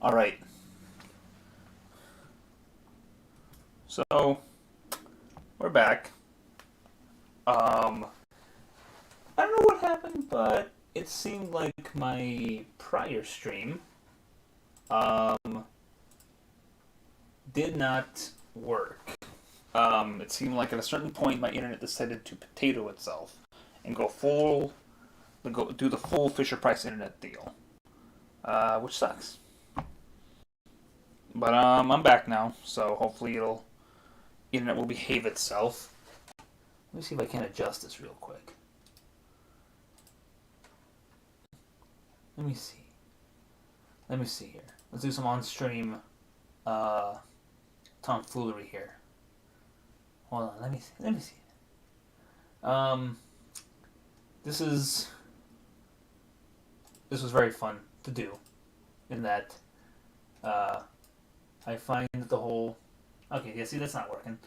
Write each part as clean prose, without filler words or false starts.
All right. So we're back. Um, I don't know what happened, but it seemed like my prior stream um did not work. It seemed like at a certain point my internet decided to potato itself and go do the full Fisher Price internet deal, which sucks. But I'm back now, so hopefully it'll internet will behave itself. Let me see if I can adjust this real quick. Let me see. Let me see here. Let's do some on-stream uh, tomfoolery here. Hold on. Let me see. Let me see. Um, this is this was very fun to do. In that, uh, I find that the whole. Okay, yeah. See, that's not working.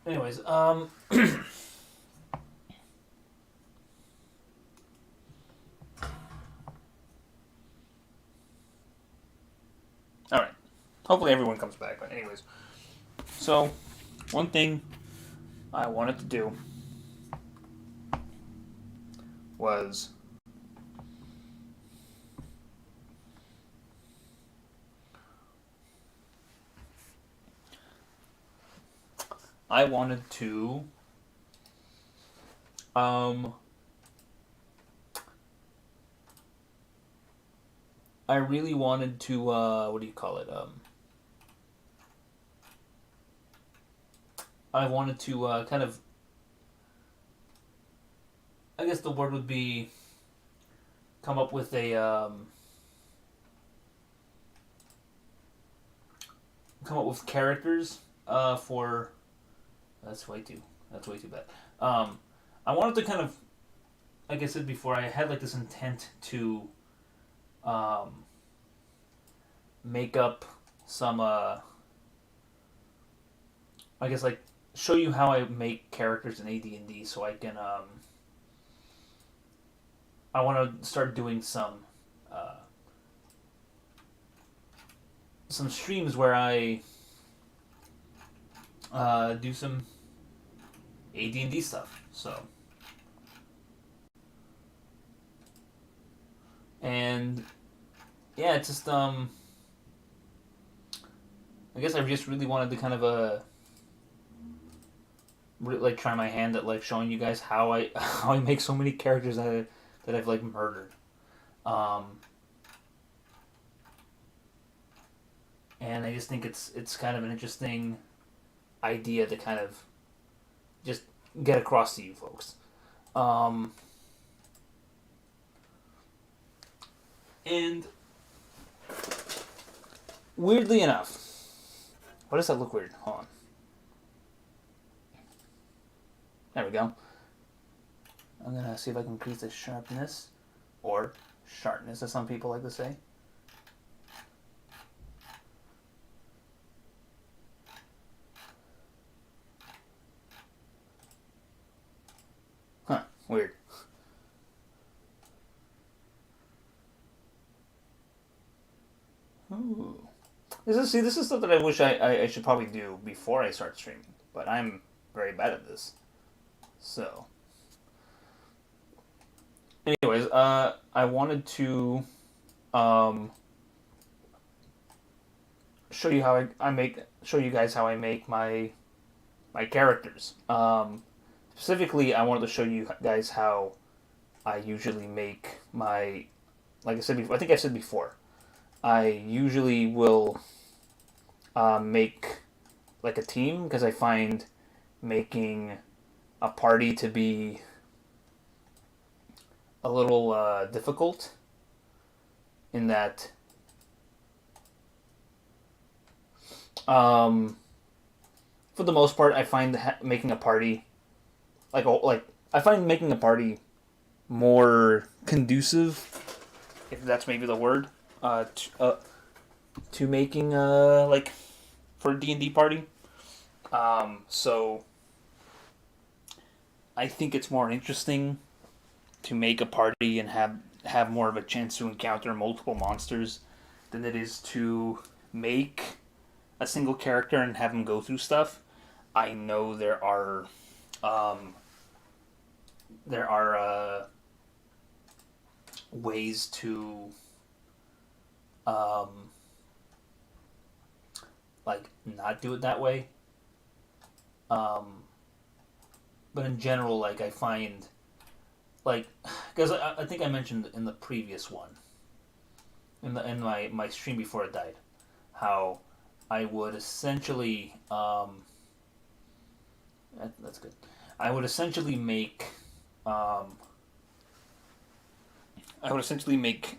Anyways, all right. Hopefully everyone comes back. But anyways, so one thing I wanted to do was I wanted to um I really wanted to what do you call it? I wanted to kind of I guess the word would be come up with a come up with characters for that's way too bad. Um I wanted to kind of like I said before, I had like this intent to um make up some I guess like show you how I make characters in AD&D so I can I want to start doing uh, some streams where I do some AD&D stuff. So and yeah, it's just I guess I just really wanted to kind of like try my hand at like showing you guys how I how I make so many characters that I've like murdered. Um, and I just think it's kind of an interesting idea to kind of just get across to you folks. Um, and weirdly enough, why does that look weird? Hold on. There we go. I'm gonna see if I can increase the sharpness or sharpness, as some people like to say. Huh? Weird. Ooh. This is stuff that I wish I should probably do before I start streaming, but I'm very bad at this. So, anyways, I wanted to um, show you how I make show you guys how I make my characters. Specifically, I wanted to show you guys how I usually make my like I said before. I think I said before. I usually will make like a team because I find making a party to be a little difficult in that um, for the most part I find making a party like I find making a party more conducive, if that's maybe the word, to making like for a D&D party. So I think it's more interesting to make a party and have more of a chance to encounter multiple monsters than it is to make a single character and have him go through stuff. I know um, there are ways to um, like not do it that way. Um, but in general, like I find like because I think I mentioned in the previous one in my stream before it died how I would essentially that's good. I would essentially make um, I would essentially make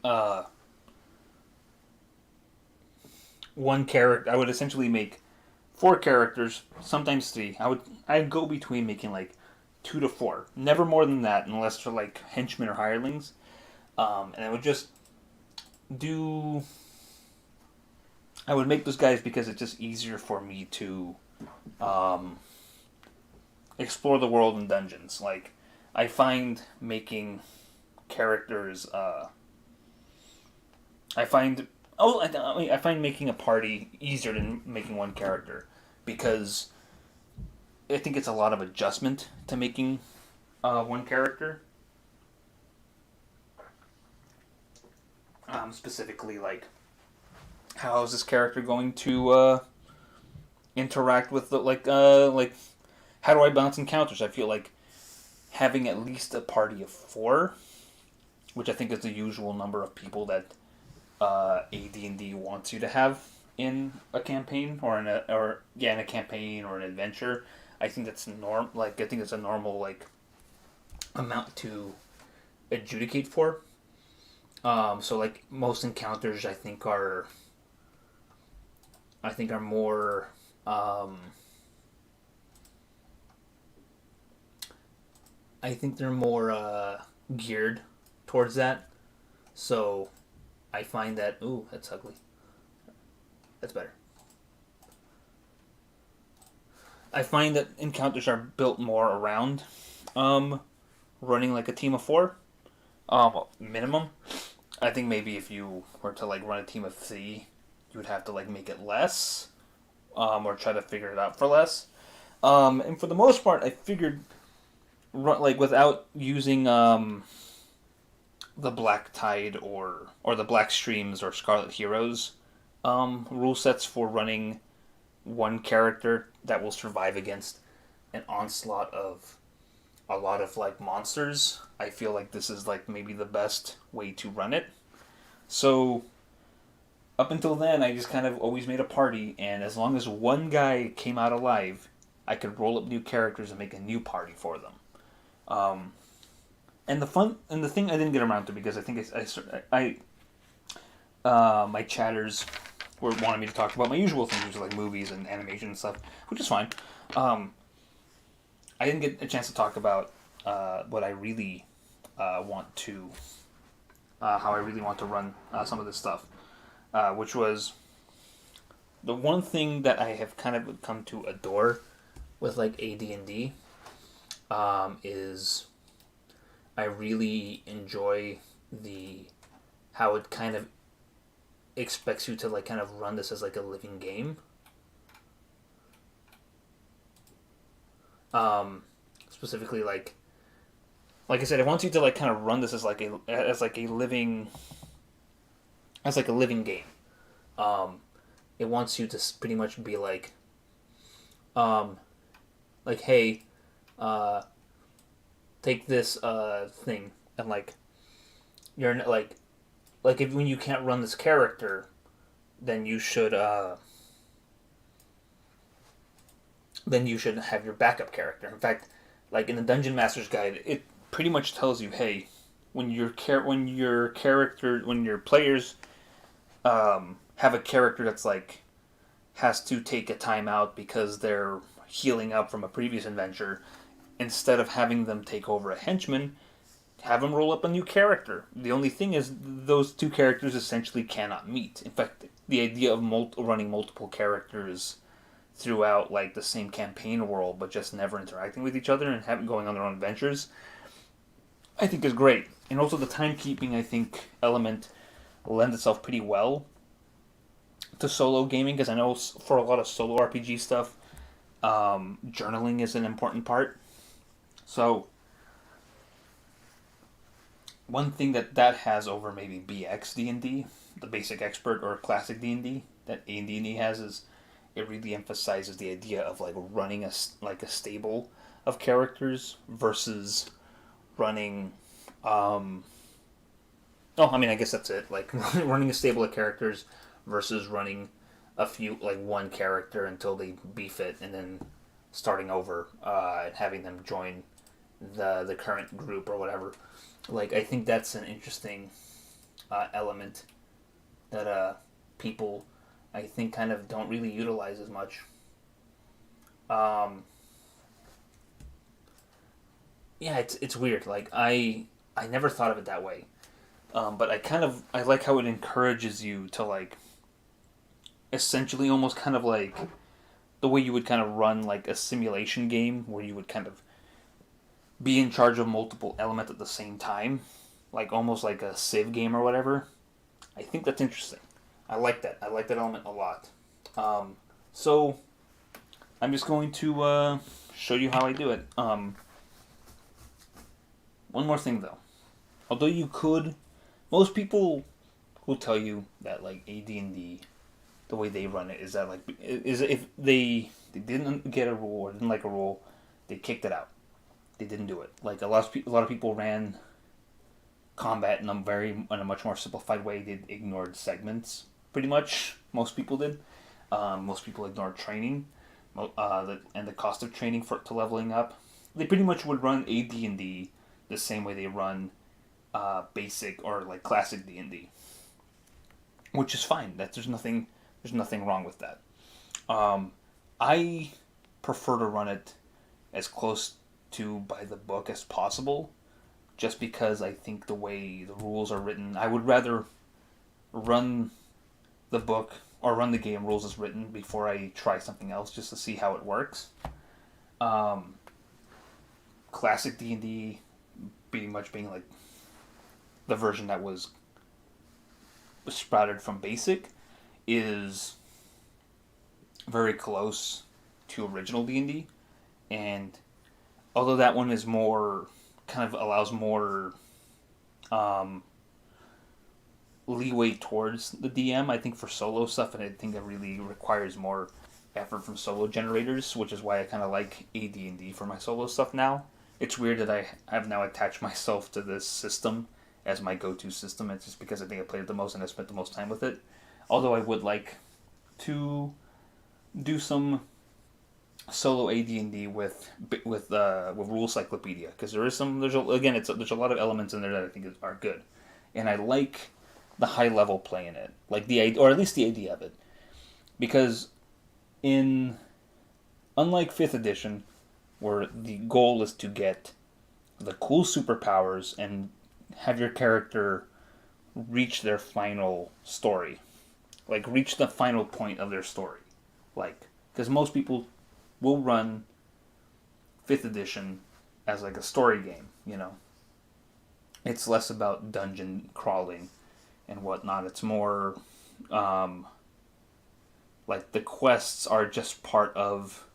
one character. I would essentially make four characters, sometimes three. I'd go between making like two to four, never more than that, unless they're like henchmen or hirelings. And I would just do. I would make those guys because it's just easier for me to um, explore the world in dungeons. Like I find making characters. I find I find making a party easier than making one character because I think it's a lot of adjustment to making one character. Specifically, like how is this character going to interact with the like how do I balance encounters? I feel like having at least a party of four, which I think is the usual number of people that AD&D wants you to have in a campaign in a campaign or an adventure. I think that's I think it's a normal like amount to adjudicate for. So like most encounters, I think are more. I think they're more geared towards that. So I find that that's ugly. That's better. I find that encounters are built more around um, running like a team of four, minimum. I think maybe if you were to like run a team of three, you would have to like make it less, or try to figure it out for less. And for the most part, I figured like without using the Black Tide or the Black Streams or Scarlet Heroes rule sets for running one character that will survive against an onslaught of a lot of like monsters. I feel like this is like maybe the best way to run it. So up until then, I just kind of always made a party, and as long as one guy came out alive, I could roll up new characters and make a new party for them. Um, and the thing I didn't get around to because I think my chatters were wanting me to talk about my usual things, which are like movies and animation and stuff, which is fine. Um, I didn't get a chance to talk about what I really want to, how I really want to run some of this stuff, which was the one thing that I have kind of come to adore with like AD&D is I really enjoy the how it kind of expects you to like kind of run this as like a living game. Specifically like I said, it wants you to like kind of run this as like a living game. Um, it wants you to pretty much be um, like hey, uh, take this thing and like you're like if when you can't run this character, then you should have your backup character. In fact, like in the Dungeon Master's Guide, it pretty much tells you, hey, when your players have a character that's like has to take a timeout because they're healing up from a previous adventure, instead of having them take over a henchman, have them roll up a new character. The only thing is, those two characters essentially cannot meet. In fact, the idea of running multiple characters throughout like the same campaign world, but just never interacting with each other and going on their own adventures, I think is great. And also the timekeeping, I think, element lends itself pretty well to solo gaming, because I know for a lot of solo RPG stuff, journaling is an important part. So one thing that has over maybe BX D&D, the basic expert or classic D&D that AD&D has, is it really emphasizes the idea of like running a stable of characters versus running. Oh, I mean, I guess that's it. Like running a stable of characters versus running a few, like one character until they beef it, and then starting over and having them join the current group or whatever. Like, I think that's an interesting element that people, I think, kind of don't really utilize as much. Um, yeah, it's weird. Like, I never thought of it that way. But I like how it encourages you to like essentially almost kind of like the way you would kind of run like a simulation game where you would kind of be in charge of multiple elements at the same time, like almost like a Civ game or whatever. I think that's interesting. I like that. I like that element a lot. So I'm just going to show you how I do it. One more thing though. Although you could, most people will tell you that like AD&D, the way they run it is that like is if they didn't get a rule or didn't like a rule, they kicked it out. They didn't do it. Like a lot of people ran combat in a much more simplified way. They ignored segments pretty much. Most people did. Most people ignored training, and the cost of training for to leveling up. They pretty much would run AD&D the same way they run basic or like classic D&D, which is fine. There's nothing wrong with that. I prefer to run it as close to by the book as possible, just because I think the way the rules are written, I would rather run the book or run the game rules as written before I try something else just to see how it works. Um, Classic D&D pretty much being like the version that was sprouted from basic is very close to original D&D, and although that one is more kind of allows more um, leeway towards the DM, I think for solo stuff, and I think it really requires more effort from solo generators, which is why I kind of like AD&D for my solo stuff now. It's weird that I have now attached myself to this system as my go-to system. It's just because I think I played it the most and I spent the most time with it. Although I would like to do some solo AD&D with Rule Cyclopedia, because there's a lot of elements in there that I think are good, and I like the high level play in it, like or at least the idea of it, because in unlike fifth edition, where the goal is to get the cool superpowers and have your character reach their final story, like reach the final point of their story, like because most people will run fifth edition as like a story game, it's less about dungeon crawling and whatnot. It's more like the quests are just part of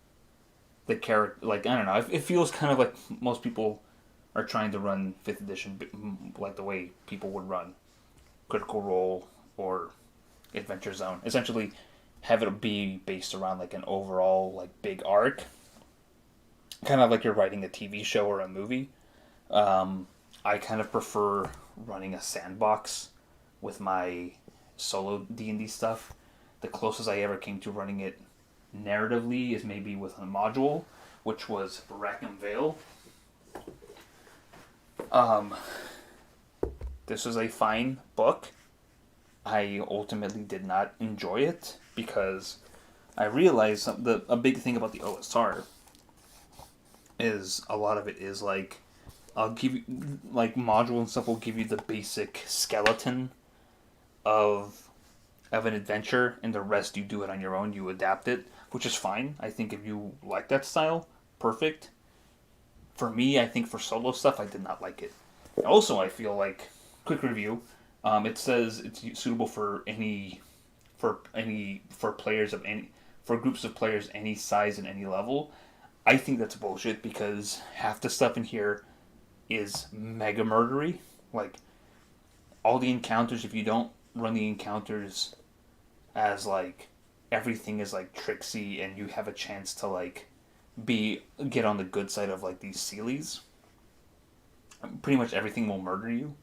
the character. Like I don't know, it feels kind of like most people are trying to run fifth edition like the way people would run Critical Role or Adventure Zone. Essentially, have it be based around like an overall like big arc, kind of like you're writing a TV show or a movie. I kind of prefer running a sandbox with my solo D&D stuff. The closest I ever came to running it narratively is maybe with a module, which was Rackham Vale. This was a fine book. I ultimately did not enjoy it because I realized a big thing about the OSR is a lot of it is like I'll give you like module and stuff will give you the basic skeleton of an adventure, and the rest you do it on your own. You adapt it, which is fine. I think if you like that style, perfect. For me, I think for solo stuff, I did not like it. Also, I feel like quick review. It says it's suitable for for players of any for groups of players any size and any level. I think that's bullshit because half the stuff in here is mega murdery. Like all the encounters, if you don't run the encounters as like everything is like tricksy and you have a chance to like get on the good side of like these Seelies, pretty much everything will murder you.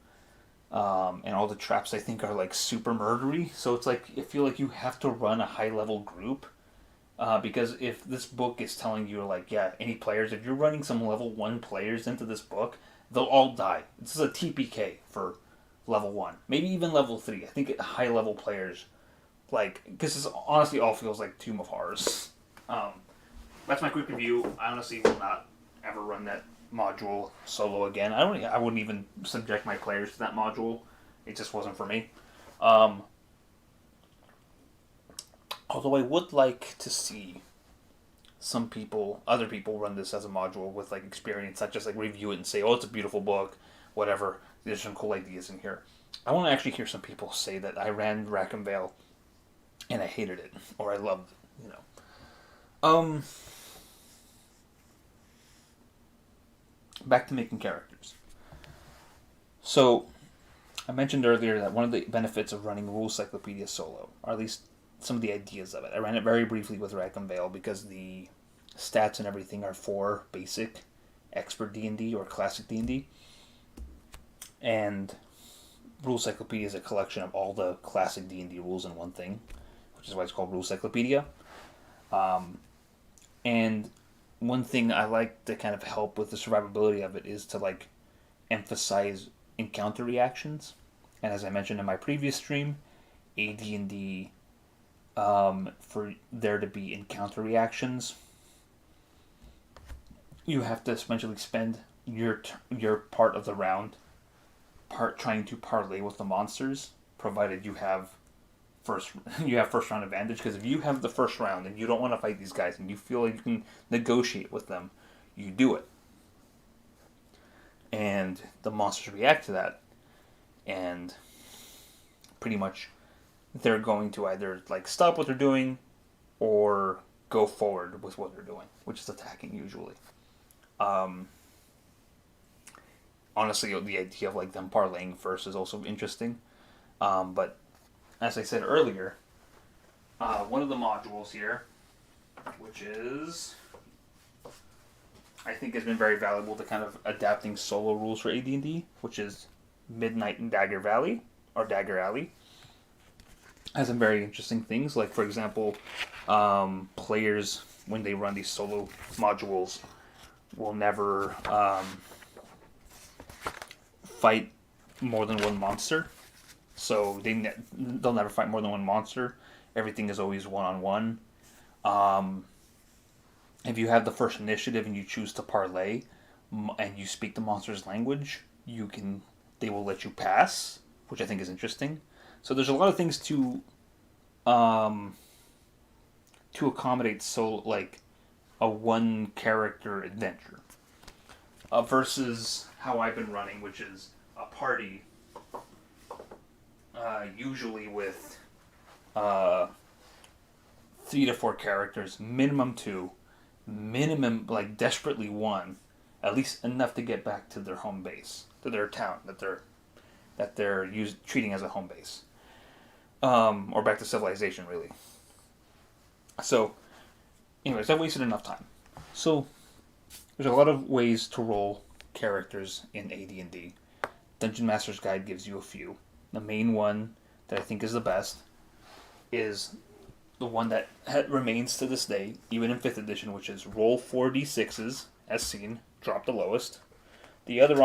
And all the traps I think are like super murdery. So it's like I feel like you have to run a high level group. Because if this book is telling you like, yeah, any players, if you're running some level 1 players into this book, they'll all die. This is a TPK for level 1, maybe even level 3. I think high level players, like, because this honestly all feels like Tomb of Horrors. That's my quick review. I honestly will not ever run that module solo again. I wouldn't even subject my players to that module. It just wasn't for me. Although I would like to see other people run this as a module with like experience, not just like review it and say, oh, it's a beautiful book, whatever. There's some cool ideas in here. I want to actually hear some people say that I ran Rackham Vale and I hated it or I loved it. Back to making characters. So, I mentioned earlier that one of the benefits of running Rule Cyclopedia solo, or at least some of the ideas of it. I ran it very briefly with Rackham Vale because the stats and everything are for basic, expert D&D or classic D&D. And Rule Cyclopedia is a collection of all the classic D&D rules in one thing, which is why it's called Rule Cyclopedia. And one thing I like to kind of help with the survivability of it is to like emphasize encounter reactions. And as I mentioned in my previous stream, AD&D, for there to be encounter reactions, you have to essentially spend your part of the round trying to parlay with the monsters, provided you have first round advantage. Because if you have the first round and you don't want to fight these guys and you feel like you can negotiate with them, you do it. And the monsters react to that, and pretty much they're going to either like stop what they're doing or go forward with what they're doing, which is attacking usually. Honestly, the idea of like them parlaying first is also interesting. But as I said earlier, one of the modules here, which is I think has been very valuable to kind of adapting solo rules for AD&D, which is Midnight in Dagger Valley or Dagger Alley. Has some very interesting things, like for example, players when they run these solo modules will never fight more than one monster. So they'll never fight more than one monster. Everything is always one-on-one. If you have the first initiative and you choose to parlay and you speak the monster's language, they will let you pass, which I think is interesting. So there's a lot of things to accommodate like a one character adventure versus how I've been running, which is a party usually with 3 to 4 characters, minimum 2, minimum like desperately 1, at least enough to get back to their home base, to their town that they're treating as a home base, or back to civilization really. So, anyways, I've wasted enough time. So, there's a lot of ways to roll characters in AD&D. Dungeon Master's Guide gives you a few. The main one that I think is the best is the one that remains to this day, even in 5th edition, which is roll 4d6s, as seen, drop the lowest. The other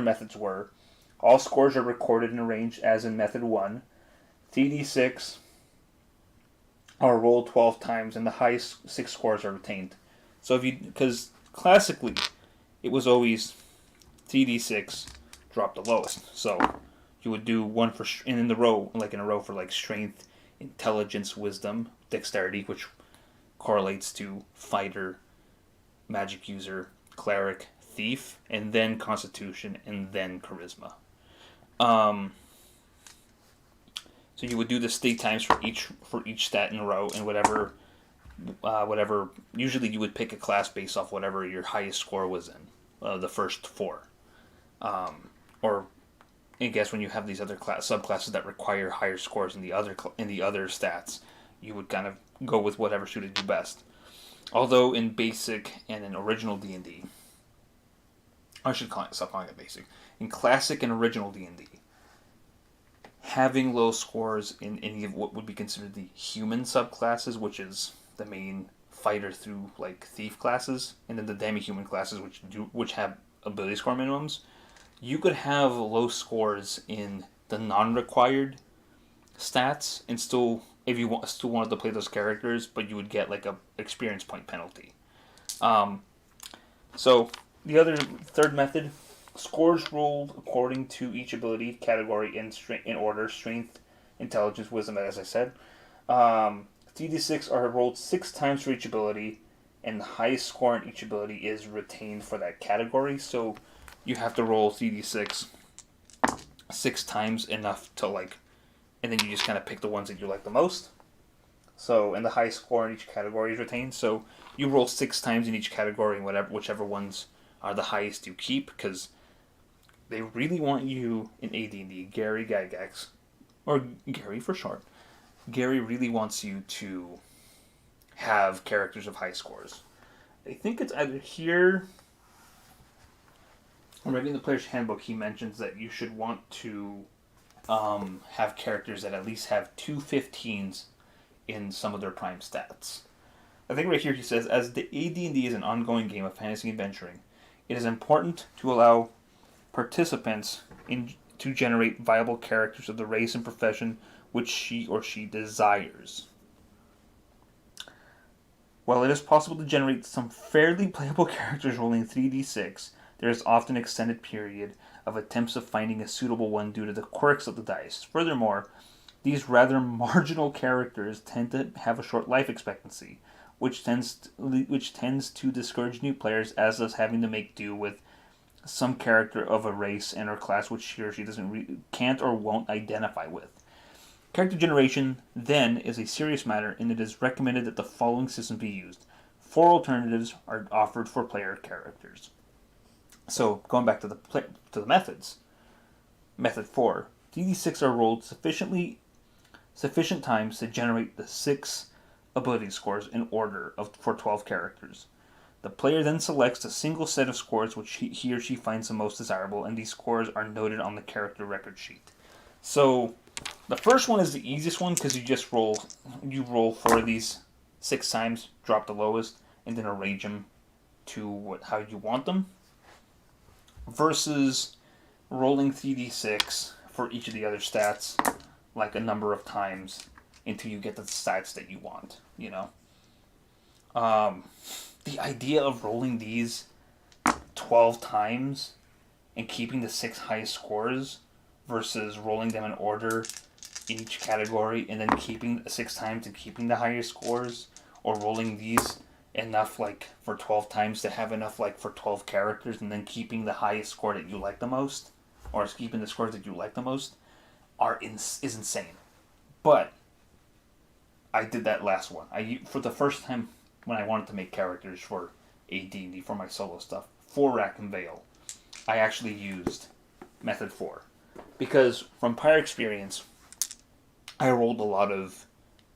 methods were, all scores are recorded and arranged as in method 1, 3d6 are rolled 12 times, and the highest 6 scores are retained. So because classically, it was always 3d6, drop the lowest. So you would do one in a row for like strength, intelligence, wisdom, dexterity, which correlates to fighter, magic user, cleric, thief, and then constitution, and then charisma. So you would do the state times for each stat in a row, and whatever. Usually, you would pick a class based off whatever your highest score was in, the first four. Or I guess when you have these other subclasses that require higher scores in the other stats, you would kind of go with whatever suited you best. Although in basic and in original D&D, I should stop calling it basic. In classic and original D&D, having low scores in any of what would be considered the human subclasses, which is the main fighter through like thief classes, and then the demi-human classes, which have ability score minimums, you could have low scores in the non-required stats and still, if you still wanted to play those characters, but you would get like a experience point penalty. So the other third method, scores rolled according to each ability category in order: strength, intelligence, wisdom, as I said. 3d6 are rolled 6 times for each ability, and the highest score in each ability is retained for that category. So you have to roll 3d6 6 times, enough to like, and then you just kind of pick the ones that you like the most. So, and the highest score in each category is retained. So you roll 6 times in each category, and whichever ones are the highest you keep, because they really want you in AD&D. Gary Gygax, or Gary for short, Gary really wants you to have characters of high scores. I think it's either here or maybe in the player's handbook he mentions that you should want to have characters that at least have 2 15s in some of their prime stats. I think right here he says, as the AD&D is an ongoing game of fantasy adventuring, it is important to allow participants to generate viable characters of the race and profession which she or she desires. While it is possible to generate some fairly playable characters rolling 3d6, there is often an extended period of attempts of finding a suitable one due to the quirks of the dice. Furthermore, these rather marginal characters tend to have a short life expectancy, which tends to discourage new players, as does having to make do with some character of a race and or class which he or she can't or won't identify with. Character generation, then, is a serious matter, and it is recommended that the following system be used. 4 alternatives are offered for player characters. So, going back to the methods. Method 4. DD6 are rolled sufficient times to generate the 6 ability scores in order for 12 characters. The player then selects a single set of scores which he or she finds the most desirable, and these scores are noted on the character record sheet. So, the first one is the easiest one because you roll 4 of these 6 times, drop the lowest, and then arrange them to how you want them. Versus rolling 3d6 for each of the other stats like a number of times until you get the stats that you want, you know. The idea of rolling these 12 times and keeping the 6 highest scores versus rolling them in order in each category and then keeping 6 times and keeping the highest scores, or rolling these enough like for 12 times to have enough like for 12 characters and then keeping the highest score that you like the most, or keeping the scores that you like the most, is insane. But I did that last one. For the first time when I wanted to make characters for AD&D for my solo stuff for Rack and Veil, I actually used method 4 because from prior experience, I rolled a lot of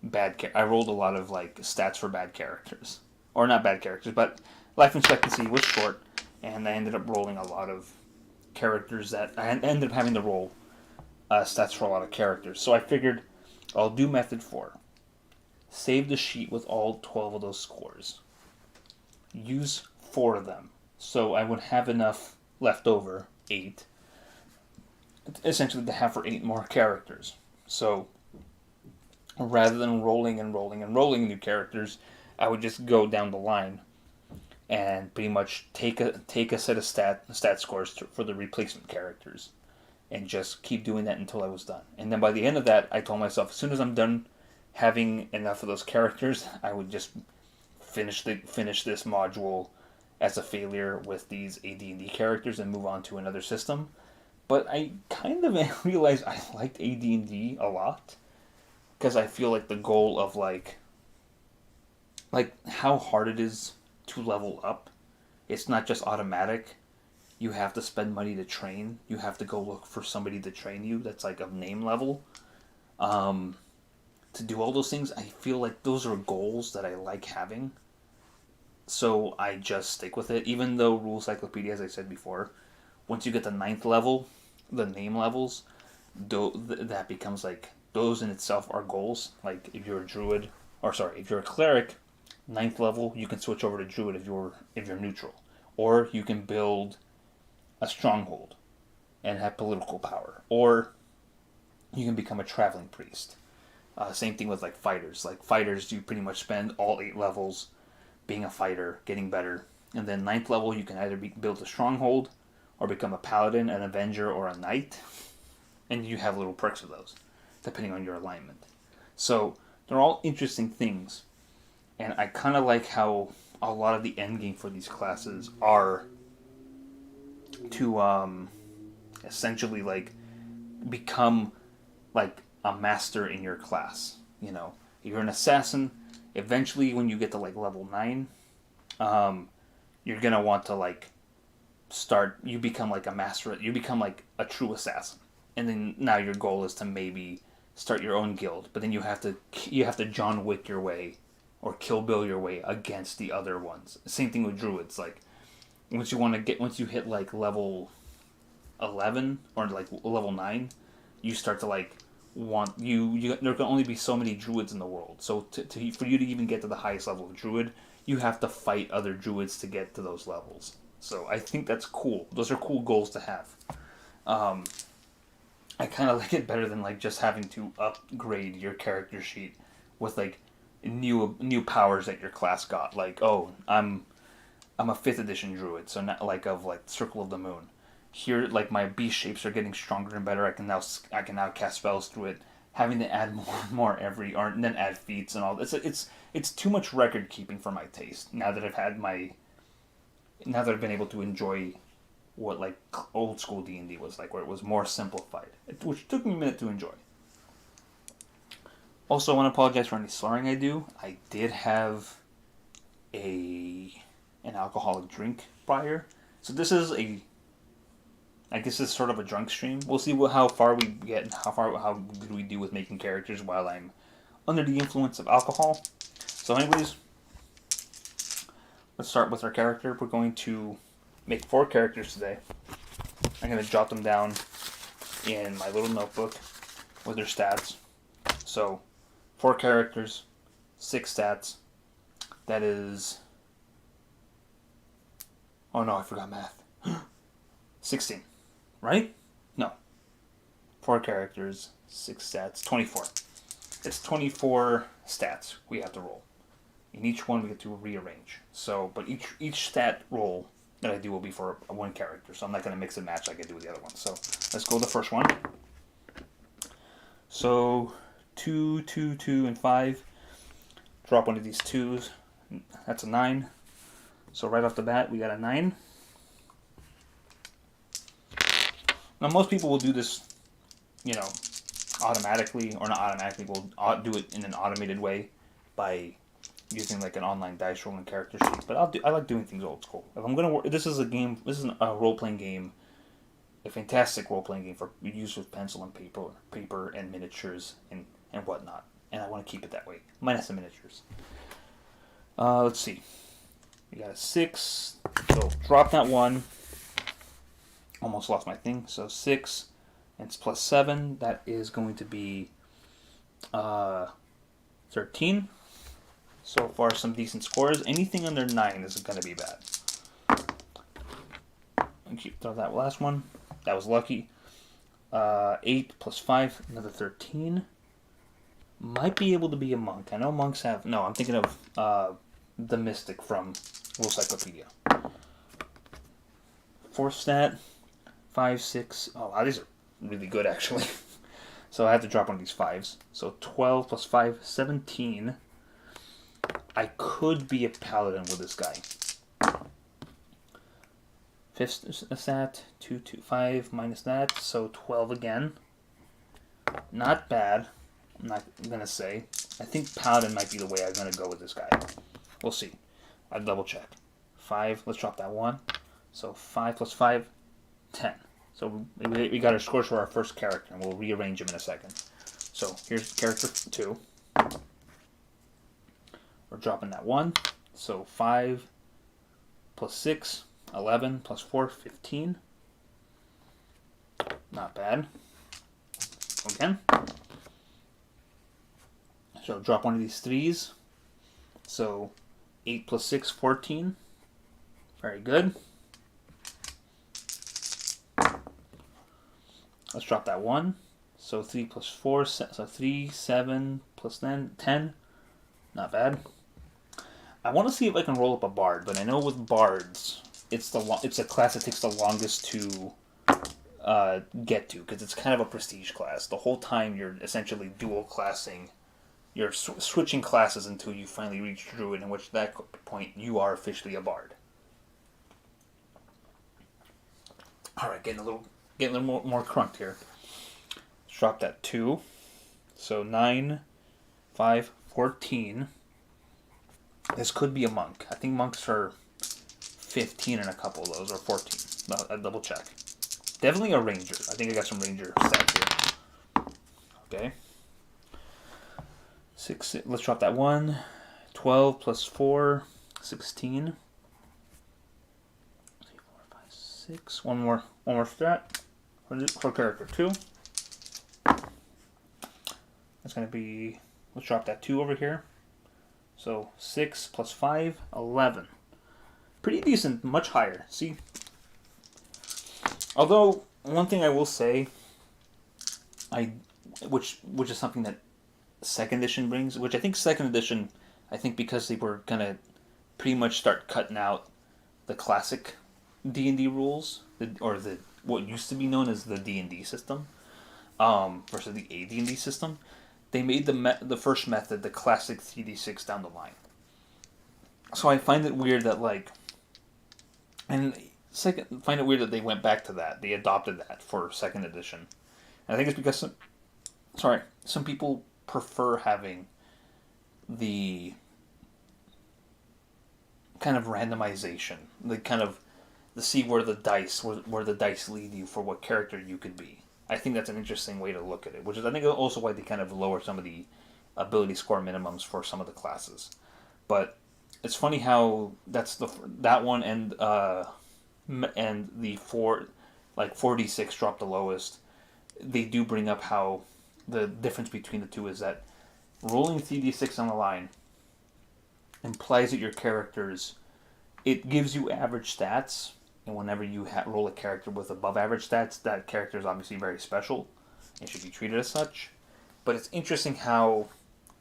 like stats for bad characters, or not bad characters, but life expectancy was short, and I ended up rolling a lot of characters that I ended up having to roll stats for a lot of characters. So I figured I'll do method 4. Save the sheet with all 12 of those scores. Use 4 of them. So I would have enough left over, 8, essentially to have for 8 more characters. So rather than rolling new characters, I would just go down the line and pretty much take a set of stat scores for the replacement characters and just keep doing that until I was done. And then by the end of that, I told myself, as soon as I'm done having enough of those characters, I would just finish this module as a failure with these AD&D characters and move on to another system. But I kind of realized I liked AD&D a lot, because I feel like the goal of like how hard it is to level up. It's not just automatic. You have to spend money to train. You have to go look for somebody to train you that's like of name level. Um, to do all those things, I feel like those are goals that I like having. So I just stick with it. Even though Rule Cyclopedia, as I said before, once you get the ninth level, the name levels, that becomes like those in itself are goals. Like if you're a druid, or sorry, if you're a cleric, ninth level, you can switch over to druid if you're neutral, or you can build a stronghold and have political power, or you can become a traveling priest. Same thing with like fighters. Like fighters, you pretty much spend all 8 levels being a fighter, getting better, and then ninth level you can either build a stronghold, or become a paladin, an avenger, or a knight, and you have little perks of those, depending on your alignment. So they're all interesting things, and I kind of like how a lot of the end game for these classes are to essentially like become like a master in your class. You know, if you're an assassin, eventually when you get to like level 9, you're gonna want to like start. You become like a master. You become like a true assassin, and then now your goal is to maybe start your own guild. But then you have to John Wick your way, or Kill Bill your way against the other ones. Same thing with druids. Like once you hit like level 11 or like level 9, you start to like there can only be so many druids in the world. So for you to even get to the highest level of druid, you have to fight other druids to get to those levels. So I think that's cool. Those are cool goals to have. um, I kind of like it better than like just having to upgrade your character sheet with like new powers that your class got. Like, oh, I'm a 5th edition druid, so not like of like Circle of the Moon. Here, like my beast shapes are getting stronger and better. I can now cast spells through it. Having to add more and more and then add feats and all this. It's too much record keeping for my taste. Now that I've been able to enjoy what like old school D&D was like, where it was more simplified, which took me a minute to enjoy. Also, I want to apologize for any slurring I do. I did have a an alcoholic drink prior, so this is I guess it's sort of a drunk stream. We'll see how far we get, and how good we do with making characters while I'm under the influence of alcohol. So, anyways, let's start with our character. We're going to make 4 characters today. I'm going to jot them down in my little notebook with their stats. So, 4 characters, 6 stats. That is... Oh no, I forgot math. 16. Right? No. 4 characters, 6 stats, 24. It's 24 stats we have to roll. In each one we get to rearrange. So, but each stat roll that I do will be for one character. So I'm not going to mix and match like I do with the other ones. So let's go with the first one. So 2, 2, 2, and 5. Drop one of these 2s. That's a 9. So right off the bat, we got a 9. Now most people will do this, automatically, or not automatically, will do it in an automated way by using like an online dice rolling character sheet. But I like doing things old school. If I'm gonna work, this is a role playing game, a fantastic role playing game for use with pencil and paper and miniatures and whatnot. And I want to keep it that way, minus the miniatures. Let's see. We got a 6, so drop that 1. Almost lost my thing. So 6, and it's plus 7. That is going to be 13. So far, some decent scores. Anything under 9 is going to be bad. Throw that last one. That was lucky. 8 plus 5, another 13. Might be able to be a monk. I know monks have... No, I'm thinking of the Mystic from Rule Cyclopedia. 4th stat, 5, 6. Oh, wow, these are really good, actually. So I have to drop one of these 5s. So 12 plus 5, 17. I could be a paladin with this guy. 5th stat, 2, 5 minus that, so 12 again. Not bad. I'm not going to say. I think Paladin might be the way I'm going to go with this guy. We'll see. I'll double check. 5, let's drop that 1. So 5 plus 5, 10. So we got our scores for our first character, and we'll rearrange them in a second. So here's character 2. We're dropping that 1. So 5 plus 6, 11, plus 4, 15. Not bad. Again. So drop one of these 3s. So 8 plus 6, 14. Very good. Let's drop that 1. So 3 plus 4, so 3, 7 plus 10. Not bad. I want to see if I can roll up a bard, but I know with bards, it's a class that takes the longest to get to, because it's kind of a prestige class. The whole time you're essentially dual classing, you're switching classes until you finally reach druid, in which that point you are officially a bard. All right, getting a little more crunked here. Let's drop that 2. So 9, 5, 14. This could be a monk. I think monks are 15 in a couple of those, or 14. I'll double check. Definitely a ranger. I think I got some ranger stats here. Okay. 6. Let's drop that 1. 12 plus 4, 16. 3, 4, 5, 6. One more stat for character 2. That's going to be, let's drop that 2 over here. So 6 plus 5, 11. Pretty decent, much higher. See? Although, one thing I will say, which is something that 2nd edition brings, which I think 2nd edition, because they were going to pretty much start cutting out the classic D&D rules, or what used to be known as the D&D system, versus the AD&D system. They made the first method the classic 3d6 down the line. So I find it weird that find it weird that they went back to that. They adopted that for 2nd edition. And I think it's because some people prefer having the kind of randomization, the see where the dice lead you for what character you could be. I think that's an interesting way to look at it, which is I think also why they kind of lower some of the ability score minimums for some of the classes. But it's funny how that one and the 4d6 drop the lowest. They do bring up how the difference between the two is that rolling 3d6 on the line implies that your characters, it gives you average stats. And whenever you roll a character with above average stats, that character is obviously very special and should be treated as such. But it's interesting how,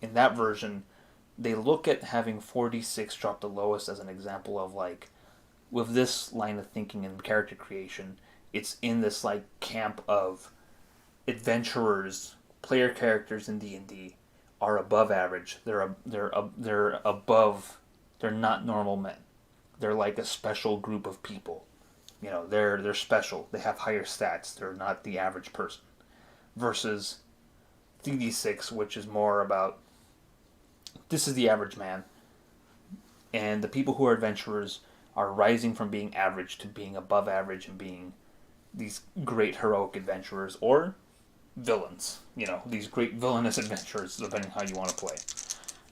in that version, they look at having 4d6 drop the lowest as an example of, with this line of thinking and character creation, it's in this, camp of adventurers, player characters in D&D are above average. They're above, they're not normal men. They're like a special group of people. They're special. They have higher stats. They're not the average person. Versus 3d6, which is more about, this is the average man. And the people who are adventurers are rising from being average to being above average and being these great heroic adventurers or villains. These great villainous adventurers, depending how you want to play.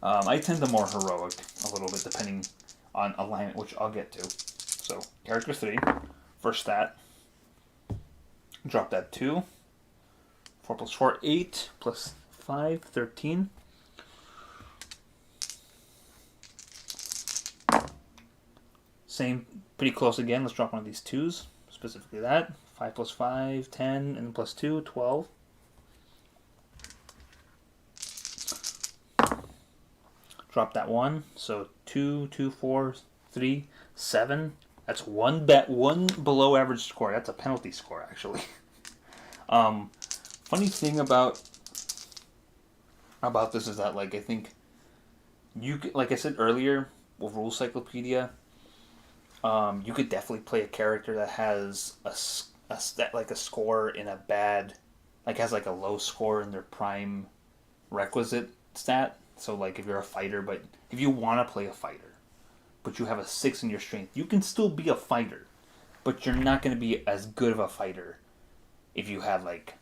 I tend to more heroic a little bit, depending on alignment, which I'll get to. So, character 3, first stat. Drop that 2. 4 plus 4, 8. Plus 5, 13. Same, pretty close again. Let's drop one of these 2s. Specifically that. 5 plus 5, 10. And plus 2, 12. Drop that 1. So 2, 2, 4, 3, 7. That's one below average score. That's a penalty score, actually. Funny thing about this is that, I think you could, like I said earlier with Rule Cyclopedia, you could definitely play a character that has a score in a bad, has a low score in their prime requisite stat. So like if you're a fighter, but if you want to play a fighter, but you have a 6 in your strength, you can still be a fighter, but you're not going to be as good of a fighter if you had like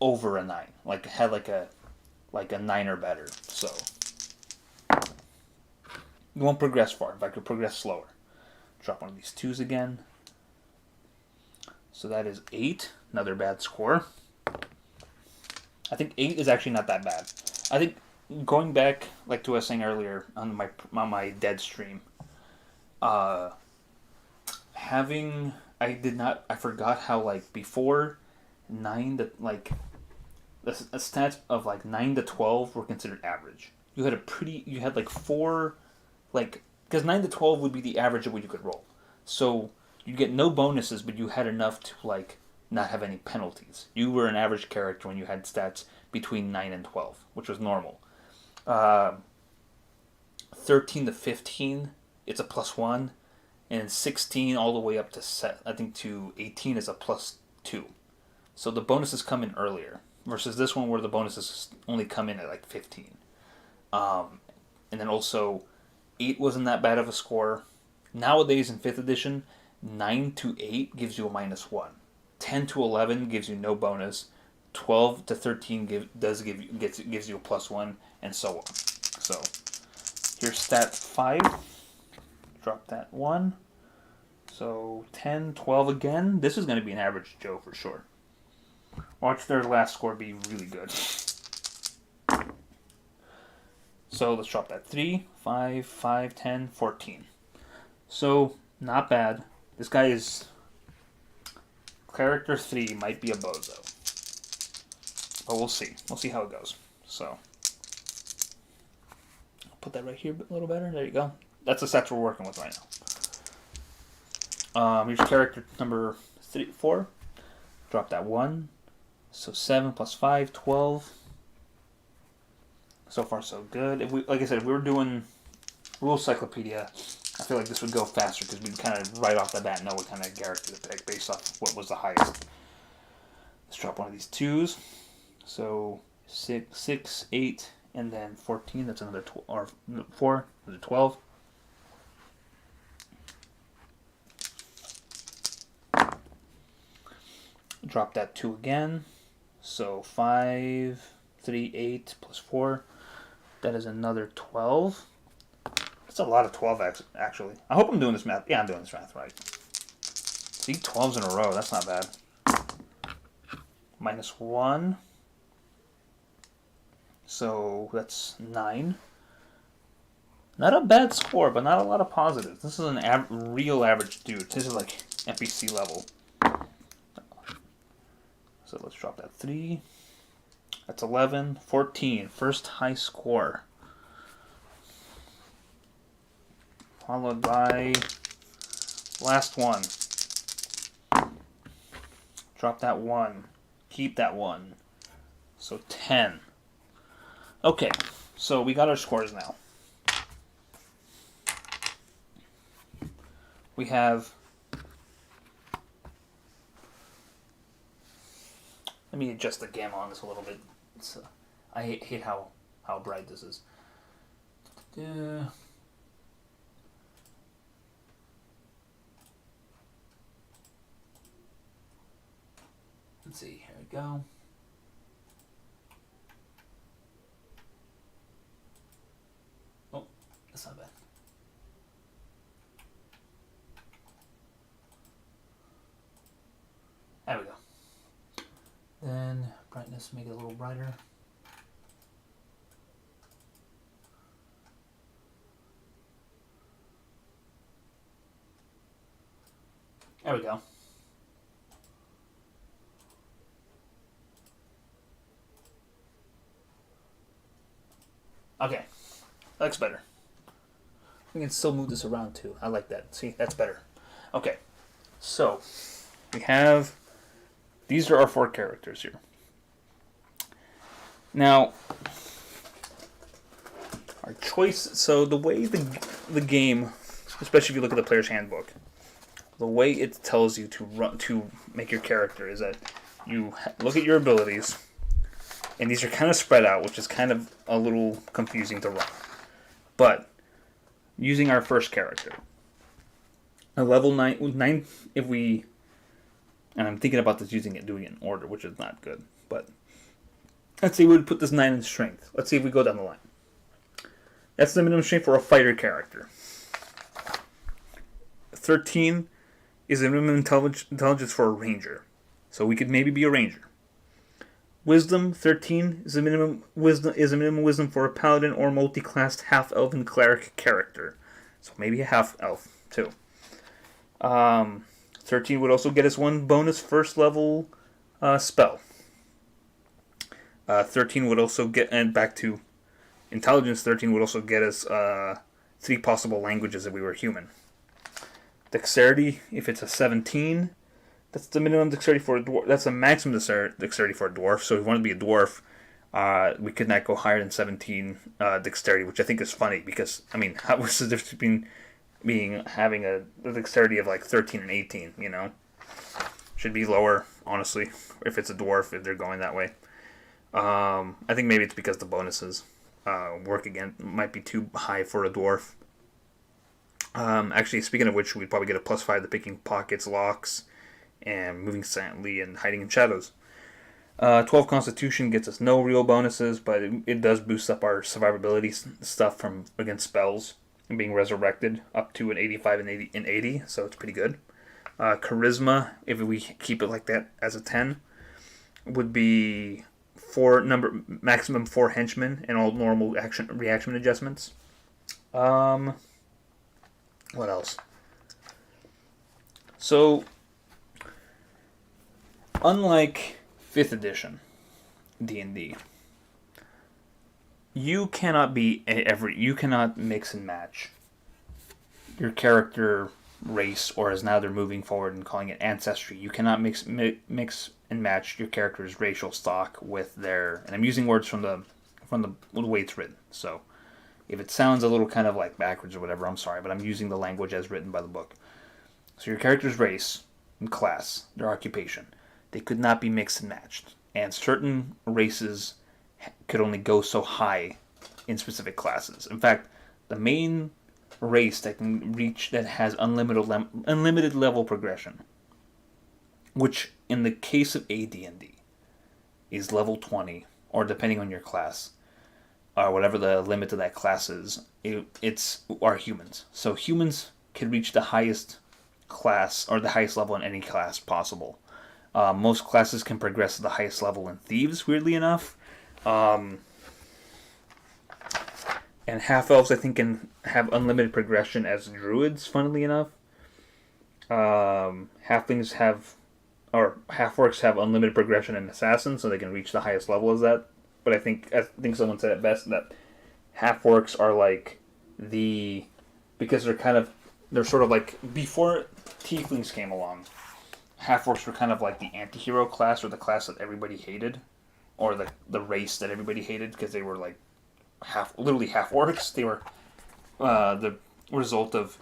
over a 9, like had like a 9 or better. So you won't progress far. In fact, you'll progress slower. Drop one of these 2s again. So that is 8. Another bad score. I think 8 is actually not that bad. I think going back, like to what I was saying earlier on my dead stream, I forgot how like before 9 to like the stats of like 9 to 12 were considered average. You had like 4, like, because 9 to 12 would be the average of what you could roll. So you get no bonuses, but you had enough to like not have any penalties. You were an average character when you had stats between 9 and 12, which was normal. 13 to 15, it's a +1, and 16 all the way up to to 18 is a +2. So the bonuses come in earlier versus this one where the bonuses only come in at like 15. And then also 8 wasn't that bad of a score. Nowadays in 5th edition, 9 to 8 gives you a -1. 10 to 11 gives you no bonus. 12 to 13 gives you a +1, and so on. So here's stat 5. Drop that 1. So 10, 12 again. This is going to be an average Joe for sure. Watch their last score be really good. So let's drop that 3, 5, 5, 10, 14. So not bad. This guy is character 3 might be a bozo. But we'll see. We'll see how it goes. So I'll put that right here a little better. There you go. That's the stats we're working with right now. Here's character number 4. Drop that 1. So 7 plus 5, 12. So far, so good. Like I said, if we were doing Rule Cyclopedia, I feel like this would go faster because we'd kind of right off the bat know what kind of character to pick based off what was the highest. Let's drop one of these 2s. So 6, 8, and then 14. That's another 4. Another 12. Drop that 2 again. So 5, 3, 8 plus 4. That is another 12. That's a lot of 12 actually. I hope I'm doing this math. Yeah, I'm doing this math right. See, 12s in a row. That's not bad. -1. So that's 9. Not a bad score, but not a lot of positives. This is an real average dude. This is like NPC level. So let's drop that 3. That's 11. 14. First high score. Followed by last one. Drop that 1. Keep that 1. So 10. Okay, so we got our scores now. We have... Let me adjust the gamma on this a little bit. I hate how bright this is. Let's see, here we go. Oh, that's not bad. There we go. Then brightness, make it a little brighter. There we go. Okay, that looks better. We can still move this around too. I like that. See, that's better. Okay, so we have... These are our 4 characters here. Now, our choice... So the way the game, especially if you look at the player's handbook, the way it tells you to make your character is that you look at your abilities, And these are kind of spread out, which is kind of a little confusing to run. But using our first character, a level 9 if we, and I'm thinking about this doing it in order, which is not good, but let's say we would put this 9 in strength. Let's see if we go down the line. That's the minimum strength for a fighter character. 13 is the minimum intelligence for a ranger. So we could maybe be a ranger. Wisdom 13 is a minimum wisdom for a paladin or multi-classed half-elven cleric character. So maybe a half-elf too. 13 would also get us one bonus first level spell. 13 would also get, and back to intelligence, 13 would also get us 3 possible languages if we were human. Dexterity, if it's a 17, that's the minimum dexterity for a dwarf. That's the maximum dexterity for a dwarf. So if we want to be a dwarf, we could not go higher than 17 dexterity, which I think is funny because, I mean, what's the difference between having a dexterity of like 13 and 18, you know? Should be lower, honestly, if it's a dwarf, if they're going that way. I think maybe it's because the bonuses work again might be too high for a dwarf. Actually, speaking of which, we'd probably get a +5 to picking pockets, locks, and moving silently and hiding in shadows. 12 Constitution gets us no real bonuses, but it does boost up our survivability stuff from against spells and being resurrected up to an 85 and 80, so it's pretty good. Charisma, if we keep it like that as a 10, would be maximum 4 henchmen and all normal reaction adjustments. What else? So, unlike 5th edition D&D, you cannot mix and match your character race, or as now they're moving forward and calling it ancestry. You cannot mix and match your character's racial stock with their, and I'm using words from the way it's written. So if it sounds a little kind of like backwards or whatever, I'm sorry, but I'm using the language as written by the book. So your character's race and class, their occupation, they could not be mixed and matched. And certain races could only go so high in specific classes. In fact, the main race that has unlimited level progression, which in the case of AD&D is level 20, or depending on your class, or whatever the limit of that class is, are humans. So humans can reach the highest class, or the highest level in any class possible. Most classes can progress to the highest level in thieves, weirdly enough. And half-elves, I think, can have unlimited progression as druids, funnily enough. Halflings or half-orcs have unlimited progression in assassins, so they can reach the highest level as that. But I think someone said it best, that half-orcs are like because they're sort of like, before tieflings came along, half-orcs were kind of like the anti-hero class, or the class that everybody hated, or the race that everybody hated, because they were like literally half-orcs. They were the result of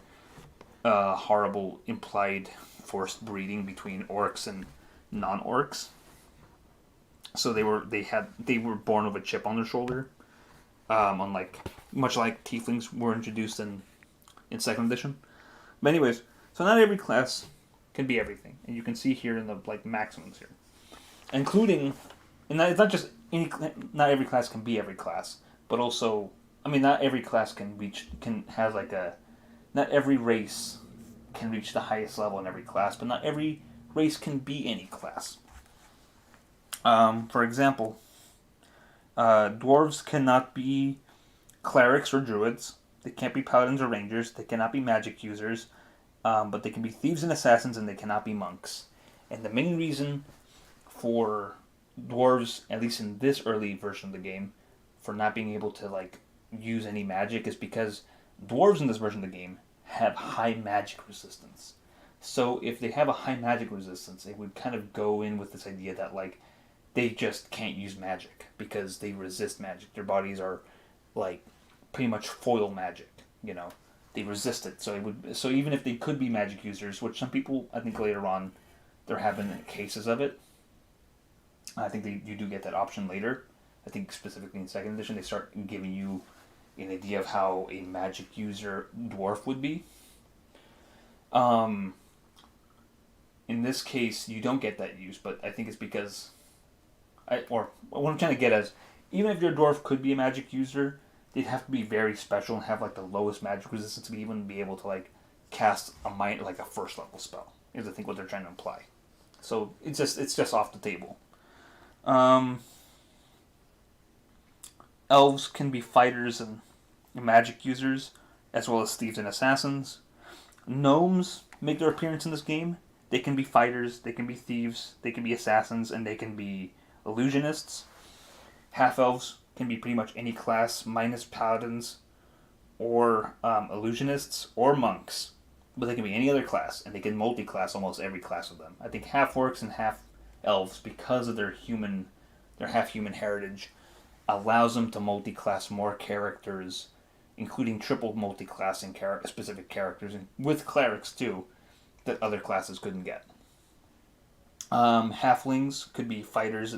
horrible implied forced breeding between orcs and non-orcs. So they were born with a chip on their shoulder, much like tieflings were introduced in 2nd edition. But anyways, so not every class can be everything, and you can see here in the maximums here, including, and it's not just not every class can be every class, but also, I mean, not every class not every race can reach the highest level in every class, but not every race can be any class. For example, dwarves cannot be clerics or druids. They can't be paladins or rangers. They cannot be magic users. But they can be thieves and assassins, and they cannot be monks. And the main reason for dwarves, at least in this early version of the game, for not being able to use any magic is because dwarves in this version of the game have high magic resistance. So if they have a high magic resistance, it would kind of go in with this idea that they just can't use magic because they resist magic. Their bodies are pretty much foil magic, They resist it. So even if they could be magic users, which some people, I think later on, there have been cases of it. I think you do get that option later. I think specifically in second edition, they start giving you an idea of how a magic user dwarf would be. Um, in this case, you don't get that use, but I think it's because, or what I'm trying to get is, even if your dwarf could be a magic user, they'd have to be very special and have like the lowest magic resistance to even be able to like cast like a first level spell. Is I think what they're trying to imply. So it's just off the table. Um, Elves can be fighters and magic users, as well as thieves and assassins. Gnomes make their appearance in this game. They can be fighters, they can be thieves, they can be assassins, and they can be illusionists. Half elves can be pretty much any class, minus paladins, or illusionists, or monks. But they can be any other class, and they can multi-class almost every class of them. I think half orcs and half elves, because of their half human heritage, allows them to multi-class more characters, including triple multi-classing specific characters, and with clerics too, that other classes couldn't get. Halflings could be fighters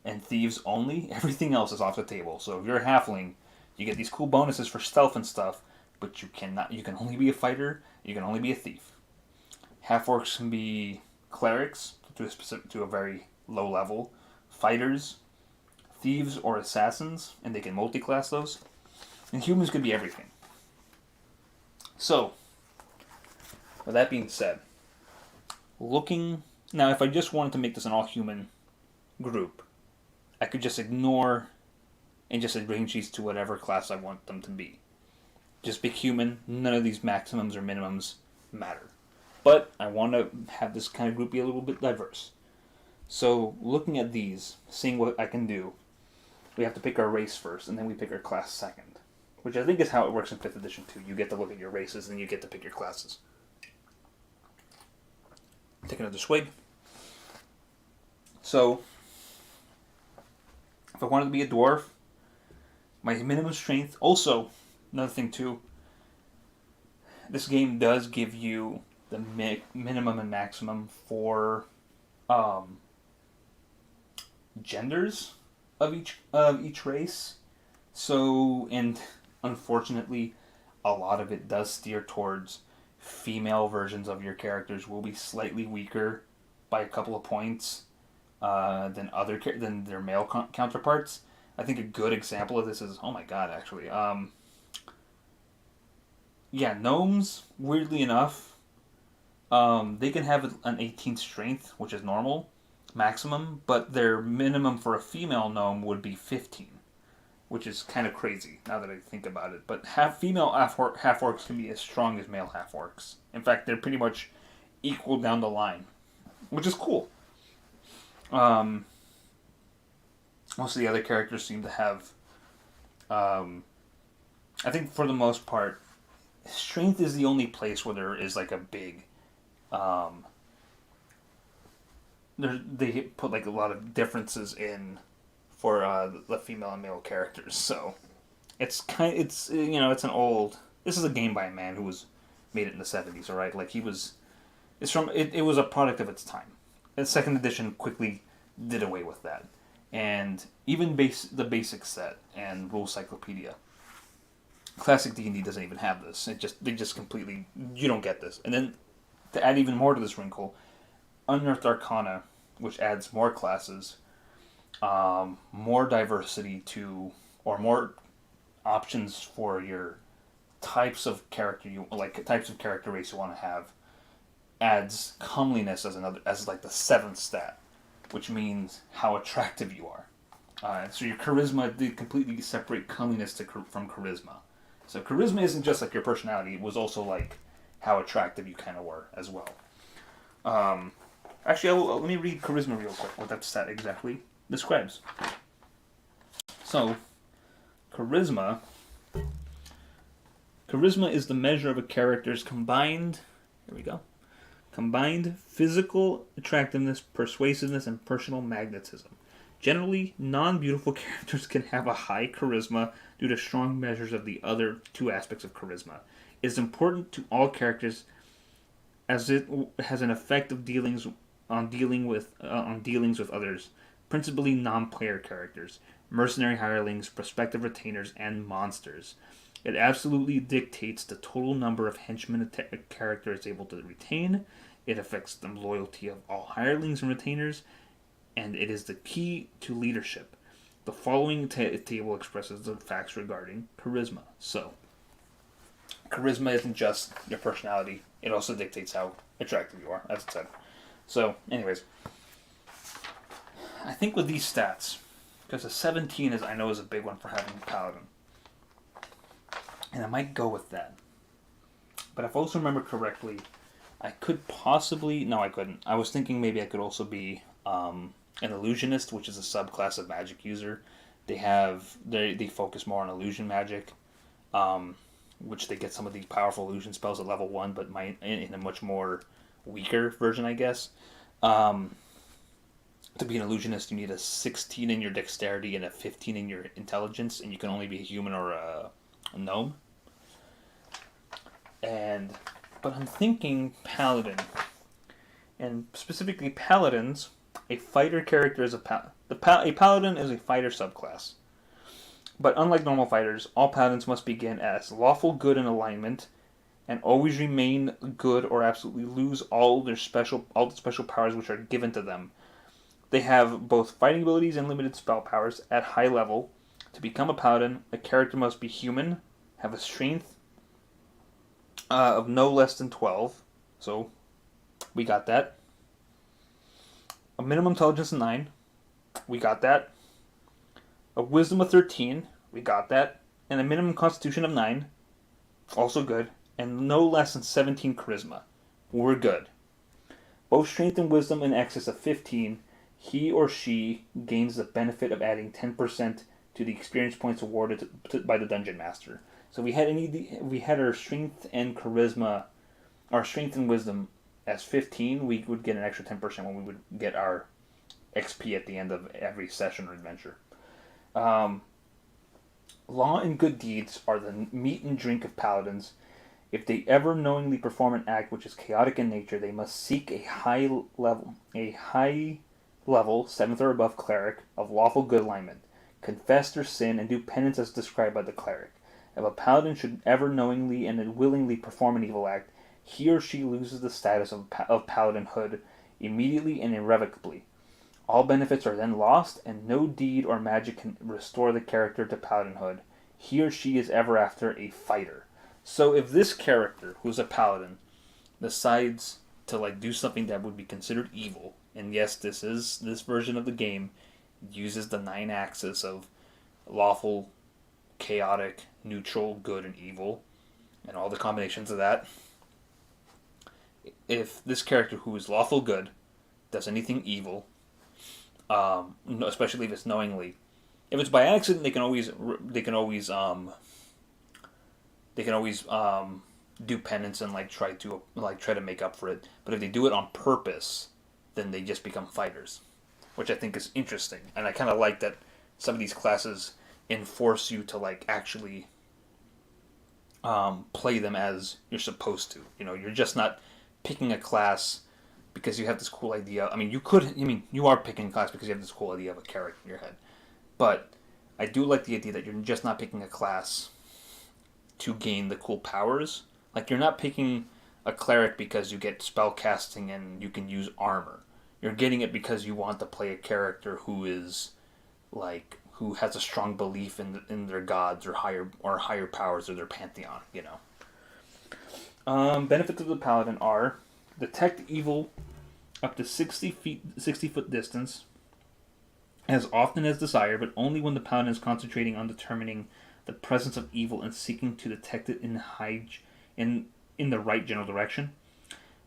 and thieves only. Everything else is off the table. So if you're a halfling, you get these cool bonuses for stealth and stuff, but you cannot. You can only be a fighter. You can only be a thief. Half orcs can be clerics to a very low level, fighters, thieves, or assassins, and they can multi-class those. And humans could be everything. So, with that being said, now, if I just wanted to make this an all-human group, I could just ignore and just arrange these to whatever class I want them to be. Just pick human. None of these maximums or minimums matter. But I want to have this kind of group be a little bit diverse. So, looking at these, seeing what I can do, we have to pick our race first, and then we pick our class second. Which I think is how it works in 5th edition too. You get to look at your races, and you get to pick your classes. Take another swig. So, if I wanted to be a dwarf, my minimum strength. Also, another thing too, this game does give you the minimum and maximum for genders of each race. So, and unfortunately, a lot of it does steer towards female versions of your characters will be slightly weaker by a couple of points than their male counterparts. I think a good example of this is, oh my god, actually, gnomes, weirdly enough, they can have an 18 strength, which is normal, maximum, but their minimum for a female gnome would be 15, which is kind of crazy now that I think about it. But female half-orcs can be as strong as male half-orcs. In fact, they're pretty much equal down the line, which is cool. Most of the other characters seem to have, I think for the most part, strength is the only place where there is like a big, they put like a lot of differences in for the female and male characters. So it's it's an old. This is a game by a man who made it in the 70s. All right, like it was a product of its time. And 2nd edition quickly did away with that. And even the basic set and rule cyclopedia. Classic D&D doesn't even have this. They just completely, you don't get this. And then to add even more to this wrinkle, Unearthed Arcana, which adds more classes, more diversity or more options for your types of character types of character race you want to have, adds comeliness as like the 7th stat, which means how attractive you are. So your charisma, they completely separate comeliness from charisma. So charisma isn't just like your personality; it was also like how attractive you kind of were as well. Actually, let me read charisma real quick. What that stat exactly describes. So, charisma is the measure of a character's combined physical attractiveness, persuasiveness, and personal magnetism. Generally, non-beautiful characters can have a high charisma due to strong measures of the other two aspects of charisma. It is important to all characters as it has an effect of dealings with others, principally non-player characters. mercenary hirelings, prospective retainers, and monsters. It absolutely dictates the total number of henchmen a character is able to retain. It affects the loyalty of all hirelings and retainers, and it is the key to leadership. The following table expresses the facts regarding charisma. So, charisma isn't just your personality, it also dictates how attractive you are, as it said. So, anyways, I think with these stats, because a 17 is, I know, is a big one for having a paladin, and I might go with that. But if I also remember correctly, I could possibly, no, I couldn't. I was thinking maybe I could also be an illusionist, which is a subclass of magic user. They focus more on illusion magic, which they get some of these powerful illusion spells at level 1, but in a much more weaker version, I guess. To be an illusionist, you need a 16 in your dexterity and a 15 in your intelligence, and you can only be a human or a gnome. But I'm thinking paladin, and specifically paladins. A fighter character is a paladin is a fighter subclass. But unlike normal fighters, all paladins must begin as lawful good in alignment, and always remain good or absolutely lose all the special powers which are given to them. They have both fighting abilities and limited spell powers at high level. To become a paladin, a character must be human, have a strength of no less than 12. So, we got that. A minimum intelligence of 9. We got that. A wisdom of 13. We got that. And a minimum constitution of 9. Also good. And no less than 17 charisma. We're good. Both strength and wisdom in excess of 15. He or she gains the benefit of adding 10% to the experience points awarded by the dungeon master. So we had our strength and charisma, our strength and wisdom as 15, we would get an extra 10% when we would get our XP at the end of every session or adventure. Law and good deeds are the meat and drink of paladins. If they ever knowingly perform an act which is chaotic in nature, they must seek a high level 7th or above cleric of lawful good alignment, confess their sin, and do penance as described by the cleric. If a paladin should ever knowingly and willingly perform an evil act, he or she loses the status of paladinhood immediately and irrevocably. All benefits are then lost, and no deed or magic can restore the character to paladinhood. He or she is ever after a fighter. So if this character, who's a paladin, decides to do something that would be considered evil, and yes, this version of the game uses the 9 axes of lawful, chaotic, neutral, good, and evil, and all the combinations of that. If this character who is lawful good does anything evil, especially if it's knowingly, if it's by accident, they can always do penance and try to make up for it. But if they do it on purpose, then they just become fighters, which I think is interesting. And I kind of like that some of these classes enforce you to actually play them as you're supposed to. You're just not picking a class because you have this cool idea. You are picking a class because you have this cool idea of a character in your head. But I do like the idea that you're just not picking a class to gain the cool powers. You're not picking a cleric because you get spell casting and you can use armor. You're getting it because you want to play a character who is who has a strong belief in their gods or higher powers or their pantheon. Benefits of the paladin are detect evil up to 60 foot distance as often as desired, but only when the paladin is concentrating on determining the presence of evil and seeking to detect it in the right general direction.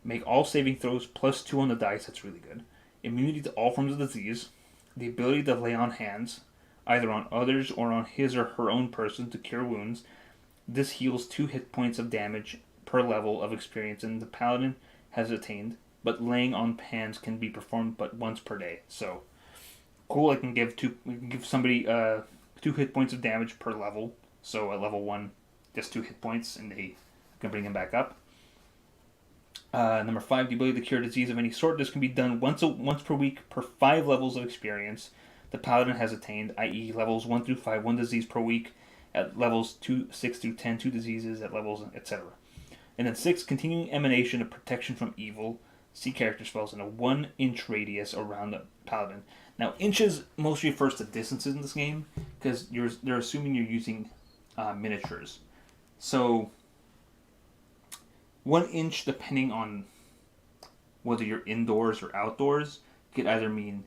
Make all saving throws +2 on the dice. That's really good. Immunity to all forms of disease. The ability to lay on hands, either on others or on his or her own person, to cure wounds. This heals 2 hit points of damage per level of experience, and the paladin has attained. But laying on hands can be performed but once per day. So cool. I can give somebody 2 hit points of damage per level. So at level 1, just 2 hit points, and they can bring him back up. Number 5, the ability to cure disease of any sort. This can be done once per week per 5 levels of experience. the paladin has attained, i.e. levels 1 through 5, 1 disease per week, at levels 6 through 10, 2 diseases at levels, etc. And then 6, continuing emanation of protection from evil, see character spells in a 1-inch radius around the paladin. Now, inches mostly refers to distances in this game, because they're assuming you're using miniatures. So, 1 inch, depending on whether you're indoors or outdoors, could either mean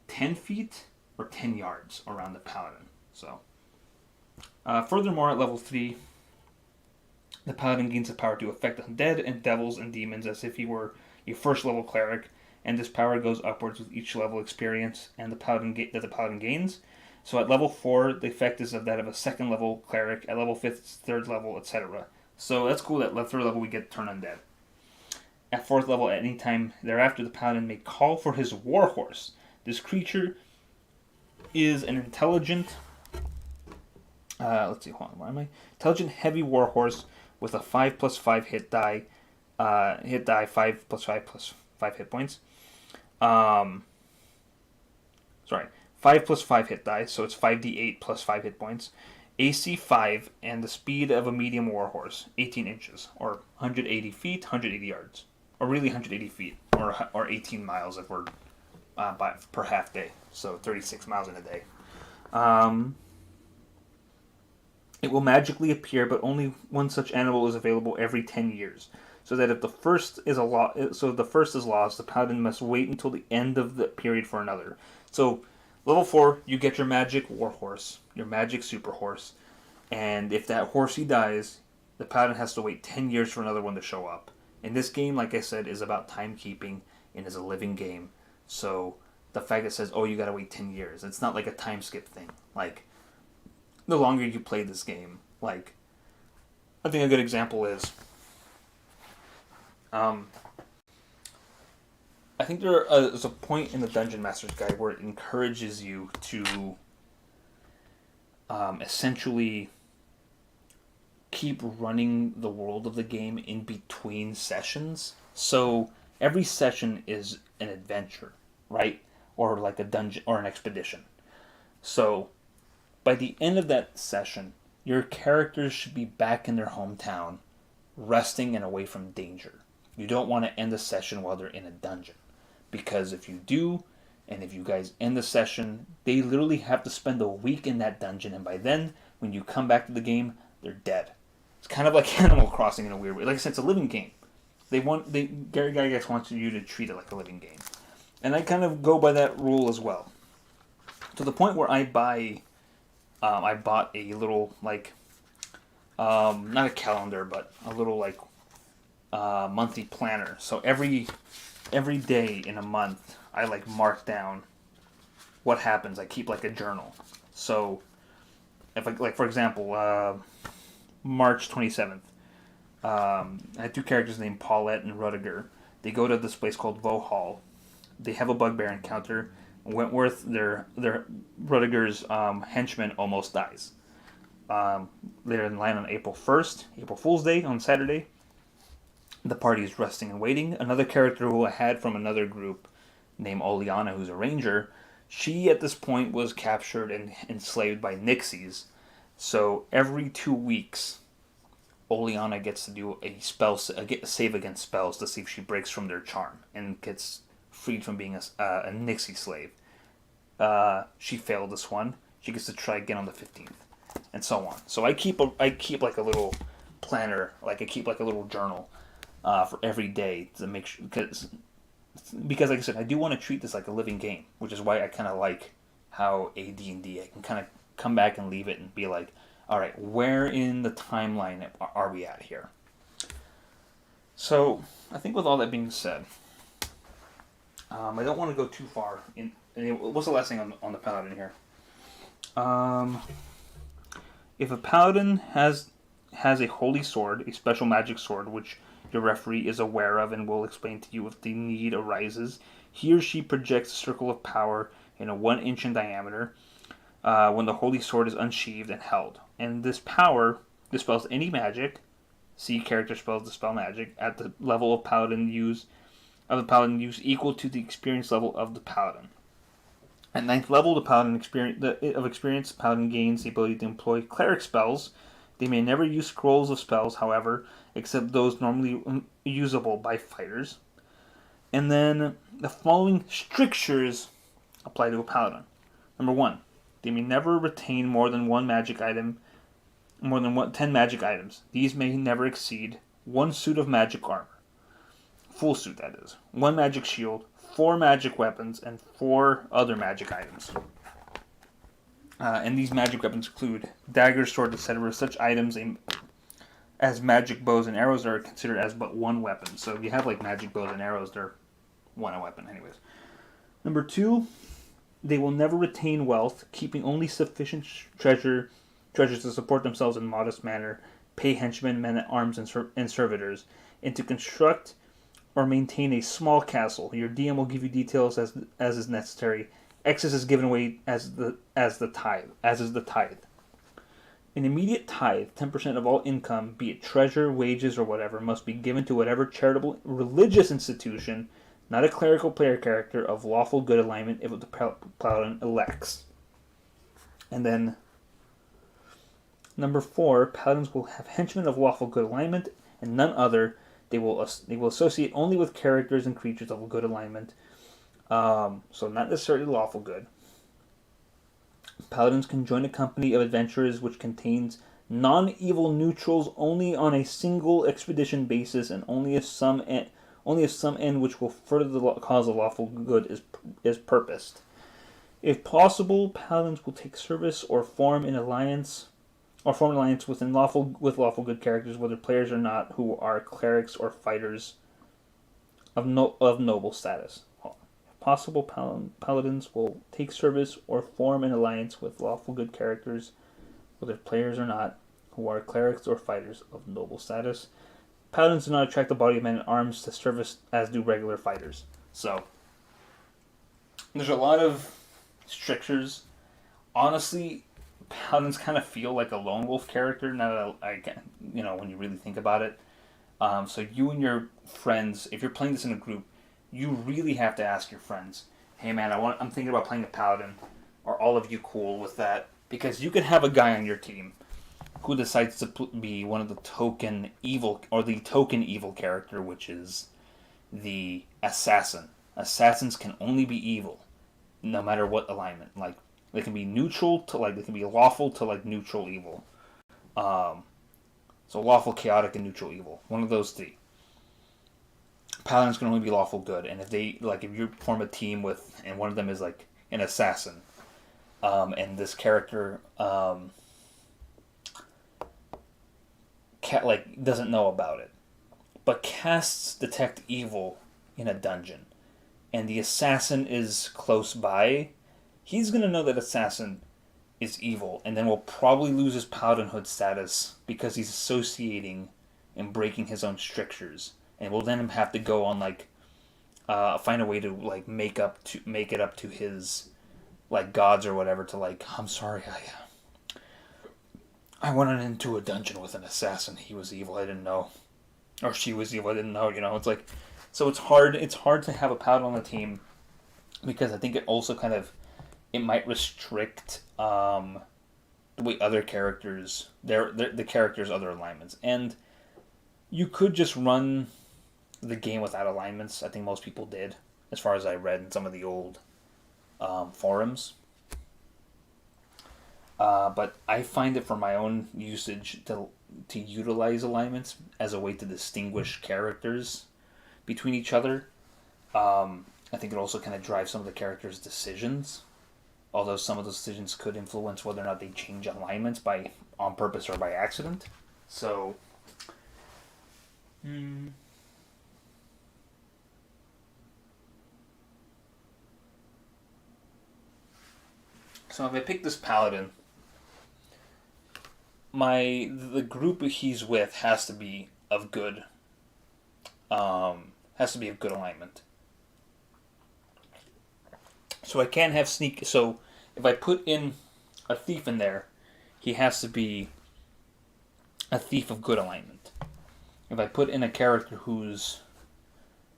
10 feet or 10 yards around the paladin. So, furthermore, at level 3, the paladin gains the power to affect undead and devils and demons as if he were a first level cleric, and this power goes upwards with each level experience and the paladin that the paladin gains. So at level 4, the effect is of that of a second level cleric. At level 5th, it's third level, etc. So that's cool. At third level, we get turn undead. At 4th level, at any time thereafter, the paladin may call for his warhorse. This creature is an intelligent. Let's see. Hold on. Where am I? Intelligent heavy warhorse with a 5+5 hit die. 5+5 hit points. Sorry, 5+5 hit die, so it's 5d8 plus 5 hit points. AC 5 and the speed of a medium warhorse, 18 inches, or 180 feet, 180 yards, or really 180 feet, or 18 miles if we're per half day, so 36 miles in a day. It will magically appear, but only one such animal is available every 10 years. So that if the first is lost, the paladin must wait until the end of the period for another. So, level 4, you get your magic warhorse, your magic super horse, and if that horsey dies, the paladin has to wait 10 years for another one to show up. And this game, like I said, is about timekeeping and is a living game. So, the fact that it says, oh, you gotta wait 10 years, it's not like a time skip thing. Like, the longer you play this game, like, I think a good example is, I think there's a point in the Dungeon Master's Guide where it encourages you to essentially keep running the world of the game in between sessions. So every session is an adventure, right? Or like a dungeon or an expedition. So by the end of that session, your characters should be back in their hometown, resting and away from danger. You don't want to end the session while they're in a dungeon. Because if you do, and if you guys end the session, they literally have to spend a week in that dungeon, and by then, when you come back to the game, they're dead. It's kind of like Animal Crossing in a weird way. Like I said, it's a living game. Gary Gygax wants you to treat it like a living game. And I kind of go by that rule as well. To the point where I bought a little, like, not a calendar, but a little, like, monthly planner. So every day in a month, I like mark down what happens. I keep like a journal. So if like for example, March 27th, I had 2 characters named Paulette and Rudiger. They go to this place called Vohall. They have a bugbear encounter. Wentworth, their Rudiger's henchman, almost dies. They're in line on April 1st, April Fool's Day on Saturday. The party is resting and waiting. Another character who I had from another group named Oleana, who's a ranger, she at this point was captured and enslaved by Nixies. So every 2 weeks, Oleana gets to do a save against spells to see if she breaks from their charm and gets freed from being a Nixie slave. She failed this one. She gets to try again on the 15th, and so on. So I keep like a little planner, like I keep like a little journal for every day to make sure, because like I said, I do want to treat this like a living game, which is why I kind of like how AD&D, I can kind of come back and leave it and be like, all right, where in the timeline are we at here? So I think with all that being said, I don't want to go too far. What's the last thing on the paladin here? If a paladin has a holy sword, a special magic sword, which your referee is aware of and will explain to you if the need arises, he or she projects a circle of power in a 1 inch in diameter when the holy sword is unsheathed and held. And this power dispels any magic. See character spells dispel magic at the level of paladin use equal to the experience level of the paladin. At ninth level, the paladin gains the ability to employ cleric spells. They may never use scrolls of spells, however, except those normally usable by fighters. And then the following strictures apply to a paladin. Number 1, they may never retain more than 10 magic items. These may never exceed 1 suit of magic armor. Full suit, that is. 1 magic shield, 4 magic weapons, and 4 other magic items. And these magic weapons include daggers, swords, etc. Such items as magic bows and arrows are considered as but 1 weapon. So if you have like magic bows and arrows, they're 1 weapon anyways. Number 2, they will never retain wealth, keeping only sufficient treasures to support themselves in modest manner, pay henchmen, men-at-arms, and servitors, and to construct or maintain a small castle. Your DM will give you details as is necessary. Excess is given away as is the tithe. An immediate tithe, 10% of all income, be it treasure, wages, or whatever, must be given to whatever charitable religious institution, not a clerical player character, of lawful good alignment if the paladin elects. And then number 4, paladins will have henchmen of lawful good alignment and none other. They will associate only with characters and creatures of good alignment, so not necessarily lawful good. Paladins can join a company of adventurers which contains non-evil neutrals only on a single expedition basis, and only if some end which will further the cause of lawful good is purposed. If possible, paladins will take service or form an alliance with lawful good characters, whether players or not, who are clerics or fighters of noble status. If possible, paladins will take service or form an alliance with lawful good characters, whether players or not, who are clerics or fighters of noble status. Paladins do not attract the body of men-at-arms to service as do regular fighters. So, there's a lot of strictures. Honestly, paladins kind of feel like a lone wolf character now that I can, when you really think about it. So you and your friends, if you're playing this in a group, you really have to ask your friends, hey man, I'm thinking about playing a paladin. Are all of you cool with that? Because you could have a guy on your team who decides to be one of the token evil character, which is the assassin. Assassins can only be evil, no matter what alignment. Like, they can be neutral to they can be lawful to neutral evil. So lawful, chaotic, and neutral evil. One of those 3. Paladins can only be lawful good, and if you form a team with, and one of them is an assassin, and this character doesn't know about it, but casts detect evil in a dungeon, and the assassin is close by, he's going to know that assassin is evil, and then will probably lose his paladinhood status because he's associating and breaking his own strictures, and will then have to go on find a way to make it up to his gods or whatever to I'm sorry, I went into a dungeon with an assassin. He was evil. I didn't know, or she was evil. I didn't know. It's so it's hard. It's hard to have a paladin on the team because I think it also it might restrict the way other characters the characters' other alignments, and you could just run the game without alignments. I think most people did, as far as I read in some of the old forums. But I find it for my own usage to utilize alignments as a way to distinguish characters between each other. I think it also kind of drives some of the characters' decisions, although some of those decisions could influence whether or not they change alignments on purpose or by accident. So, so if I pick this paladin, the group he's with has to be of good alignment. So I can't have sneak. So if I put in a thief in there, he has to be a thief of good alignment. If I put in a character who's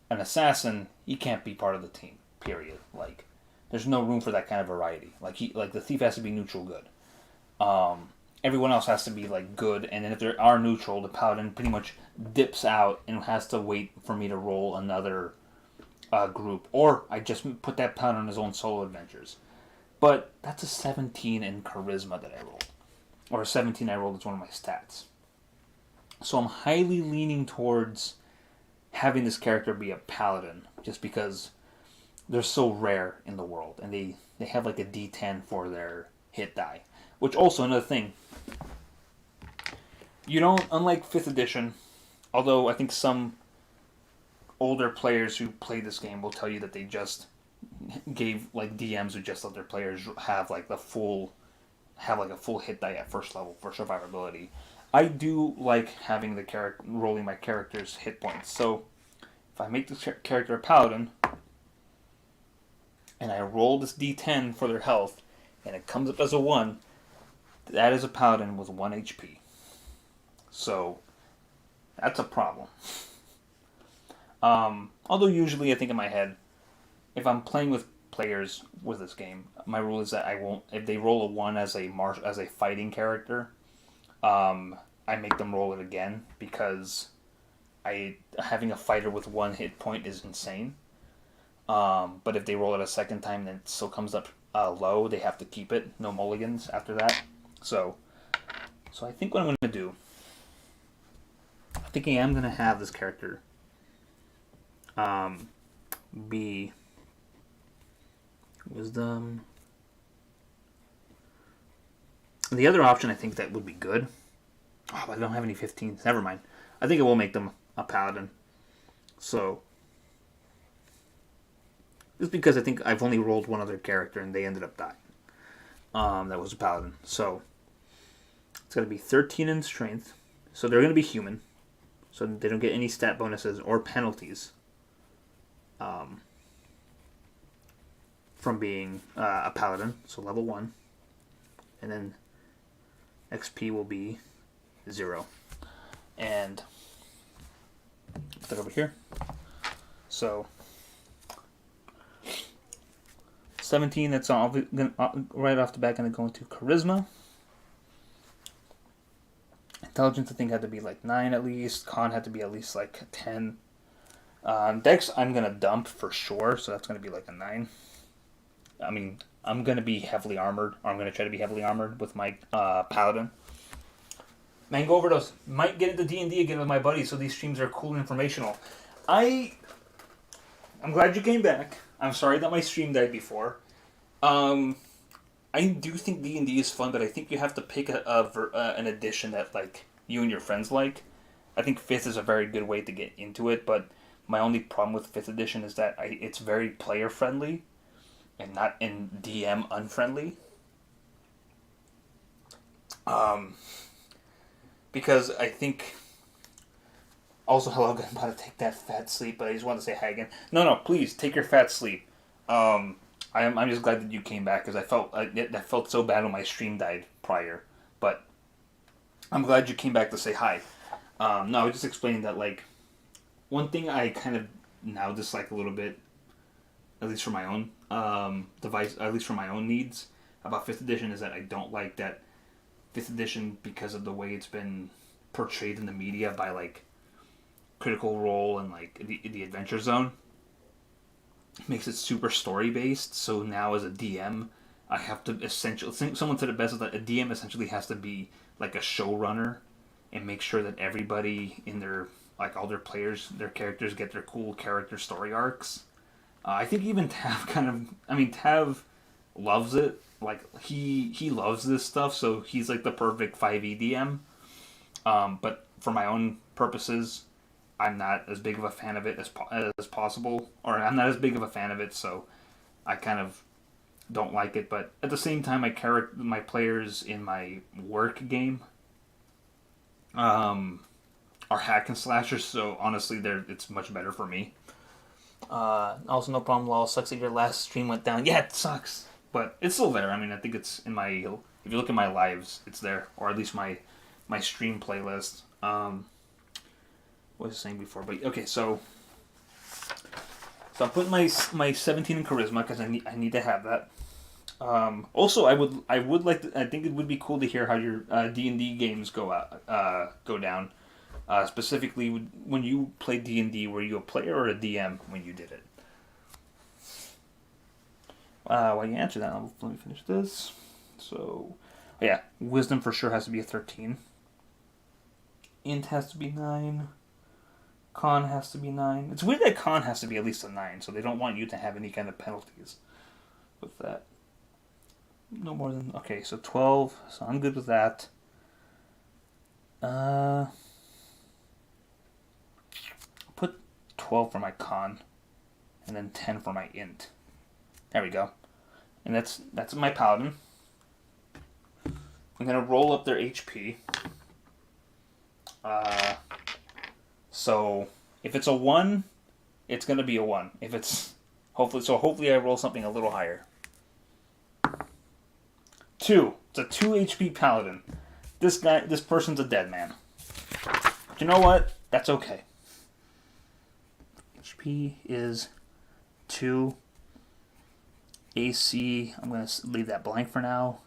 an assassin, he can't be part of the team. Period. there's no room for that kind of variety. Like the thief has to be neutral good. Everyone else has to be like good, and then if they are neutral, the paladin pretty much dips out and has to wait for me to roll another group, or I just put that paladin on his own solo adventures. But that's a 17 in charisma that I rolled, or a 17 I rolled as one of my stats. So I'm highly leaning towards having this character be a paladin, just because they're so rare in the world, and they have like a D10 for their hit die. Which also, another thing, you don't, unlike 5th edition, although I think some older players who play this game will tell you that they just gave, like, DMs who just let their players have like a full hit die at first level for survivability. I do like having the character rolling my character's hit points. So if I make this character a paladin and I roll this D10 for their health and it comes up as a 1, that is a paladin with 1 HP. So that's a problem. Although usually I think in my head, if I'm playing with players with this game, my rule is that I won't, if they roll a 1 as a fighting character, I make them roll it again, because having a fighter with 1 hit point is insane. But if they roll it a second time and it still comes up low, they have to keep it. No mulligans after that. So I think what I'm going to do, I'm thinking I'm going to have this character be wisdom. The other option I think that would be good. Oh, but I don't have any 15s. Never mind. I think it will make them a paladin. So, just because I think I've only rolled one other character and they ended up dying. That was a paladin. So, it's going to be 13 in strength. So they're going to be human. So they don't get any stat bonuses or penalties from being a paladin. So level 1. And then XP will be 0. And put that over here. So 17, that's all, right off the bat going to go into charisma. Intelligence I think had to be like 9 at least. Con had to be at least like 10. Dex I'm going to dump for sure, so that's going to be like a 9. I mean, I'm going to be heavily armored, or I'm going to try to be heavily armored with my paladin. Mango Overdose. Might get into D&D again with my buddies, so these streams are cool and informational. I'm glad you came back. I'm sorry that my stream died before. I do think D&D is fun, but I think you have to pick an edition that like you and your friends like. I think 5th is a very good way to get into it, but my only problem with 5th edition is that it's very player friendly and not in DM unfriendly. Because I think... Also, hello, I'm about to take that fat sleep, but I just want to say hi again. No, please, take your fat sleep. I'm just glad that you came back, because I felt so bad when my stream died prior. But I'm glad you came back to say hi. No, I was just explaining that, like, one thing I kind of now dislike a little bit, at least for my own device, at least for my own needs, about 5th edition is that I don't like that 5th edition, because of the way it's been portrayed in the media by, like, Critical Role and, like, the Adventure Zone. Makes it super story-based, so now as a DM, I have to essentially... Someone said it best, is that a DM essentially has to be, like, a showrunner and make sure that everybody in their... Like, all their players, their characters get their cool character story arcs. I think even Tav kind of... I mean, Tav loves it. Like, he loves this stuff, so he's, like, the perfect 5e DM. But for my own purposes, I'm not as big of a fan of it as possible. Or I'm not as big of a fan of it, so I kind of don't like it. But at the same time, my players in my work game are hack and slashers, so honestly, it's much better for me. Also, no problem, Lol. Sucks that your last stream went down. Yeah, it sucks. But it's still there. I mean, I think it's in my... If you look at my lives, it's there. Or at least my stream playlist. What was I saying before? But okay, so So I'm putting my 17 in charisma because I need to have that. Also, I would like to, I think it would be cool to hear how your D&D games go down. Specifically, when you play D&D, were you a player or a DM when you did it? While you answer that, let me finish this. So, yeah, Wisdom for sure has to be a 13. Int has to be 9. Con has to be 9. It's weird that Con has to be at least a 9, so they don't want you to have any kind of penalties with that. No more than... Okay, so 12, so I'm good with that. Put 12 for my Con, and then 10 for my Int. There we go. And that's my Paladin. I'm going to roll up their HP. So if it's a 1, it's going to be a 1. If it's hopefully I roll something a little higher. 2. It's a 2 HP Paladin. This person's a dead man. But you know what? That's okay. HP is 2. AC, I'm going to leave that blank for now.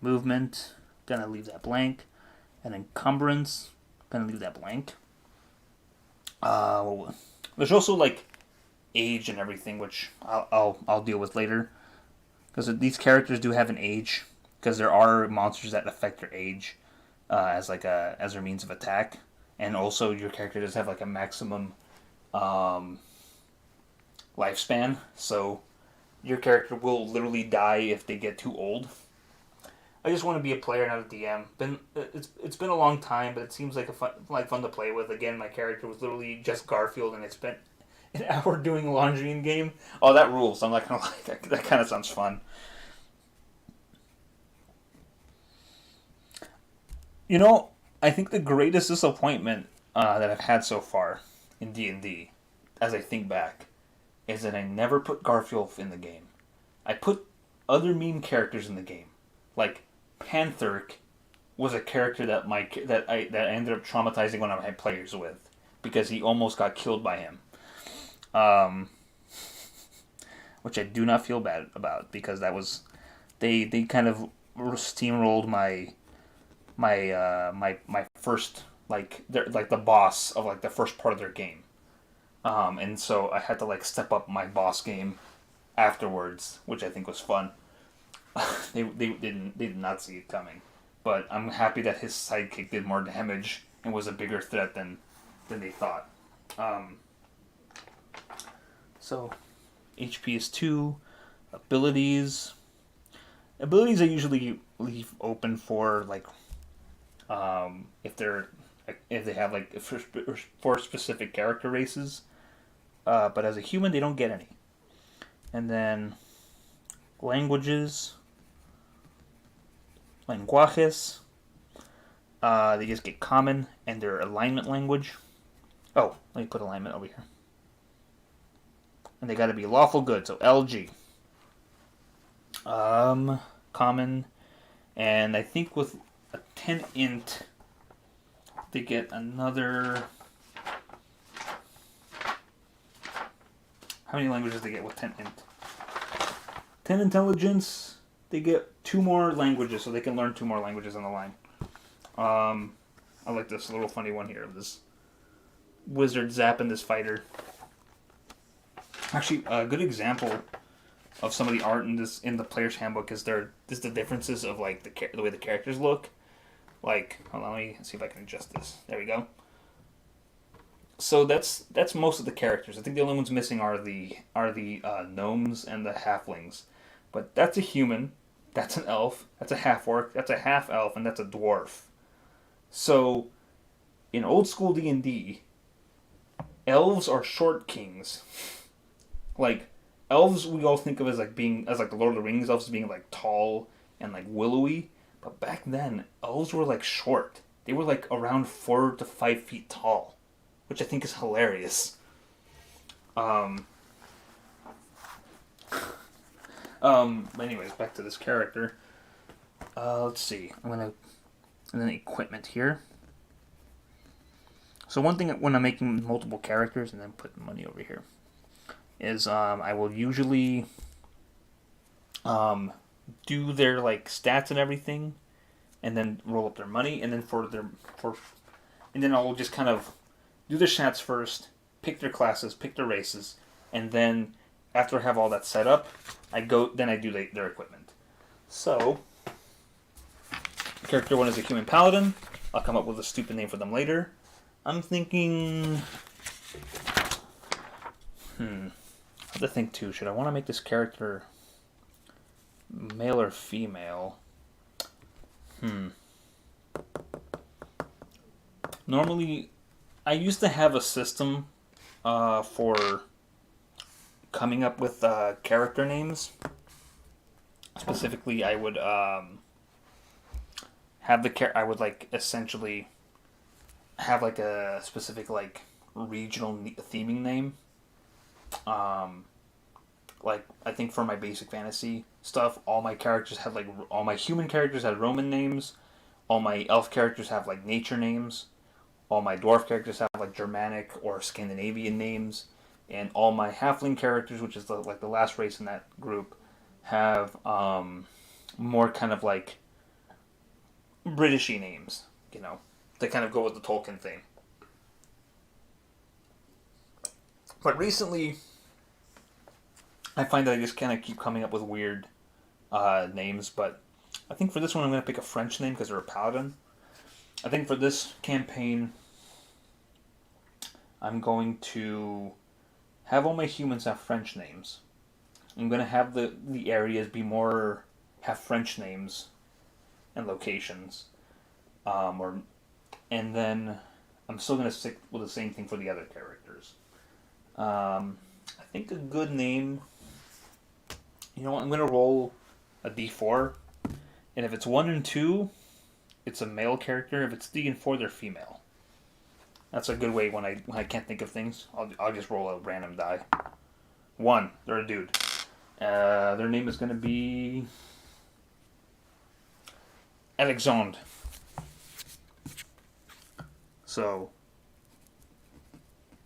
Movement, going to leave that blank. And encumbrance, going to leave that blank. There's also like age and everything, which I'll deal with later, because these characters do have an age, because there are monsters that affect their age as their means of attack, and also your character does have like a maximum lifespan, so your character will literally die if they get too old. I just want to be a player, not a DM. It's been a long time, but it seems like fun to play with. Again, my character was literally just Garfield, and I spent an hour doing laundry in game. Oh, that rules! I'm not gonna lie. That kind of sounds fun. You know, I think the greatest disappointment that I've had so far in D&D, as I think back, is that I never put Garfield in the game. I put other meme characters in the game, like Pantherk was a character that I ended up traumatizing one of my players with, because he almost got killed by him, which I do not feel bad about, because that was they kind of steamrolled my first, like the boss of like the first part of their game, and so I had to like step up my boss game afterwards, which I think was fun. They did not see it coming, but I'm happy that his sidekick did more damage and was a bigger threat than they thought. So HP is 2. Abilities I usually leave open for like if they have like for specific character races, but as a human they don't get any. And then languages. Lenguajes. They just get common and their alignment language. Oh, let me put alignment over here. And they got to be lawful good, so LG. Common, and I think with a 10 int, they get another. How many languages do they get with 10 int? 10 intelligence. They get 2 more languages, so they can learn 2 more languages on the line. I like this little funny one here of this wizard zapping this fighter. Actually, a good example of some of the art in the player's handbook is the differences of like the way the characters look. Like, hold on, let me see if I can adjust this. There we go. So that's most of the characters. I think the only ones missing are the gnomes and the halflings. But that's a human, that's an elf, that's a half-orc, that's a half-elf, and that's a dwarf. So, in old school D&D, elves are short kings. Like, elves we all think of as like the Lord of the Rings elves being like tall and like willowy, but back then elves were like short. They were like around 4 to 5 feet tall, which I think is hilarious. But anyways, back to this character. Let's see. And then equipment here. So one thing when I'm making multiple characters, and then put money over here. is I will usually do their like stats and everything, and then roll up their money, and then and then I'll just kind of do their stats first, pick their classes, pick their races, and then after I have all that set up, I do their equipment. So, character 1 is a human paladin. I'll come up with a stupid name for them later. I'm thinking... I have to think too. Should I want to make this character male or female? Normally, I used to have a system for coming up with character names. Specifically, I would I would like essentially have like a specific like regional theming name. Like I think for my basic fantasy stuff, all my human characters had Roman names. All my elf characters have like nature names. All my dwarf characters have like Germanic or Scandinavian names, and all my halfling characters, which is the last race in that group, have more kind of like Britishy names. You know, they kind of go with the Tolkien thing. But recently, I find that I just kind of keep coming up with weird names. But I think for this one, I'm going to pick a French name because they're a paladin. I think for this campaign, I'm going to have all my humans have French names. I'm going to have the areas have French names and locations. And then I'm still going to stick with the same thing for the other characters. I think a good name, you know what, I'm going to roll a d4. And if it's 1 and 2, it's a male character. If it's 3 and 4, they're female. That's a good way when I can't think of things. I'll just roll a random die. 1, they're a dude. Their name is going to be Alexandre. So,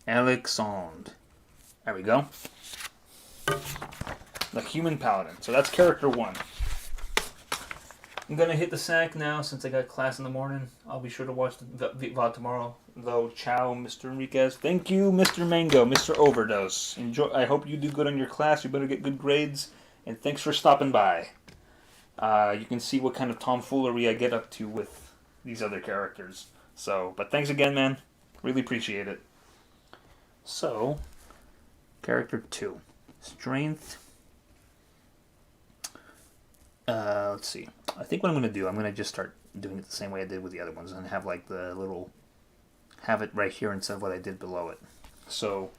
Alexandre. There we go. The human paladin. So that's character 1. I'm going to hit the sack now since I got class in the morning. I'll be sure to watch the VOD tomorrow. Though, ciao, Mr. Enriquez. Thank you, Mr. Mango, Mr. Overdose. Enjoy. I hope you do good on your class. You better get good grades. And thanks for stopping by. You can see what kind of tomfoolery I get up to with these other characters. But thanks again, man. Really appreciate it. So, character 2. Strength. Let's see. I think what I'm going to do, I'm going to just start doing it the same way I did with the other ones and have like have it right here instead of what I did below it. So,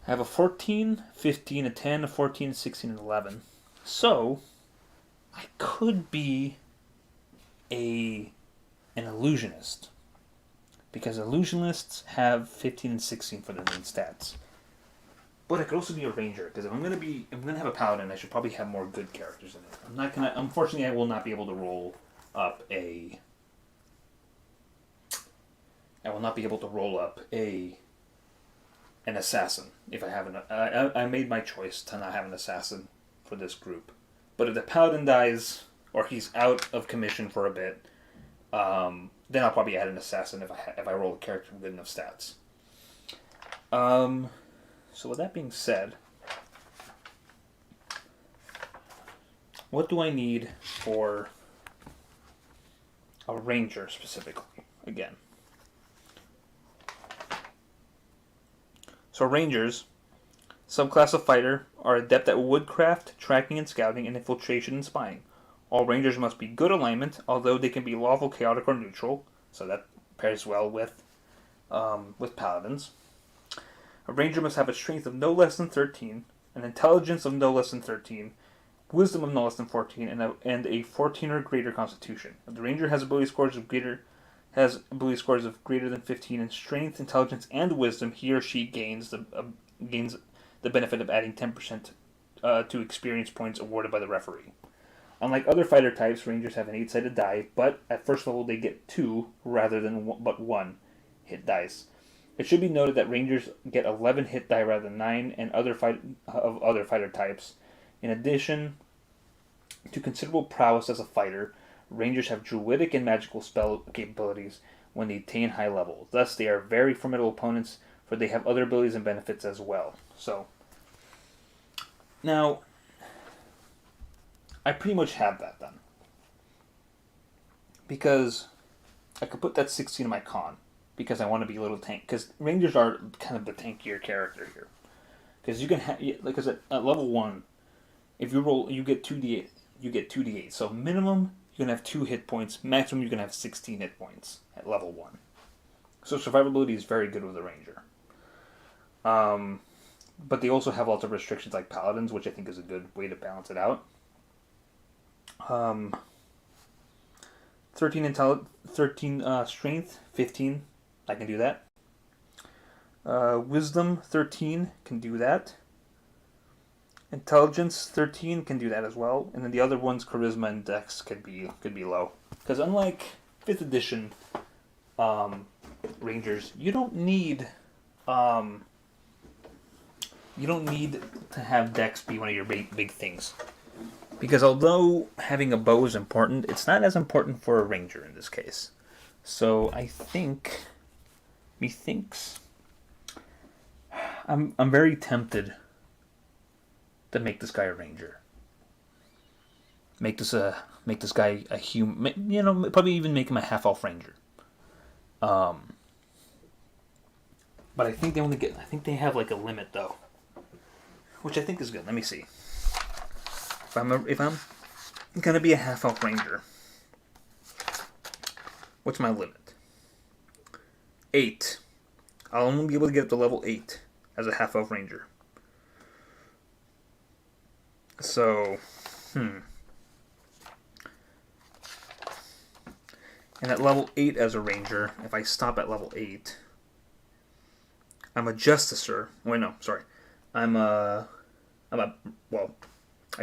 I have a 14, 15, a 10, a 14, 16, and 11. So, I could be an illusionist. Because illusionists have 15 and 16 for their main stats. But I could also be a ranger, because if I'm gonna have a paladin, I should probably have more good characters in it. Unfortunately, I will not be able to roll up an assassin if I have I made my choice to not have an assassin for this group. But if the paladin dies or he's out of commission for a bit, then I'll probably add an assassin if I roll a character with good enough stats. So with that being said, what do I need for a ranger specifically? Again. So rangers, subclass of fighter, are adept at woodcraft, tracking and scouting, and infiltration and spying. All rangers must be good alignment, although they can be lawful, chaotic, or neutral. So that pairs well with paladins. A ranger must have a strength of no less than 13, an intelligence of no less than 13, wisdom of no less than 14, and a 14 or greater constitution. If the ranger has ability scores of greater than 15 in strength, intelligence, and wisdom, he or she gains the benefit of adding 10% to experience points awarded by the referee. Unlike other fighter types, rangers have an 8-sided die, but at first level they get 2 rather than but 1 hit dice. It should be noted that Rangers get 11 hit die rather than 9 and other fighter types. In addition to considerable prowess as a fighter, Rangers have druidic and magical spell capabilities when they attain high levels. Thus, they are very formidable opponents, for they have other abilities and benefits as well. So, now, I pretty much have that done. Because I could put that 16 in my con, because I want to be a little tank. Because Rangers are kind of the tankier character here. Because you can have, because at level 1, if you roll, you get 2d8. You get 2d8. So minimum, you can have 2 hit points. Maximum, you can have 16 hit points at level 1. So survivability is very good with a Ranger. But they also have lots of restrictions like Paladins, which I think is a good way to balance it out. 13 strength, 15, I can do that. Wisdom, 13, can do that. Intelligence, 13, can do that as well. And then the other ones, charisma and dex, could be low. Because unlike 5th edition Rangers, you don't need to have dex be one of your big things. Because although having a bow is important, it's not as important for a Ranger in this case. So I think, methinks, I'm very tempted to make this guy a Ranger. Make this guy a human. Probably even make him a half-elf Ranger. But I think they have like a limit though, which I think is good. Let me see. If I'm gonna be a half-elf Ranger, what's my limit? 8. I'll only be able to get up to level 8 as a half-elf Ranger. So, And at level 8 as a Ranger, if I stop at level 8, I'm a Justicer. Wait, no, sorry. I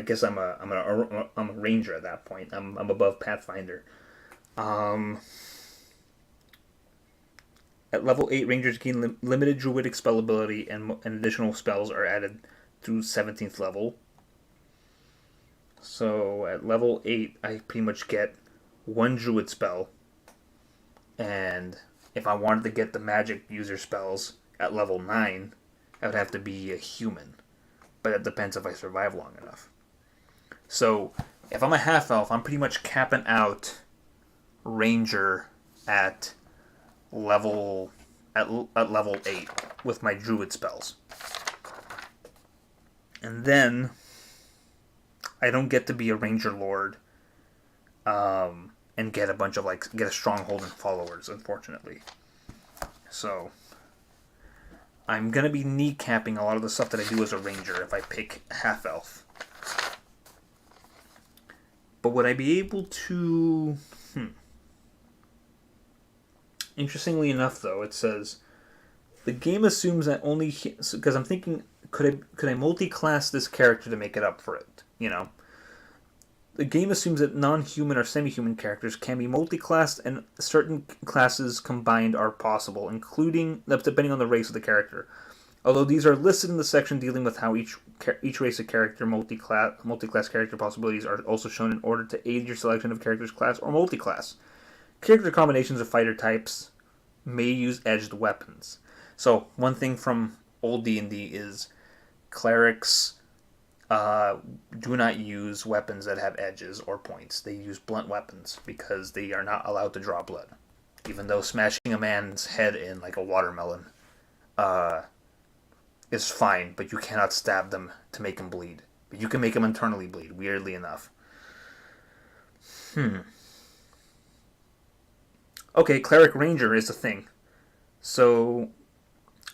guess I'm a Ranger at that point. I'm above Pathfinder. At level 8, Rangers gain limited druidic spell ability, and additional spells are added through 17th level. So at level 8, I pretty much get 1 druid spell. And if I wanted to get the magic user spells at level 9, I would have to be a human. But it depends if I survive long enough. So if I'm a half-elf, I'm pretty much capping out Ranger at level 8 with my druid spells. And then I don't get to be a Ranger Lord and get a bunch of get a stronghold and followers, unfortunately. So I'm gonna be kneecapping a lot of the stuff that I do as a Ranger if I pick half-elf. But would I be able to... Interestingly enough, though, it says the game assumes that only... Because I'm thinking, could I multi-class this character to make it up for it? The game assumes that non-human or semi-human characters can be multi-classed, and certain classes combined are possible, including depending on the race of the character. Although these are listed in the section dealing with how each race of character multi-class character possibilities are also shown in order to aid your selection of character's class or multi-class. Character combinations of fighter types may use edged weapons. So one thing from old D&D is clerics do not use weapons that have edges or points. They use blunt weapons because they are not allowed to draw blood. Even though smashing a man's head in like a watermelon is fine, but you cannot stab them to make them bleed. But you can make them internally bleed, weirdly enough. Okay, Cleric Ranger is the thing. So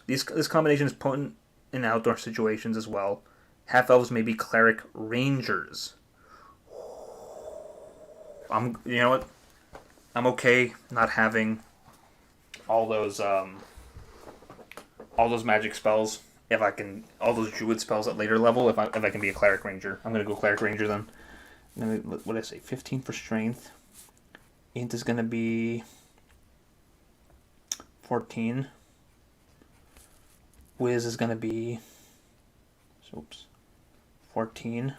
this combination is potent in outdoor situations as well. Half-elves may be Cleric Rangers. You know what? I'm okay not having all those magic spells. If I can, all those druid spells at later level. If I can be a Cleric Ranger, I'm gonna go Cleric Ranger then. What did I say? 15 for strength. Int is gonna be 14. Wiz is going to be 14.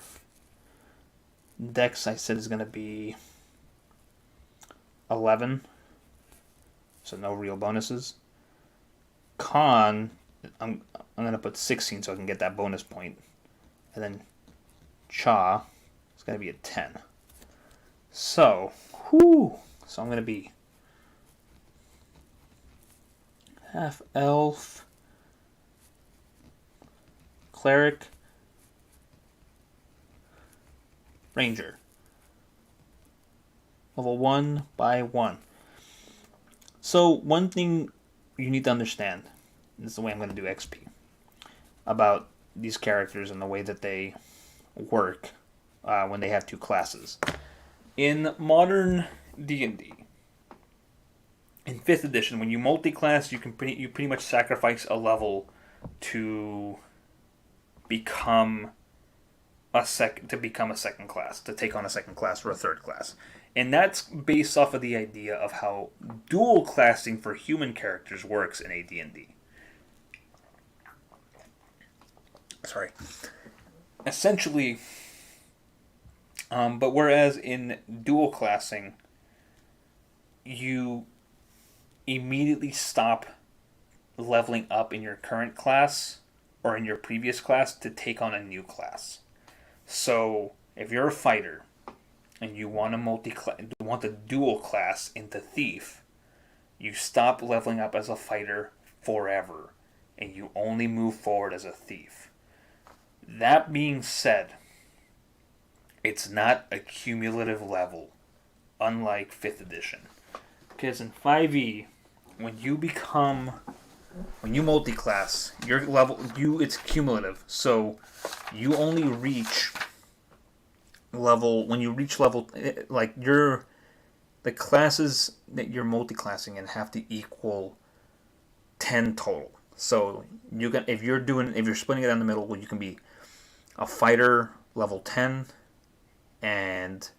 Dex, I said, is going to be 11. So no real bonuses. Con, I'm going to put 16 so I can get that bonus point. And then Cha is going to be a 10. So, So I'm going to be half elf, cleric, ranger. Level 1 by 1. So one thing you need to understand, this is the way I'm going to do XP, about these characters and the way that they work when they have two classes. In modern D&D, in 5th edition, when you multi-class, you pretty much sacrifice a level to become a second class, to take on a second class or a third class. And that's based off of the idea of how dual classing for human characters works in AD&D. Sorry. Essentially, but whereas in dual classing, you immediately stop leveling up in your current class or in your previous class to take on a new class. So if you're a fighter and you want to dual class into thief, you stop leveling up as a fighter forever and you only move forward as a thief. That being said, it's not a cumulative level, unlike 5th edition. Because in 5e, when you multi-class, your level, it's cumulative. So you only reach level, when you reach level, like the classes that you're multi-classing in have to equal 10 total. So if you're splitting it down the middle, you can be a fighter level 10 and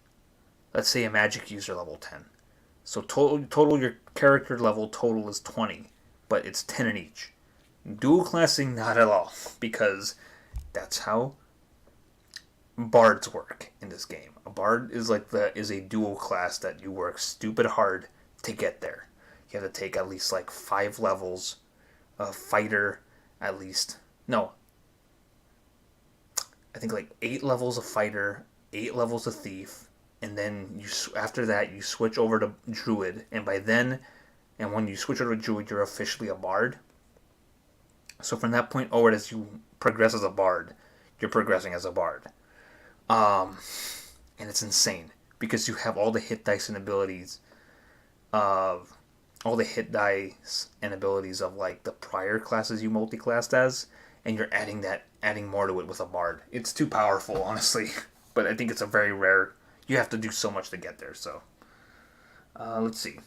let's say a magic user level 10. So total your character level total is 20, but it's 10 in each. Dual classing, not at all, because that's how bards work in this game. A bard is a dual class that you work stupid hard to get there. You have to take at least 5 levels of fighter, at least. No. I think 8 levels of fighter, 8 levels of thief, and then after that you switch over to druid, and when you switch over to druid, you're officially a bard. So from that point onward, as you progress as a bard, you're progressing as a bard. And it's insane because you have all the hit dice and abilities of the prior classes you multi-classed as, and you're adding more to it with a bard. It's too powerful, honestly, but I think it's a very rare. You have to do so much to get there. So let's see.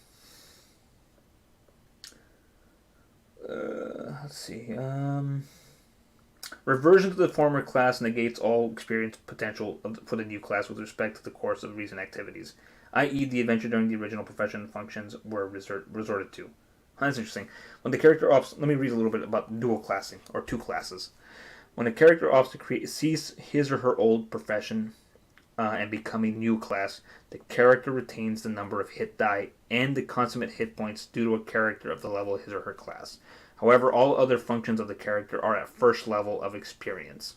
Reversion to the former class negates all experience potential for the new class with respect to the course of recent activities, i.e. the adventure during the original profession functions were resorted to. That's interesting. When the character opts, let me read a little bit about dual classing, or two classes. When a character opts to cease his or her old profession and become a new class, the character retains the number of hit die and the consummate hit points due to a character of the level of his or her class. However, all other functions of the character are at first level of experience.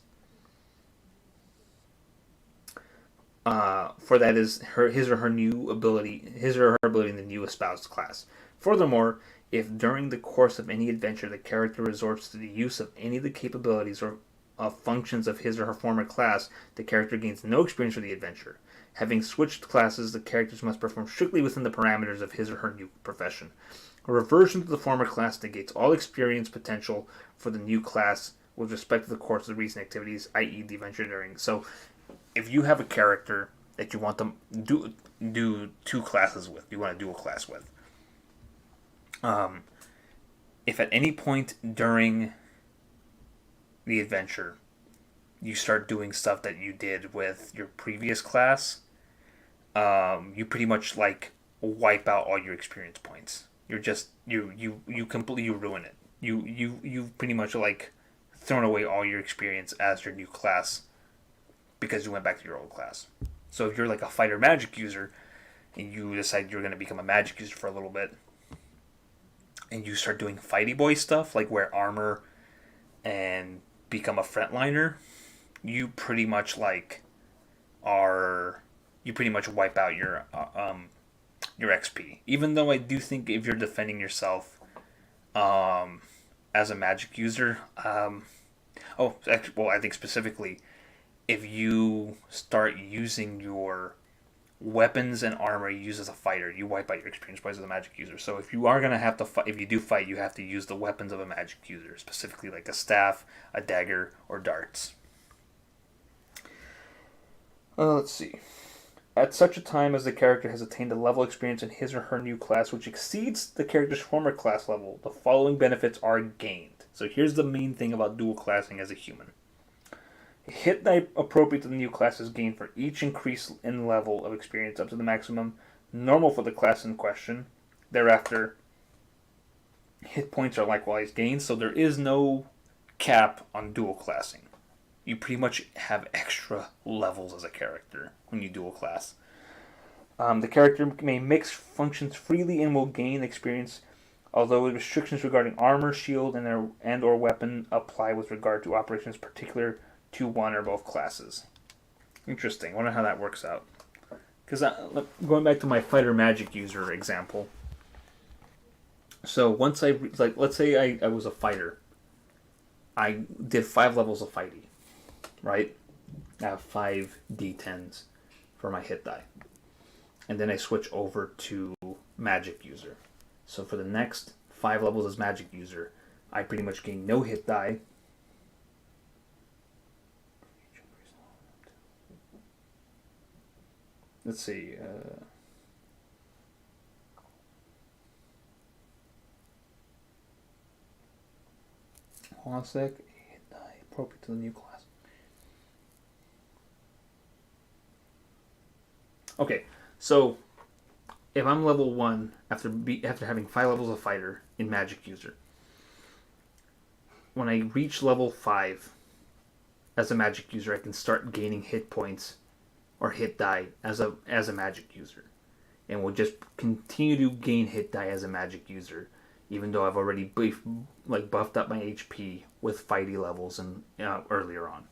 For that is his or her ability in the new espoused class. Furthermore, if during the course of any adventure the character resorts to the use of any of the capabilities or functions of his or her former class, the character gains no experience for the adventure. Having switched classes, the characters must perform strictly within the parameters of his or her new profession. A reversion to the former class negates all experience potential for the new class with respect to the course of the recent activities, i.e. the adventure during. So, if you have a character that you want to do two classes with, you want to dual class with, if at any point during the adventure you start doing stuff that you did with your previous class, you pretty much wipe out all your experience points. You're just you completely ruin it you've pretty much like thrown away all your experience as your new class because you went back to your old class. So if you're like a fighter magic user and you decide you're going to become a magic user for a little bit and you start doing fighty boy stuff like wear armor and become a frontliner, you pretty much like are you pretty much wipe out your XP. Even though I do think if you're defending yourself as a magic user, I think specifically if you start using your weapons and armor you use as a fighter, you wipe out your experience points as a magic user. So if you are gonna have to fight, if you do fight, you have to use the weapons of a magic user, specifically like a staff, a dagger, or darts. Let's see. At such a time as the character has attained a level of experience in his or her new class which exceeds the character's former class level, the following benefits are gained. So here's the main thing about dual classing as a human. A hit die appropriate to the new class is gained for each increase in level of experience up to the maximum normal for the class in question. Thereafter, hit points are likewise gained, so there is no cap on dual classing. You pretty much have extra levels as a character when you dual class. The character may mix functions freely and will gain experience, although restrictions regarding armor, shield, and or weapon apply with regard to operations particular to one or both classes. Interesting. I wonder how that works out. Because going back to my fighter magic user example. So once let's say I was a fighter. I did 5 levels of fighting. Right? I have 5 D10s for my hit die. And then I switch over to magic user. So for the next 5 levels as magic user, I pretty much gain no hit die. Let's see. Hold on a sec. Hit die appropriate to the new class. Okay, so if I'm level 1 after having 5 levels of fighter in magic user, when I reach level 5 as a magic user, I can start gaining hit points or hit die as a magic user, and will just continue to gain hit die as a magic user, even though I've already buffed up my HP with fighty levels and earlier on.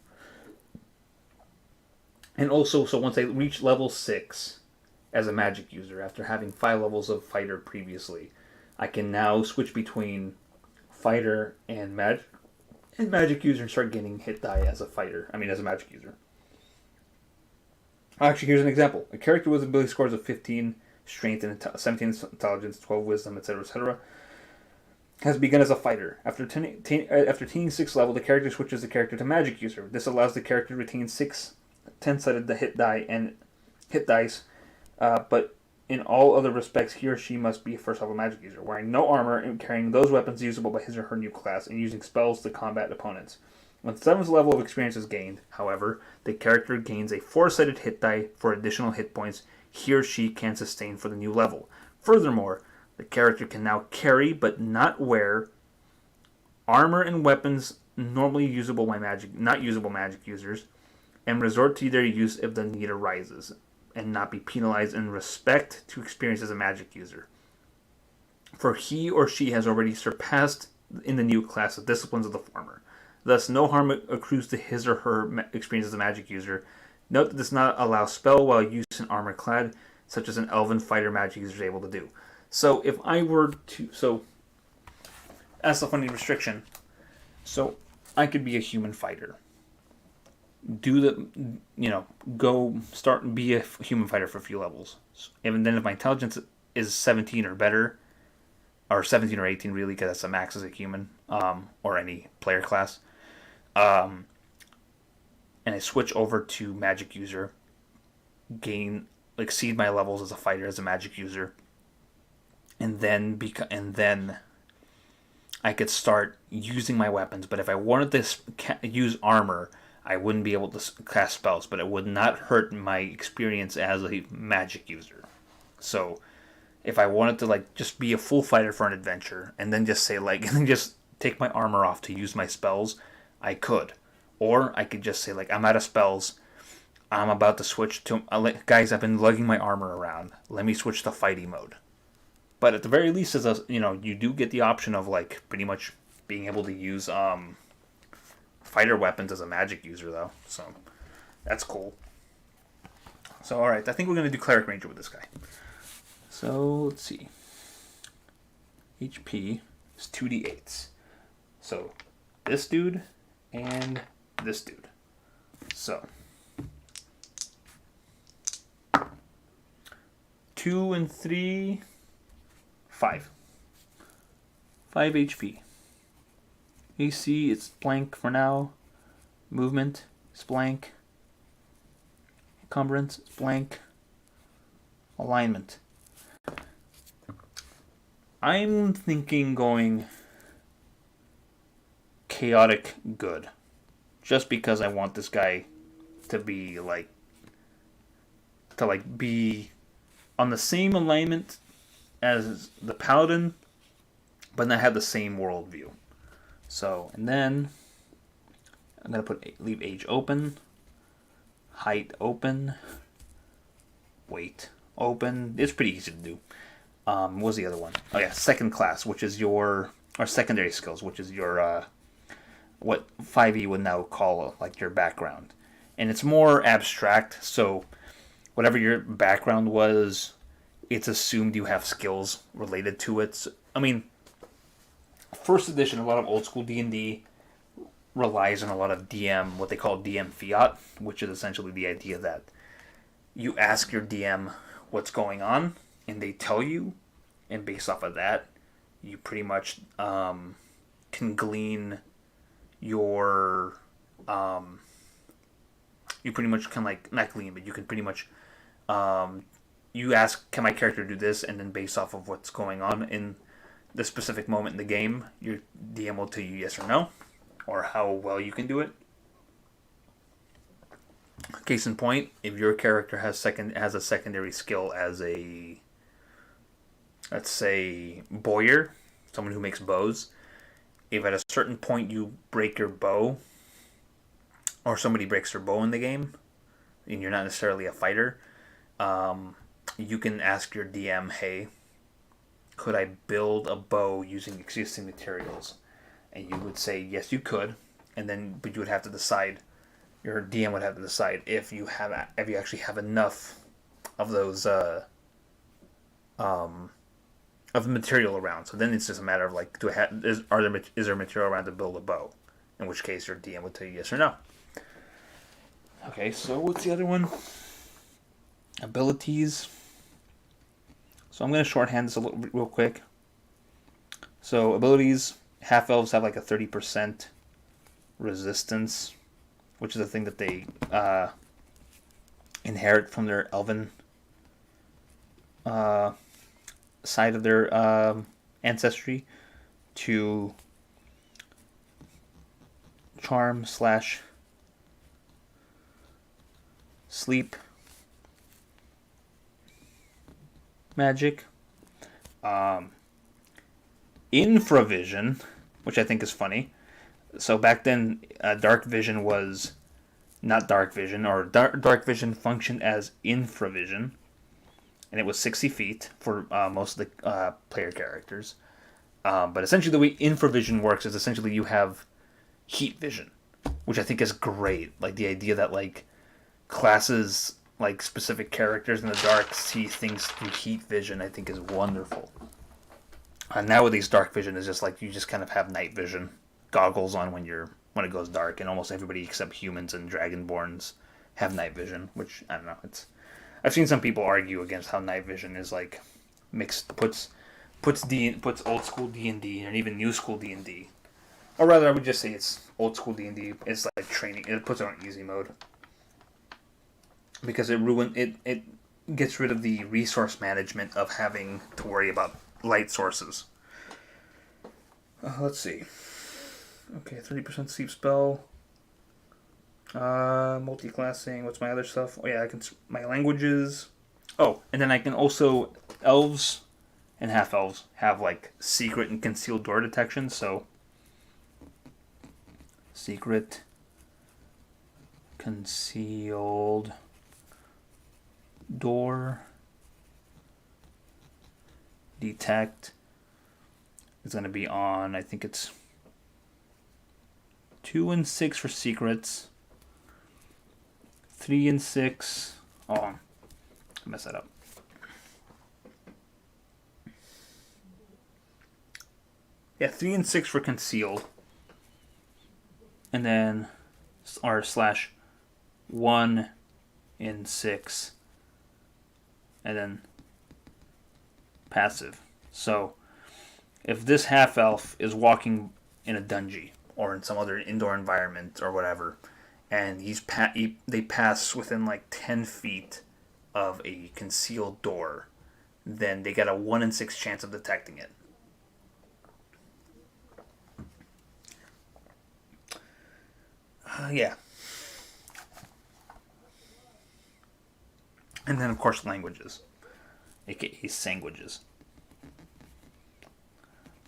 And also, so once I reach level 6 as a magic user, after having 5 levels of fighter previously, I can now switch between fighter and magic user and start getting hit die as a magic user. Actually, here's an example. A character with ability scores of 15 strength and 17 intelligence, 12 wisdom, etc., has begun as a fighter. After attaining 6th level, the character switches the character to magic user. This allows the character to retain 6 10-sided hit dice, but in all other respects, he or she must be a first level magic user, wearing no armor and carrying those weapons usable by his or her new class, and using spells to combat opponents. When the 7th level of experience is gained, however, the character gains a 4-sided hit die for additional hit points he or she can sustain for the new level. Furthermore, the character can now carry but not wear armor and weapons normally not usable magic users, and resort to their use if the need arises, and not be penalized in respect to experience as a magic user. For he or she has already surpassed in the new class the disciplines of the former. Thus, no harm accrues to his or her experience as a magic user. Note that does not allow spell while used in armor clad, such as an elven fighter magic user is able to do. So, if I were to... So, that's a funny restriction. So, I could be a human fighter. Go start and be a human fighter for a few levels. And then if my intelligence is 17 or better, or 17 or 18 really, because that's the max as a human, or any player class, and I switch over to magic user, exceed my levels as a fighter as a magic user, and then I could start using my weapons. But if I wanted to use armor, I wouldn't be able to cast spells, but it would not hurt my experience as a magic user. So if I wanted to just be a full fighter for an adventure, and then just say and then just take my armor off to use my spells, I could. Or I could just say, like, I'm out of spells. I'm about to switch to... guys, I've been lugging my armor around. Let me switch to fighting mode. But at the very least, as a, you do get the option of, like, pretty much being able to use fighter weapons as a magic user, though. So, that's cool. So, alright, I think we're going to do Cleric Ranger with this guy. So, let's see. HP is 2d8s. So, this dude and this dude. So, 2 and 3, 5. 5 HP. AC, it's blank for now. Movement, it's blank. Encumbrance, it's blank. Alignment. I'm thinking going chaotic good. Just because I want this guy to be be on the same alignment as the Paladin, but not have the same worldview. So, and then I'm going to leave age open, height open, weight open. It's pretty easy to do. What was the other one? Oh yeah, second class, which is or secondary skills, which is your, what 5e would now call like your background. And it's more abstract, so whatever your background was, it's assumed you have skills related to it. So, I mean, first edition, a lot of old school D&D relies on a lot of DM, what they call DM fiat, which is essentially the idea that you ask your DM what's going on, and they tell you, and based off of that, you pretty much can glean your... you pretty much can, like, not glean, but you can pretty much... you ask, can my character do this, and then based off of what's going on in the specific moment in the game, your DM will tell you yes or no, or how well you can do it. Case in point, if your character has a secondary skill as a, let's say, bowyer, someone who makes bows, if at a certain point you break your bow, or somebody breaks their bow in the game, and you're not necessarily a fighter, you can ask your DM, hey, could I build a bow using existing materials? And you would say, yes, you could. And then, but you would have to decide, your DM would have to decide if you actually have enough of those, of the material around. So then it's just a matter of like, is there material around to build a bow? In which case your DM would tell you yes or no. Okay, so what's the other one? Abilities. So I'm going to shorthand this a little real quick. So abilities, half-elves have like a 30% resistance, which is a thing that they inherit from their elven side of their ancestry, to charm / sleep magic. Infravision, which I think is funny. So back then, dark vision was not dark vision, or dark vision functioned as infravision, and it was 60 feet for most of the player characters. But essentially the way infravision works is essentially you have heat vision, which I think is great. Like the idea that like classes, like specific characters in the dark, see things through heat vision, I think is wonderful. Nowadays dark vision is just like you just kind of have night vision goggles on when it goes dark, and almost everybody except humans and dragonborns have night vision, which I don't know, I've seen some people argue against how night vision is like mixed, puts old school D&D and even new school D&D, or rather I would just say it's old school D&D, it's like training, it puts it on easy mode because it gets rid of the resource management of having to worry about light sources. Let's see. Okay, 30% sleep spell. Multi-classing. What's my other stuff? Oh yeah, my languages. Oh, and then I can also, elves and half-elves have like secret and concealed door detection, so secret, concealed door, detect is going to be on, I think it's 2 and 6 for secrets, 3 and 6. Oh, I messed that up. Yeah, 3 and 6 for concealed. And then /1 in 6. And then passive. So if this half elf is walking in a dungeon or in some other indoor environment or whatever, and they pass within like 10 feet of a concealed door, then they get a 1 in 6 chance of detecting it. Yeah. And then, of course, languages, aka sanguages.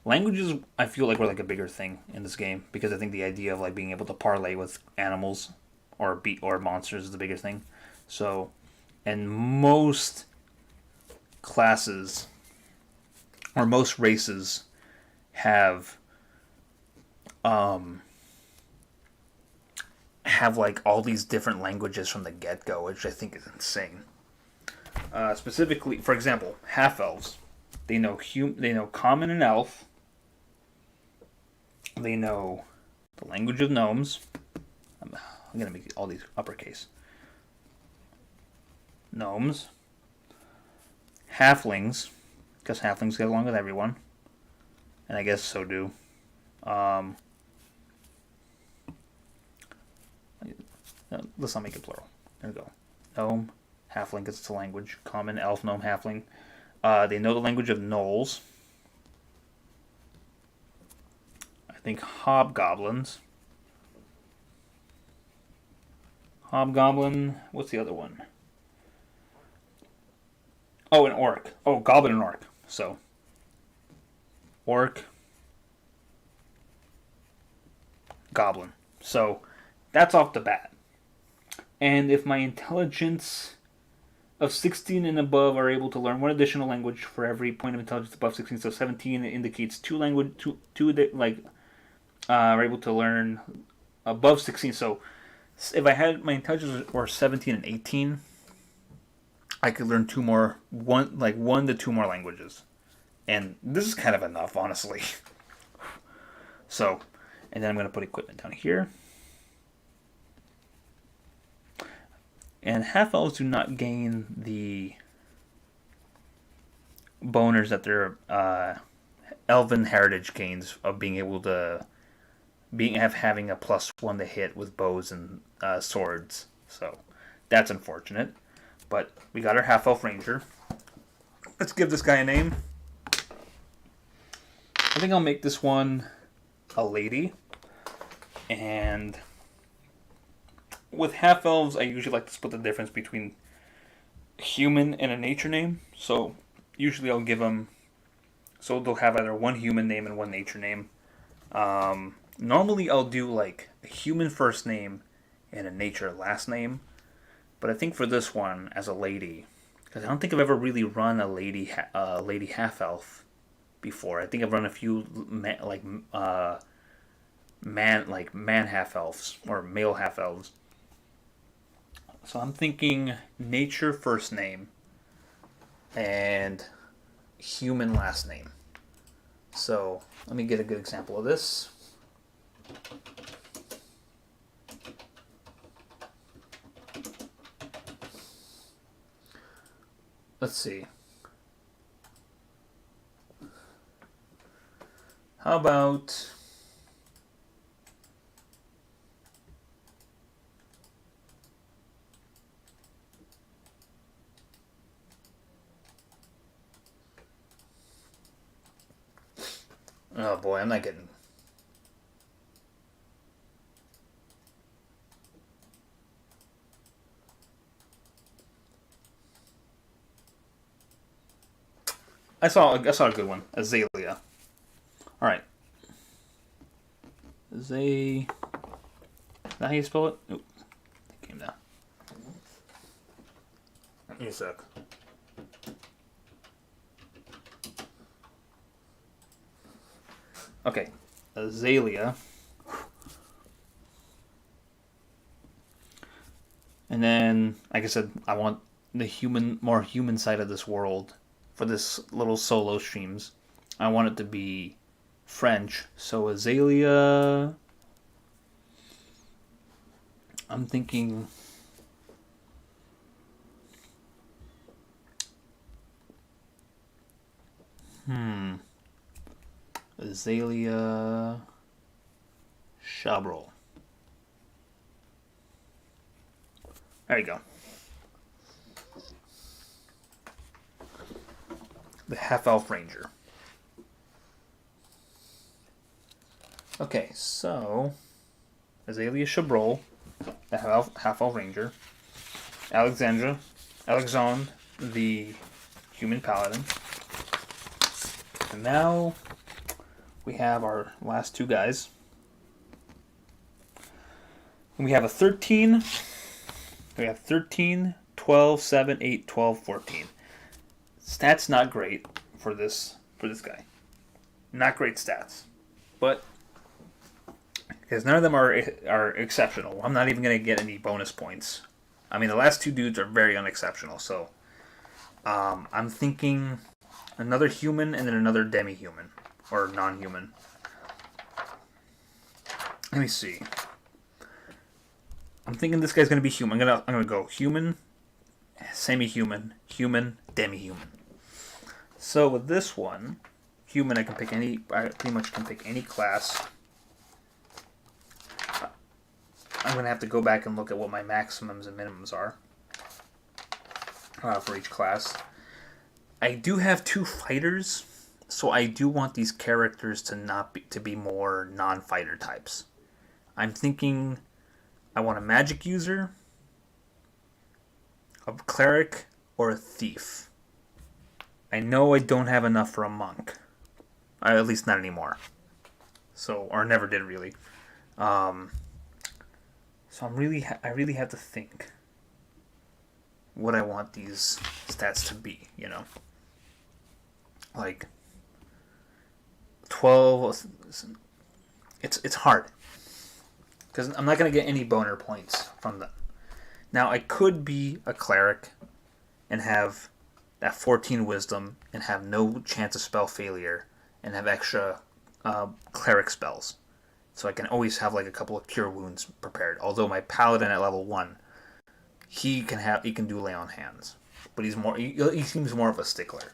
Languages, I feel like, were like a bigger thing in this game because I think the idea of like being able to parlay with animals or monsters is the bigger thing. So, and most classes or most races have like all these different languages from the get-go, which I think is insane. Specifically, for example, half-elves. They know Common and Elf. They know the language of gnomes. I'm going to make all these uppercase. Gnomes. Halflings, because halflings get along with everyone. And I guess so do. Let's not make it plural. There we go. Gnome, halfling, because it's a language. Common, elf, gnome, halfling. They know the language of gnolls. I think hobgoblins. Hobgoblin. What's the other one? Oh, an orc. Oh, goblin and orc. So, orc, goblin. So, that's off the bat. And if my intelligence of 16 and above are able to learn one additional language for every point of intelligence above 16, so 17 indicates are able to learn above 16. So if I had my intelligence were 17 and 18, I could learn one to two more languages. And this is kind of enough, honestly. So, and then I'm going to put equipment down here. And half-elves do not gain the boners that their elven heritage gains of being able to having a +1 to hit with bows and swords. So that's unfortunate. But we got our half-elf ranger. Let's give this guy a name. I think I'll make this one a lady. And with half-elves, I usually like to split the difference between human and a nature name. So usually I'll give them... So they'll have either one human name and one nature name. Normally I'll do like a human first name and a nature last name. But I think for this one, as a lady... Because I don't think I've ever really run a lady half-elf before. I think I've run a few man half-elves or male half-elves. So I'm thinking nature first name and human last name. So let me get a good example of this. Let's see. How about... Oh boy, I'm not getting... I saw a good one. Azalea. Alright. that how you spell it? Oop. It came down. You suck. Okay. Azalea. And then, like I said, I want the more human side of this world for this little solo streams. I want it to be French. So Azalea, I'm thinking Azalea Chabrol. There you go. The half-elf ranger. Okay, so Azalea Chabrol, the half-elf ranger. Alexandre, the human paladin. And now we have our last two guys. And we have a 13. We have 13, 12, 7, 8, 12, 14. Stats not great for this guy. Not great stats. But because none of them are exceptional. I'm not even going to get any bonus points. I mean, the last two dudes are very unexceptional. So I'm thinking another human and then another demi-human. Or non-human. Let me see. I'm thinking this guy's going to be human. I'm gonna go human, semi-human, human, demi-human. So with this one, human, I pretty much can pick any class. I'm going to have to go back and look at what my maximums and minimums are for each class. I do have 2 fighters, so I do want these characters to be more non-fighter types. I'm thinking I want a magic user, a cleric, or a thief. I know I don't have enough for a monk. At least not anymore. Or never did really. So I really have to think what I want these stats to be, you know? Like 12. It's hard. Because I'm not going to get any boner points from them. Now, I could be a cleric and have that 14 wisdom and have no chance of spell failure and have extra cleric spells. So I can always have like a couple of cure wounds prepared. Although my paladin at level 1, he can do lay on hands. But he seems more of a stickler.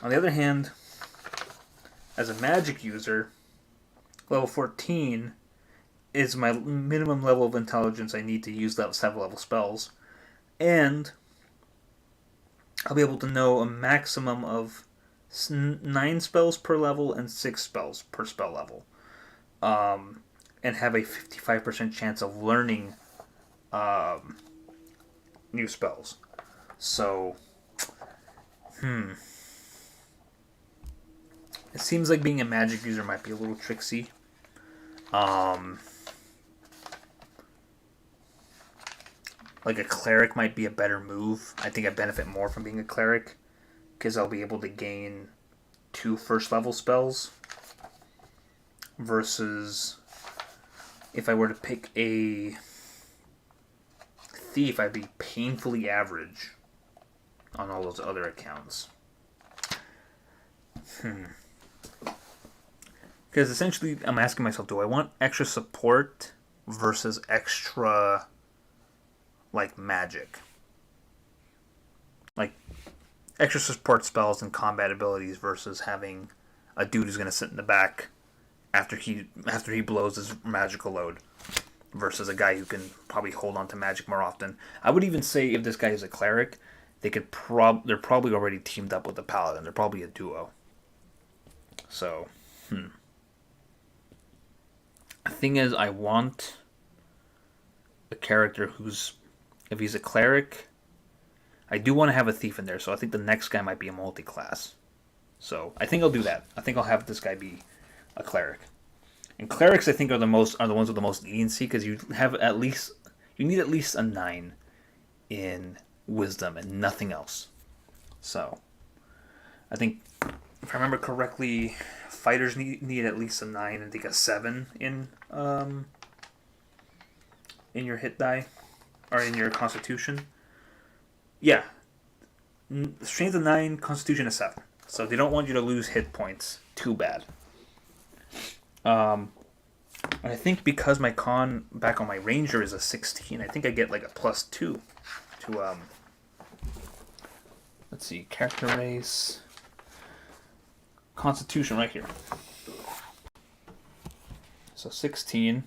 On the other hand, as a magic user, level 14 is my minimum level of intelligence I need to use that 7-level spells. And I'll be able to know a maximum of 9 spells per level and 6 spells per spell level. And have a 55% chance of learning new spells. So, it seems like being a magic user might be a little tricksy. Like a cleric might be a better move. I think I benefit more from being a cleric because I'll be able to gain 2 first-level spells versus if I were to pick a thief, I'd be painfully average on all those other accounts. Because essentially, I'm asking myself, do I want extra support versus extra, like, magic? Like, extra support spells and combat abilities versus having a dude who's going to sit in the back after he blows his magical load versus a guy who can probably hold on to magic more often. I would even say if this guy is a cleric, they're probably already teamed up with a paladin. They're probably a duo. So, The thing is, I want a character who's, if he's a cleric, I do want to have a thief in there, so I think the next guy might be a multi-class. So, I think I'll do that. I think I'll have this guy be a cleric. And clerics, I think, are the ones with the most leniency because you need at least a 9 in wisdom and nothing else. So, I think if I remember correctly, fighters need at least a 9 and I think a 7 in your hit die or in your constitution. Yeah, strength of 9, constitution of 7. So they don't want you to lose hit points too bad. And I think because my con back on my ranger is a 16, I think I get like a +2 to let's see, character race, constitution right here. So 16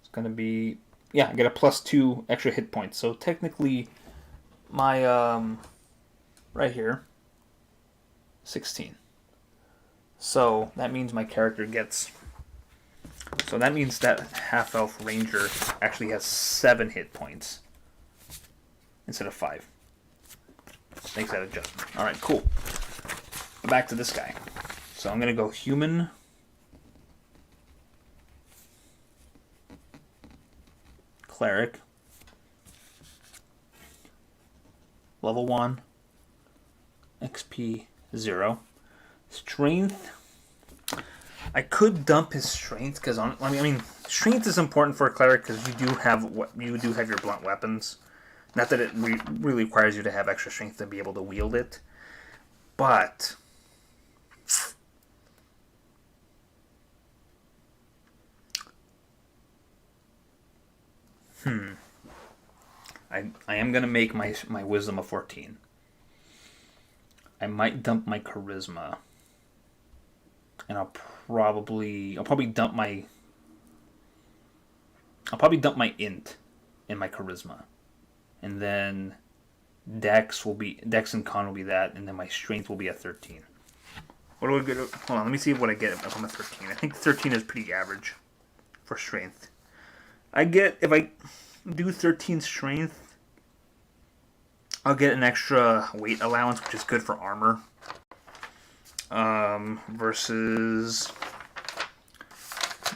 is going to be, yeah, I get a +2 extra hit points. So technically my right here 16. So that means my character gets, so that means that half elf ranger actually has 7 hit points instead of 5. Makes that adjustment. Alright, cool. Back to this guy. So I'm gonna go human, cleric, level 1, XP 0. Strength. I could dump his strength because strength is important for a cleric because you do have your blunt weapons. Not that it really requires you to have extra strength to be able to wield it, but I am gonna make my wisdom a 14. I might dump my charisma. And I'll probably dump my int in my charisma. And then Dex and con will be that, and then my strength will be a 13. What do I get? Hold on, let me see what I get if I'm a 13. I think 13 is pretty average for strength. If I do 13 strength, I'll get an extra weight allowance, which is good for armor. Versus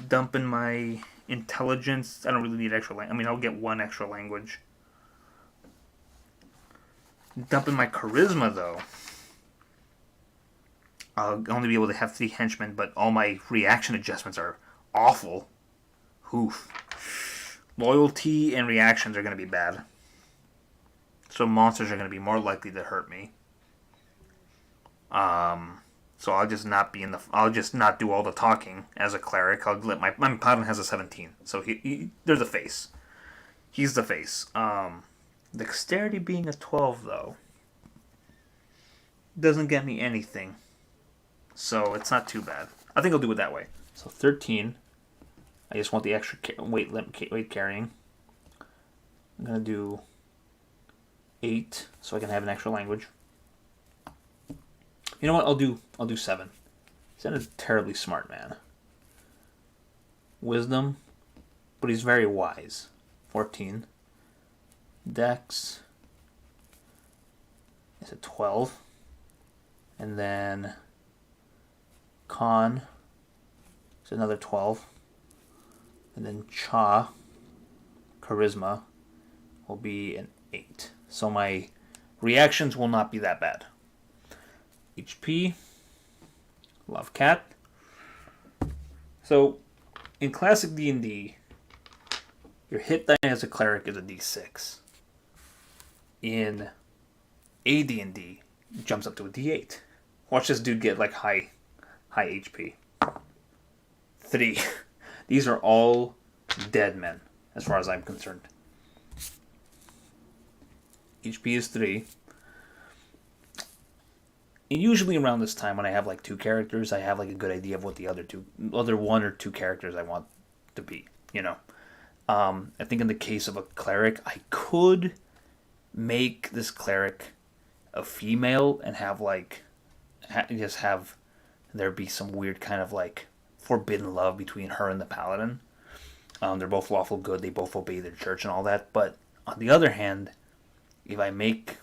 dumping my intelligence. I don't really need extra language. I'll get 1 extra language. Dumping my charisma, though, I'll only be able to have 3 henchmen, but all my reaction adjustments are awful. Oof. Loyalty and reactions are going to be bad. So monsters are going to be more likely to hurt me. So I'll just not do all the talking as a cleric. I'll let my paladin has a 17, so they're the face. He's the face. Dexterity being a 12 though doesn't get me anything, so it's not too bad. I think I'll do it that way. So 13. I just want the extra weight carrying. I'm gonna do 8 so I can have an extra language. You know what? I'll do 7. He's not a terribly smart man. Wisdom, but he's very wise. 14. Dex is a 12. And then Con is another 12. And then Charisma, will be an 8. So my reactions will not be that bad. HP, love cat. So, in classic D&D, your hit die as a cleric is a D6. In AD&D, it jumps up to a D8. Watch this dude get like high HP. 3. These are all dead men, as far as I'm concerned. HP is 3. And usually around this time when I have like 2 characters, I have like a good idea of what the other 1 or 2 characters I want to be, I think in the case of a cleric, I could make this cleric a female and have like just have there be some weird kind of like forbidden love between her and the paladin. They're both lawful good, they both obey their church and all that. But on the other hand, if I make,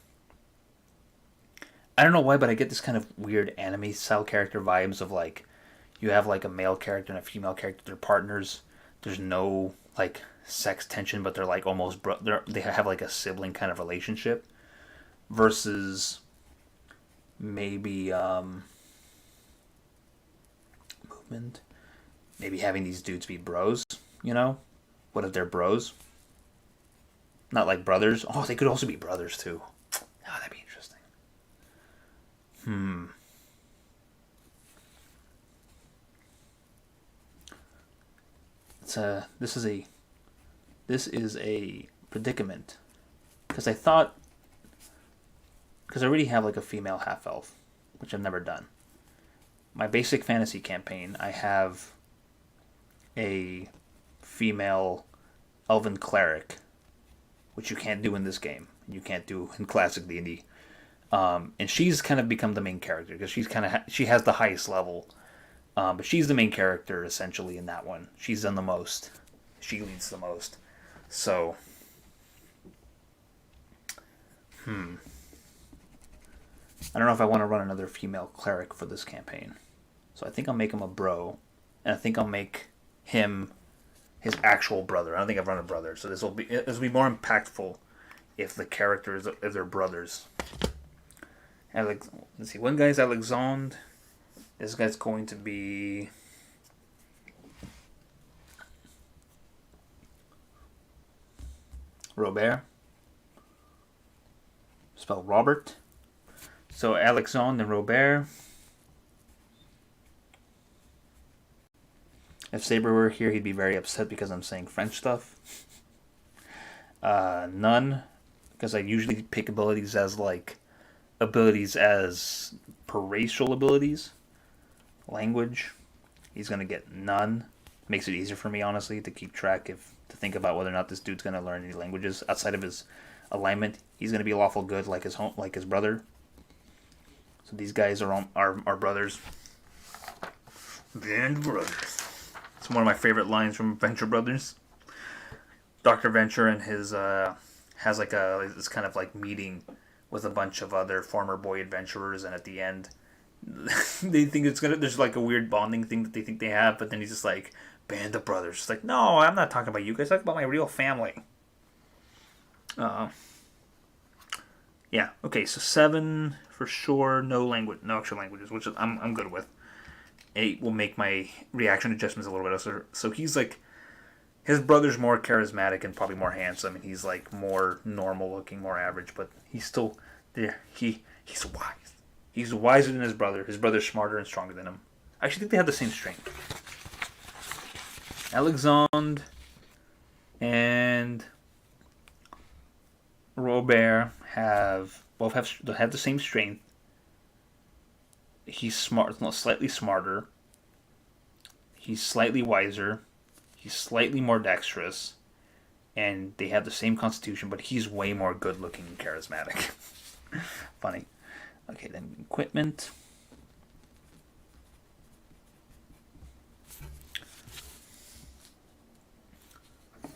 I don't know why, but I get this kind of weird anime style character vibes of like, you have like a male character and a female character. They're partners. There's no like sex tension, but they're like almost they have like a sibling kind of relationship. Versus maybe movement. Maybe having these dudes be bros. You know, what if they're bros? Not like brothers. Oh, they could also be brothers too. Oh, that'd be interesting. Hmm. This is a predicament because I already have like a female half elf, which I've never done. My basic fantasy campaign, I have a female elven cleric, which you can't do in this game. You can't do in classic D&D. And she's kind of become the main character because she has the highest level. But she's the main character essentially in that one. She's done the most. She leads the most. So, I don't know if I want to run another female cleric for this campaign. So I think I'll make him a bro, and I think I'll make him his actual brother. I don't think I've run a brother, so this will be more impactful if the characters if they're brothers. Let's see, one guy's Alexandre. This guy's going to be Robert. Spelled Robert. So Alexandre and Robert. If Saber were here, he'd be very upset because I'm saying French stuff. None, because I usually pick abilities as per racial abilities. Language, he's gonna get none. Makes it easier for me, honestly, to keep track to think about whether or not this dude's gonna learn any languages outside of his alignment. He's gonna be lawful good like his brother. So these guys are brothers. Band brothers. It's one of my favorite lines from Venture Brothers. Dr. Venture and his has like this kind of like meeting with a bunch of other former boy adventurers, and at the end they think there's like a weird bonding thing that they think they have, but then he's just like, band of brothers. It's like, no, I'm not talking about you guys, talk about my real family. Yeah, okay, so 7 for sure, no extra languages, which I'm good with. 8 will make my reaction adjustments a little bit better. So he's like, his brother's more charismatic and probably more handsome, and he's like more normal looking, more average, but he's still there. He's wise. He's wiser than his brother. His brother's smarter and stronger than him. I actually think they have the same strength. Alexandre and Robert have the same strength. He's slightly smarter. He's slightly wiser. He's slightly more dexterous. And they have the same constitution, but he's way more good looking and charismatic. Funny. Okay, then equipment.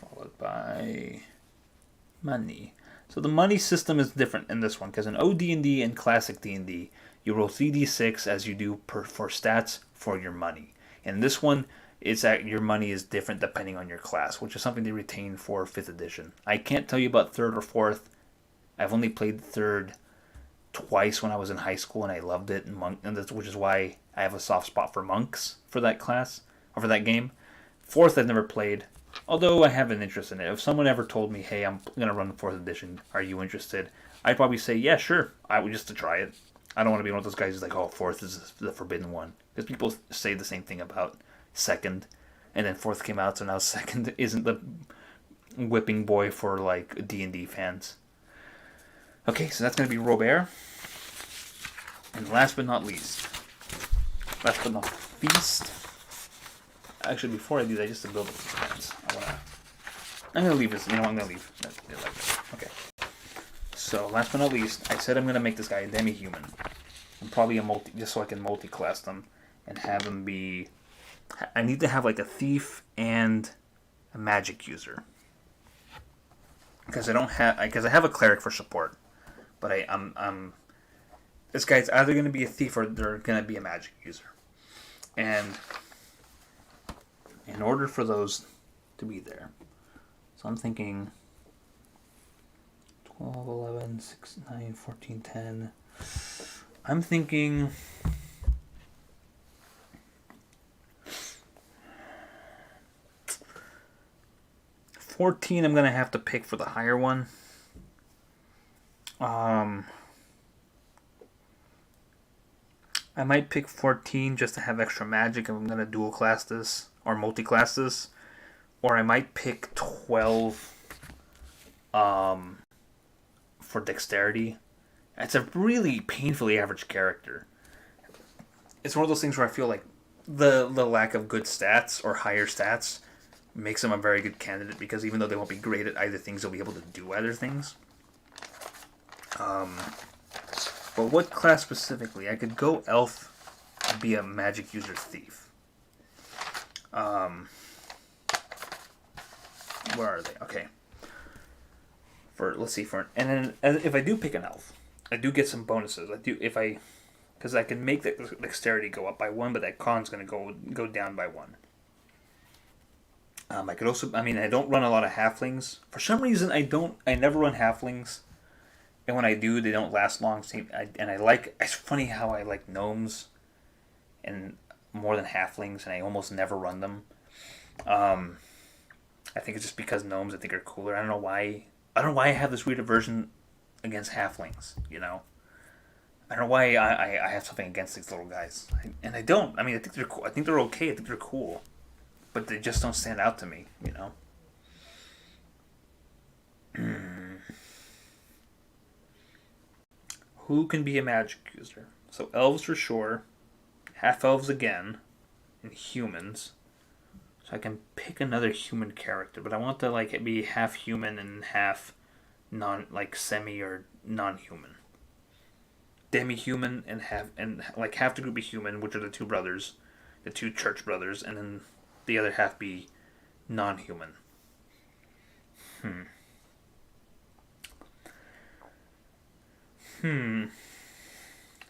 Followed by money. So the money system is different in this one, because in OD&D and classic D&D, you roll 3d6 as you do for stats for your money. In this one, it's that your money is different depending on your class, which is something they retain for 5th edition. I can't tell you about 3rd or 4th. I've only played 3rd twice when I was in high school, and I loved it, which is why I have a soft spot for monks for that class, or for that game. 4th I've never played, although I have an interest in it. If someone ever told me, hey, I'm going to run 4th edition, are you interested? I'd probably say, yeah, sure, I would, just to try it. I don't want to be one of those guys who's like, oh, 4th is the forbidden one. Because people say the same thing about 2nd, and then 4th came out, so now 2nd isn't the whipping boy for like D&D fans. Okay, so that's going to be Robert. And last but not least, actually, before I do that, just to build up suspense, I'm going to leave this. You know what? I'm going to leave it like this. Okay. So, last but not least, I said I'm going to make this guy a demi-human. And probably just so I can multi-class them and have him be... I need to have like a thief and a magic user. Because I have a cleric for support. But I'm this guy's either going to be a thief or they're going to be a magic user. And in order for those to be there, so I'm thinking 12, 11, 6, 9, 14, 10. I'm thinking 14 I'm going to have to pick for the higher one. I might pick 14 just to have extra magic if I'm going to dual class this or multi-class this. Or I might pick 12 for dexterity. It's a really painfully average character. It's one of those things where I feel like the lack of good stats or higher stats makes them a very good candidate, because even though they won't be great at either things, they'll be able to do other things. But what class specifically? I could go elf and be a magic user thief. Where are they? Okay. And then if I do pick an elf, I do get some bonuses. Because I can make the dexterity go up by 1, but that con's going to go down by 1. I could also, I don't run a lot of halflings. For some reason, I never run halflings. And when I do, they don't last long. It's funny how I like gnomes and more than halflings, and I almost never run them. I think it's just because gnomes, I think, are cooler. I don't know why I have this weird aversion against halflings, you know? I don't know why I have something against these little guys. I don't. I think they're cool. I think they're okay. I think they're cool. But they just don't stand out to me, you know? Who can be a magic user? So elves for sure. Half-elves again. And humans. So I can pick another human character, but I want to be half human and half semi or non-human. Demi-human and half the group be human, which are the two brothers, the two church brothers, and then the other half be non-human.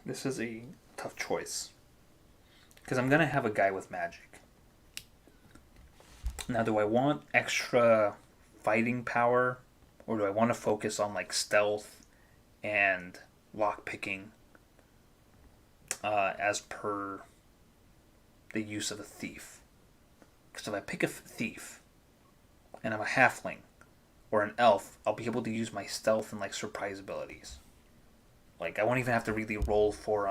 This is a tough choice, because I'm gonna have a guy with magic. Now, do I want extra fighting power, or do I want to focus on stealth and lockpicking as per the use of a thief? Because if I pick a thief and I'm a halfling or an elf, I'll be able to use my stealth and surprise abilities. I won't even have to really roll for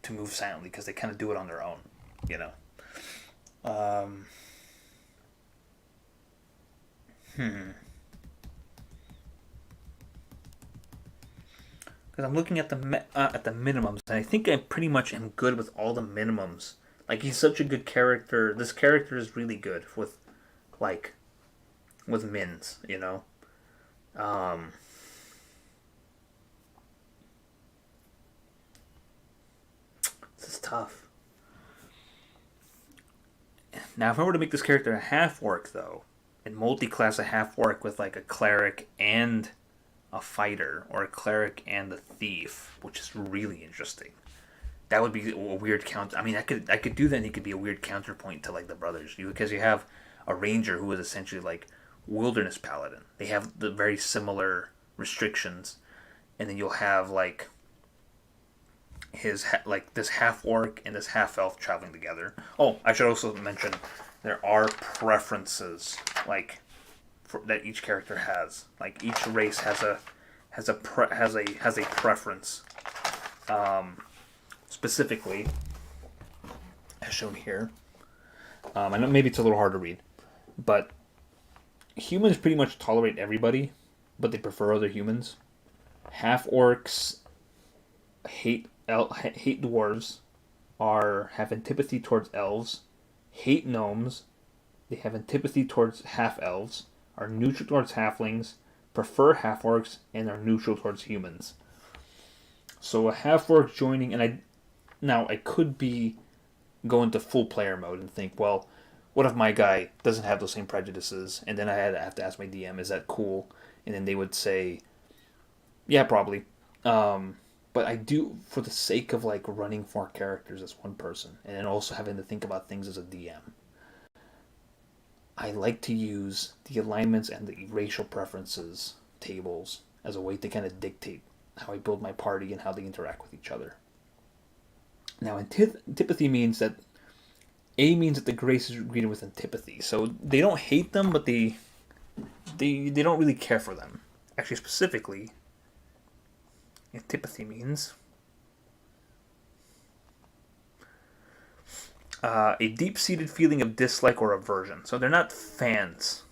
to move silently, because they kind of do it on their own, you know. Because I'm looking at the minimums, and I think I pretty much am good with all the minimums. He's such a good character. This character is really good with mins, you know. This is tough. Now, if I were to make this character a half-orc, though, and multi-class a half-orc with a cleric and a fighter, or a cleric and a thief, which is really interesting. That would be a weird counter. I could do that, and he could be a weird counterpoint to the brothers, because you have a ranger who is essentially wilderness paladin. They have the very similar restrictions, and then you'll have his this half orc and this half elf traveling together. Oh, I should also mention there are preferences that each character has. Each race has a preference. Specifically, as shown here. I know maybe it's a little hard to read, but humans pretty much tolerate everybody, but they prefer other humans. Half orcs hate dwarves, have antipathy towards elves, hate gnomes. They have antipathy towards half elves, are neutral towards halflings, prefer half orcs, and are neutral towards humans. So a half orc joining, and I could be go into full player mode and think, well, what if my guy doesn't have those same prejudices? And then I have to ask my DM, is that cool? And then they would say, yeah, probably. But I do, for the sake of like running 4 characters as one person, and then also having to think about things as a DM, I like to use the alignments and the racial preferences tables as a way to kind of dictate how I build my party and how they interact with each other. Now, antipathy means that A means that the grace is greeted with antipathy. So they don't hate them, but they don't really care for them. Actually, specifically, antipathy means a deep-seated feeling of dislike or aversion. So they're not fans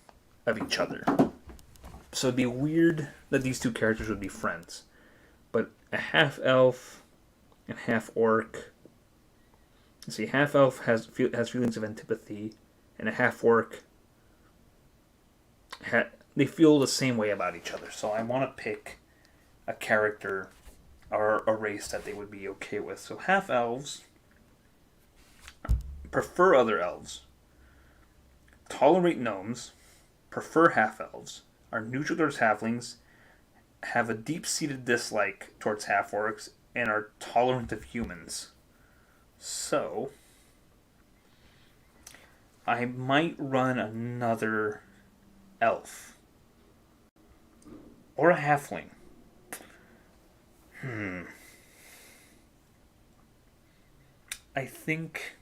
of each other. So it'd be weird that these 2 characters would be friends. But a half-elf and half-orc. Let's see, half-elf has feelings of antipathy, and a half-orc, they feel the same way about each other. So I want to pick a character or a race that they would be okay with. So half-elves prefer other elves, tolerate gnomes, prefer half-elves, are neutral towards halflings, have a deep-seated dislike towards half-orcs, and are tolerant of humans. So, I might run another elf. Or a halfling. I think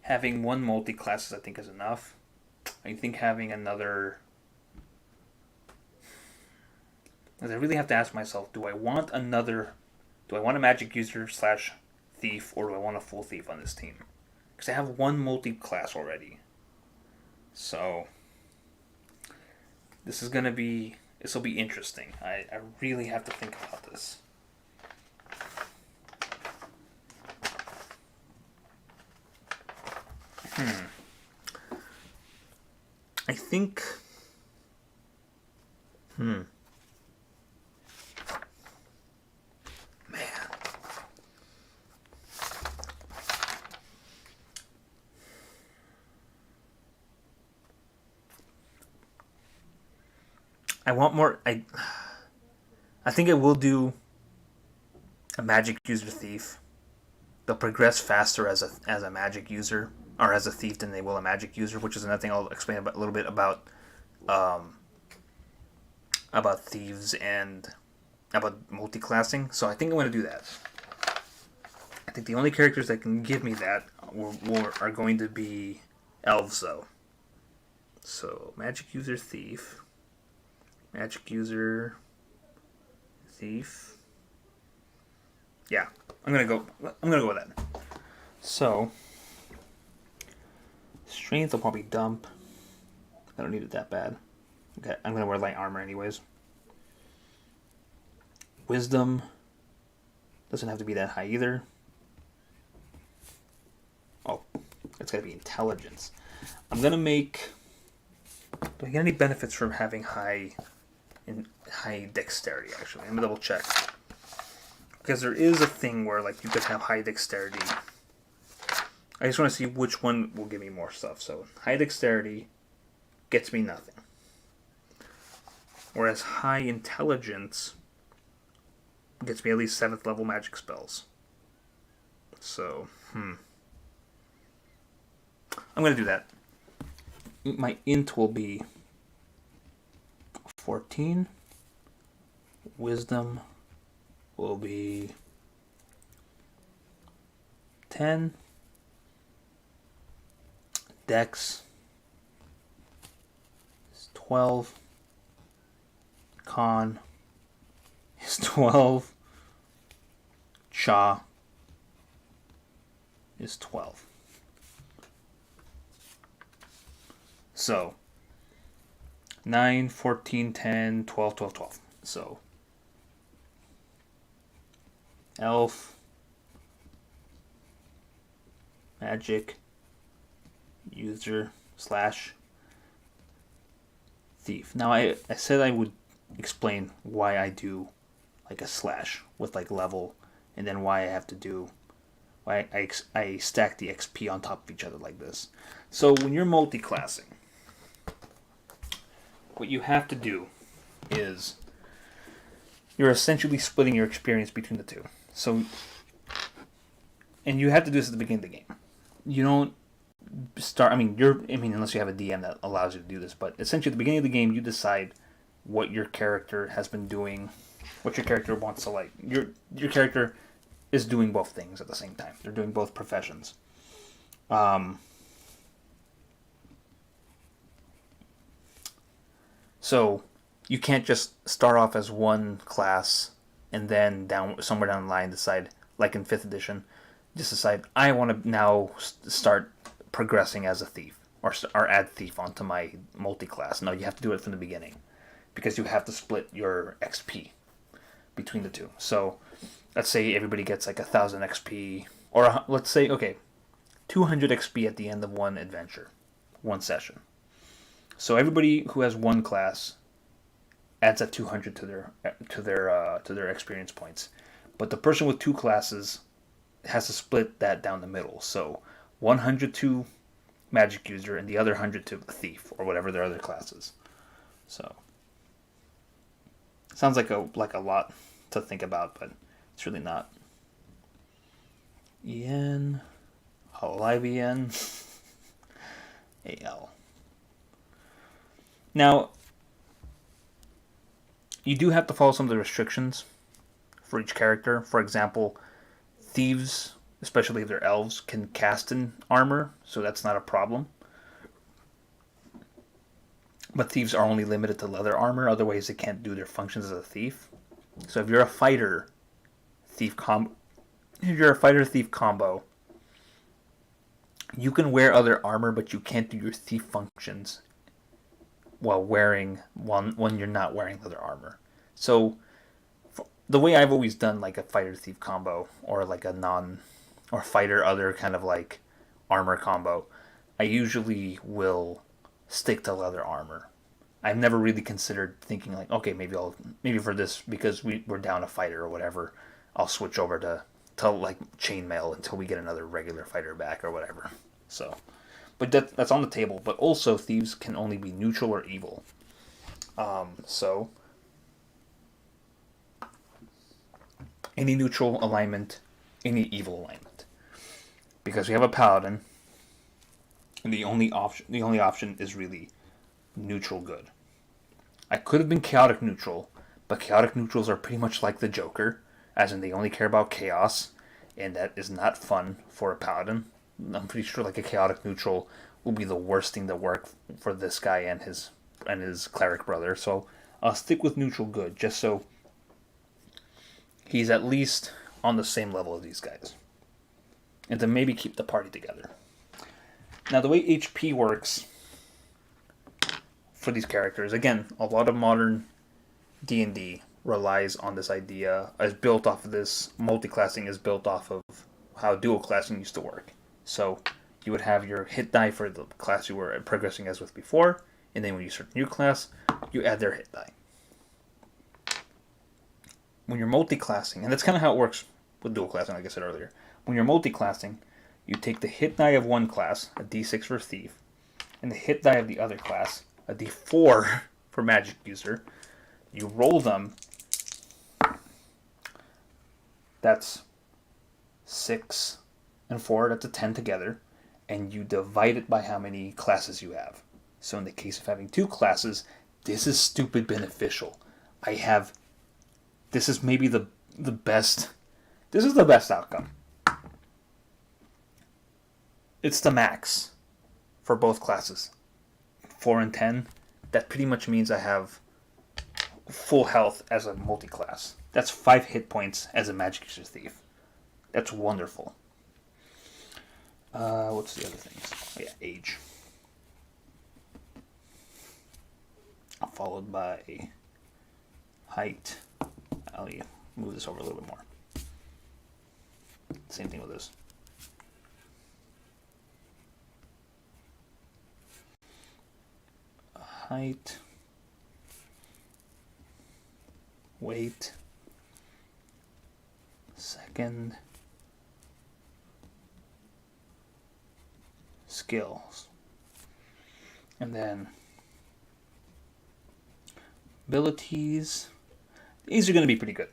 having one multi-classes is enough. I think having another... Because I really have to ask myself, do I want a magic user / thief, or do I want a full thief on this team? Because I have one multi-class already. So, this will be interesting. I really have to think about this. I think... Man. I want more... I think I will do a magic user thief. They'll progress faster as a magic user, or as a thief, than they will a magic user, which is another thing I'll explain a little bit about thieves and about multi-classing. So I think I'm going to do that. I think the only characters that can give me that are going to be elves, though. So magic user thief, magic user thief. Yeah, I'm gonna go with that. So, strength will probably dump. I don't need it that bad. Okay, I'm gonna wear light armor anyways. Wisdom doesn't have to be that high either. Oh, it's gotta be intelligence. I'm gonna make... Do I get any benefits from having high dexterity? Actually, I'm gonna double check. Because there is a thing where like you could have high dexterity. I just want to see which one will give me more stuff. So high dexterity gets me nothing. Whereas high intelligence gets me at least 7th level magic spells. So, I'm going to do that. My int will be 14. Wisdom will be 10. Dex is 12. Con is 12. Cha is 12. So 9, 14, 10, 12, 12, 12. So elf, magic user / thief. Now I said I would explain why I do like a slash with like level, and then why I stack the XP on top of each other like this. So when you're multi-classing, what you have to do is you're essentially splitting your experience between the two. So, and you have to do this at the beginning of the game. You don't start. Unless you have a DM that allows you to do this, but essentially at the beginning of the game, you decide what your character has been doing, what your character wants to like. Your character is doing both things at the same time. They're doing both professions. So you can't just start off as one class and then somewhere down the line decide, like in 5th edition, just decide I want to now start progressing as a thief or add thief onto my multi-class. No, you have to do it from the beginning because you have to split your XP between the two. So let's say everybody gets like 1,000 XP, or let's say 200 XP at the end of one adventure, one session. So everybody who has one class adds that 200 to their experience points, but the person with two classes has to split that down the middle. So 100 to magic user and the other 100 to thief or whatever their other classes. So sounds like a lot to think about, but it's really not. En, Halivian, Al. Now, you do have to follow some of the restrictions for each character. For example, thieves, especially if they're elves, can cast in armor, so that's not a problem. But thieves are only limited to leather armor, otherwise they can't do their functions as a thief. So if you're a fighter thief combo, you can wear other armor, but you can't do your thief functions while wearing when you're not wearing leather armor. So the way I've always done like a fighter thief combo or like or fighter other kind of like armor combo, I usually will stick to leather armor. I've never really considered thinking like, okay, maybe for this, because we're down a fighter or whatever, I'll switch over to like chainmail until we get another regular fighter back or whatever. So, but that's on the table. But also, thieves can only be neutral or evil. So any neutral alignment, any evil alignment, because we have a paladin, and the only option is really neutral good. I could have been chaotic neutral, but chaotic neutrals are pretty much like the Joker, as in they only care about chaos, and that is not fun for a paladin. I'm pretty sure like a chaotic neutral will be the worst thing to work for this guy and his cleric brother. So I'll stick with neutral good, just so he's at least on the same level as these guys, and to maybe keep the party together. Now the way HP works for these characters, again, a lot of modern D&D relies on this idea, is built off of this. Multi-classing is built off of how dual classing used to work. So you would have your hit die for the class you were progressing as with before, and then when you start a new class, you add their hit die. When you're multi-classing, and that's kind of how it works with dual classing, like I said earlier. When you're multi-classing, you take the hit die of one class, a d6 for thief, and the hit die of the other class, a d4 for magic user. You roll them. That's 6 and 4, that's a 10 together, and you divide it by how many classes you have. So in the case of having 2 classes, this is stupid beneficial. This is maybe the best, this is the best outcome. It's the max for both classes. 4 and 10, that pretty much means I have full health as a multi-class. That's 5 hit points as a magic user thief. That's wonderful. What's the other things? Oh yeah, age. Followed by height. I'll move this over a little bit more. Same thing with this. Height. Weight. Second. Skills. And then abilities. These are going to be pretty good.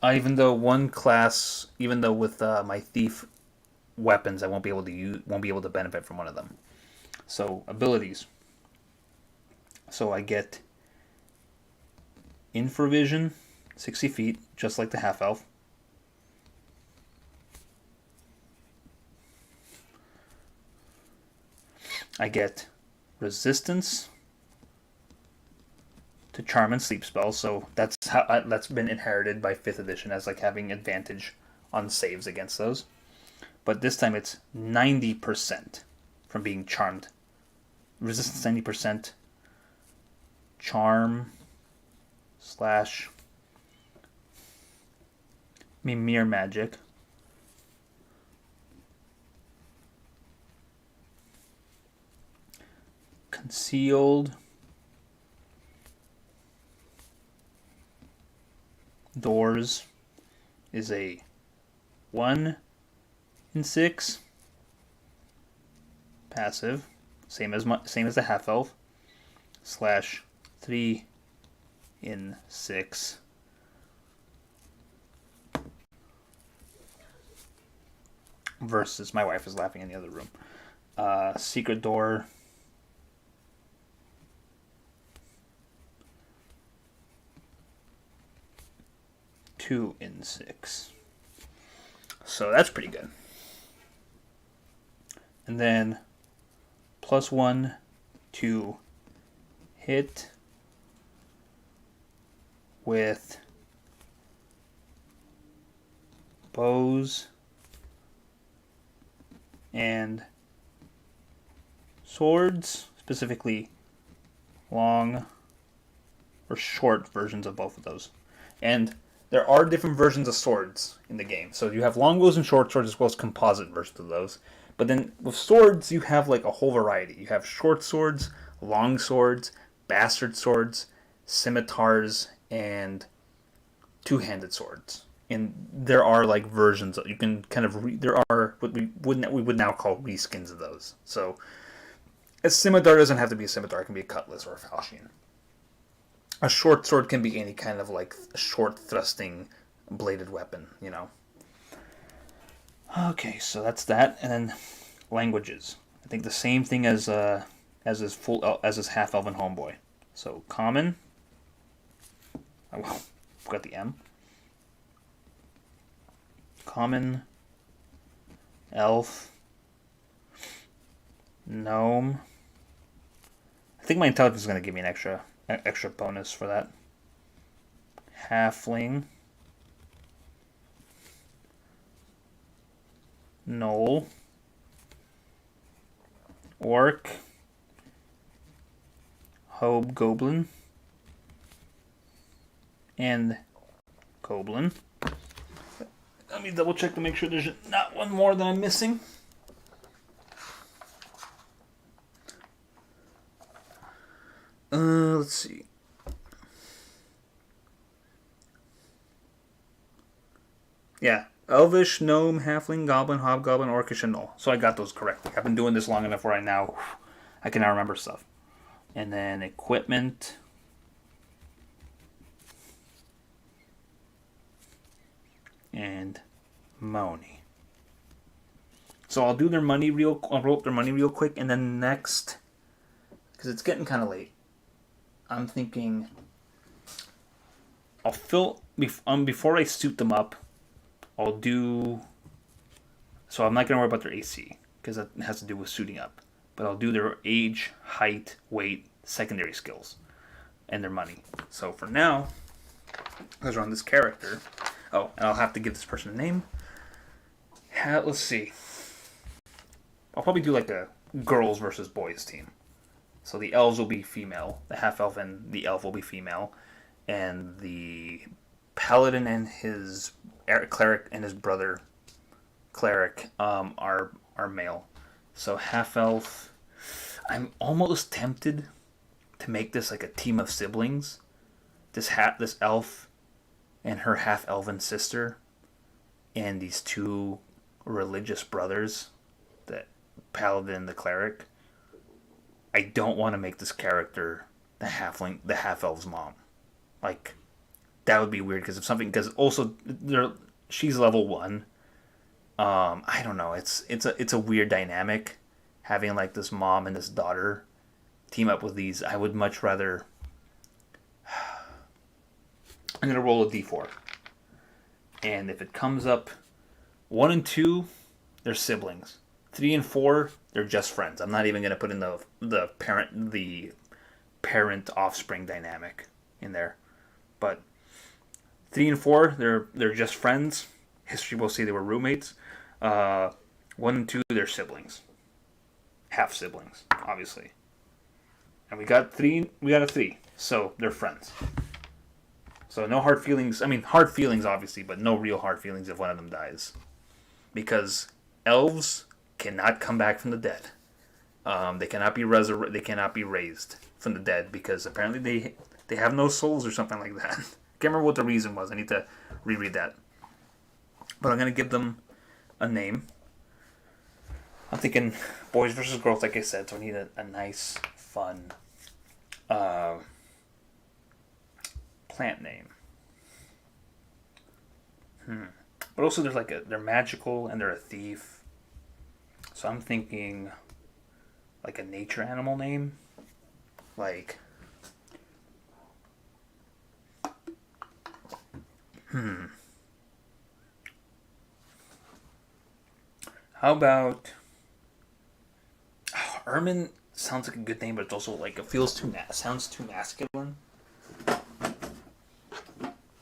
Even though one class, even though with my thief weapons, I won't be able to benefit from one of them. So abilities. So I get infravision, 60 feet, just like the half elf. I get resistance to charm and sleep spells, so that's been inherited by 5th edition as like having advantage on saves against those. But this time it's 90% from being charmed. Resistance 90%, charm slash Mimir magic. Concealed doors is a 1 in 6 passive, same as the half elf, slash 3 in 6 versus my wife is laughing in the other room. Secret door. Two in 6. So that's pretty good. And then +1 to hit with bows and swords, specifically long or short versions of both of those. And there are different versions of swords in the game. So you have longbows and short swords as well as composite versions of those. But then with swords, you have like a whole variety. You have short swords, long swords, bastard swords, scimitars, and two-handed swords. And there are like versions that you can kind of there are what we would now call reskins of those. So a scimitar doesn't have to be a scimitar; it can be a cutlass or a falchion. A short sword can be any kind of like short thrusting bladed weapon, you know. Okay, so that's that, and then languages. I think the same thing as his half elven homeboy. So common. Oh, forgot the M. Common, elf, gnome. I think my intelligence is going to give me an extra bonus for that. Halfling, gnoll, orc, hobgoblin, and goblin. Let me double check to make sure there's not one more that I'm missing. Let's see. Yeah, elvish, gnome, halfling, goblin, hobgoblin, orcish, and gnoll. So I got those correctly. I've been doing this long enough where I can now remember stuff. And then equipment. And Moni. So I'll do their money I'll roll up their money real quick, and then next, because it's getting kind of late, I'm thinking I'll fill before I suit them up. I'll do. So I'm not gonna worry about their AC because that has to do with suiting up, but I'll do their age, height, weight, secondary skills, and their money. So for now, let's run this character. Oh, and I'll have to give this person a name. Let's see. I'll probably do like a girls versus boys team. So the elves will be female. The half-elf and the elf will be female. And the paladin and his cleric and his brother cleric are male. So half-elf. I'm almost tempted to make this like a team of siblings. This elf and her half-elven sister, and these two religious brothers, the paladin and the cleric. I don't want to make this character the half-elf's mom. Like, that would be weird because also she's level 1. I don't know. It's a weird dynamic having like this mom and this daughter team up with these. I would much rather. I'm gonna roll a d4, and if it comes up 1 and 2, they're siblings. 3 and 4, they're just friends. I'm not even gonna put in the parent offspring dynamic in there, but 3 and 4, they're just friends. History will say they were roommates. 1 and 2, they're siblings, half siblings, obviously. And we got a 3, so they're friends. So no hard feelings. I mean, hard feelings obviously, but no real hard feelings if one of them dies, because elves cannot come back from the dead. They cannot be They cannot be raised from the dead because apparently they have no souls or something like that. Can't remember what the reason was. I need to reread that. But I'm gonna give them a name. I'm thinking boys versus girls, like I said. So I need a nice, fun plant name. But also they're magical and they're a thief. So I'm thinking like a nature animal name. Like how about Ermin sounds like a good name, but it's also like it feels sounds too masculine.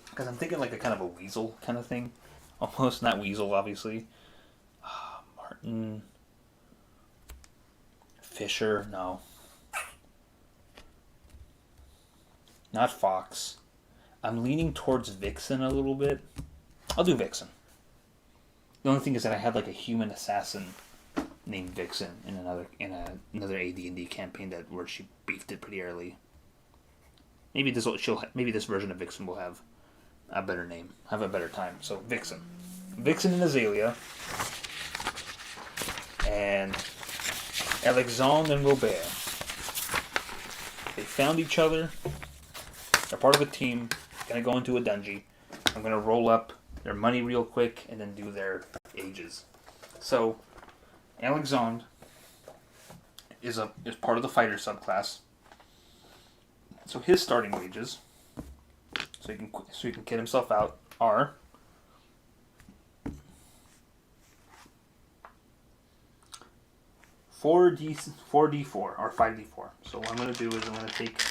Because I'm thinking like a kind of a weasel kind of thing. Almost not weasel, obviously. Martin Fisher, no. Not Fox. I'm leaning towards Vixen a little bit. I'll do Vixen. The only thing is that I had like a human assassin named Vixen in another AD&D campaign where she beefed it pretty early. Maybe this version of Vixen will have a better name, have a better time. So Vixen and Azalea, and Alexandre and Robert. They found each other. They're part of a team. Gonna go into a dungeon. I'm gonna roll up their money real quick and then do their ages. So Alexandre is part of the fighter subclass. So his starting wages, so he can kit himself out, are four d4 or 5d4. So what I'm going to do is I'm going to take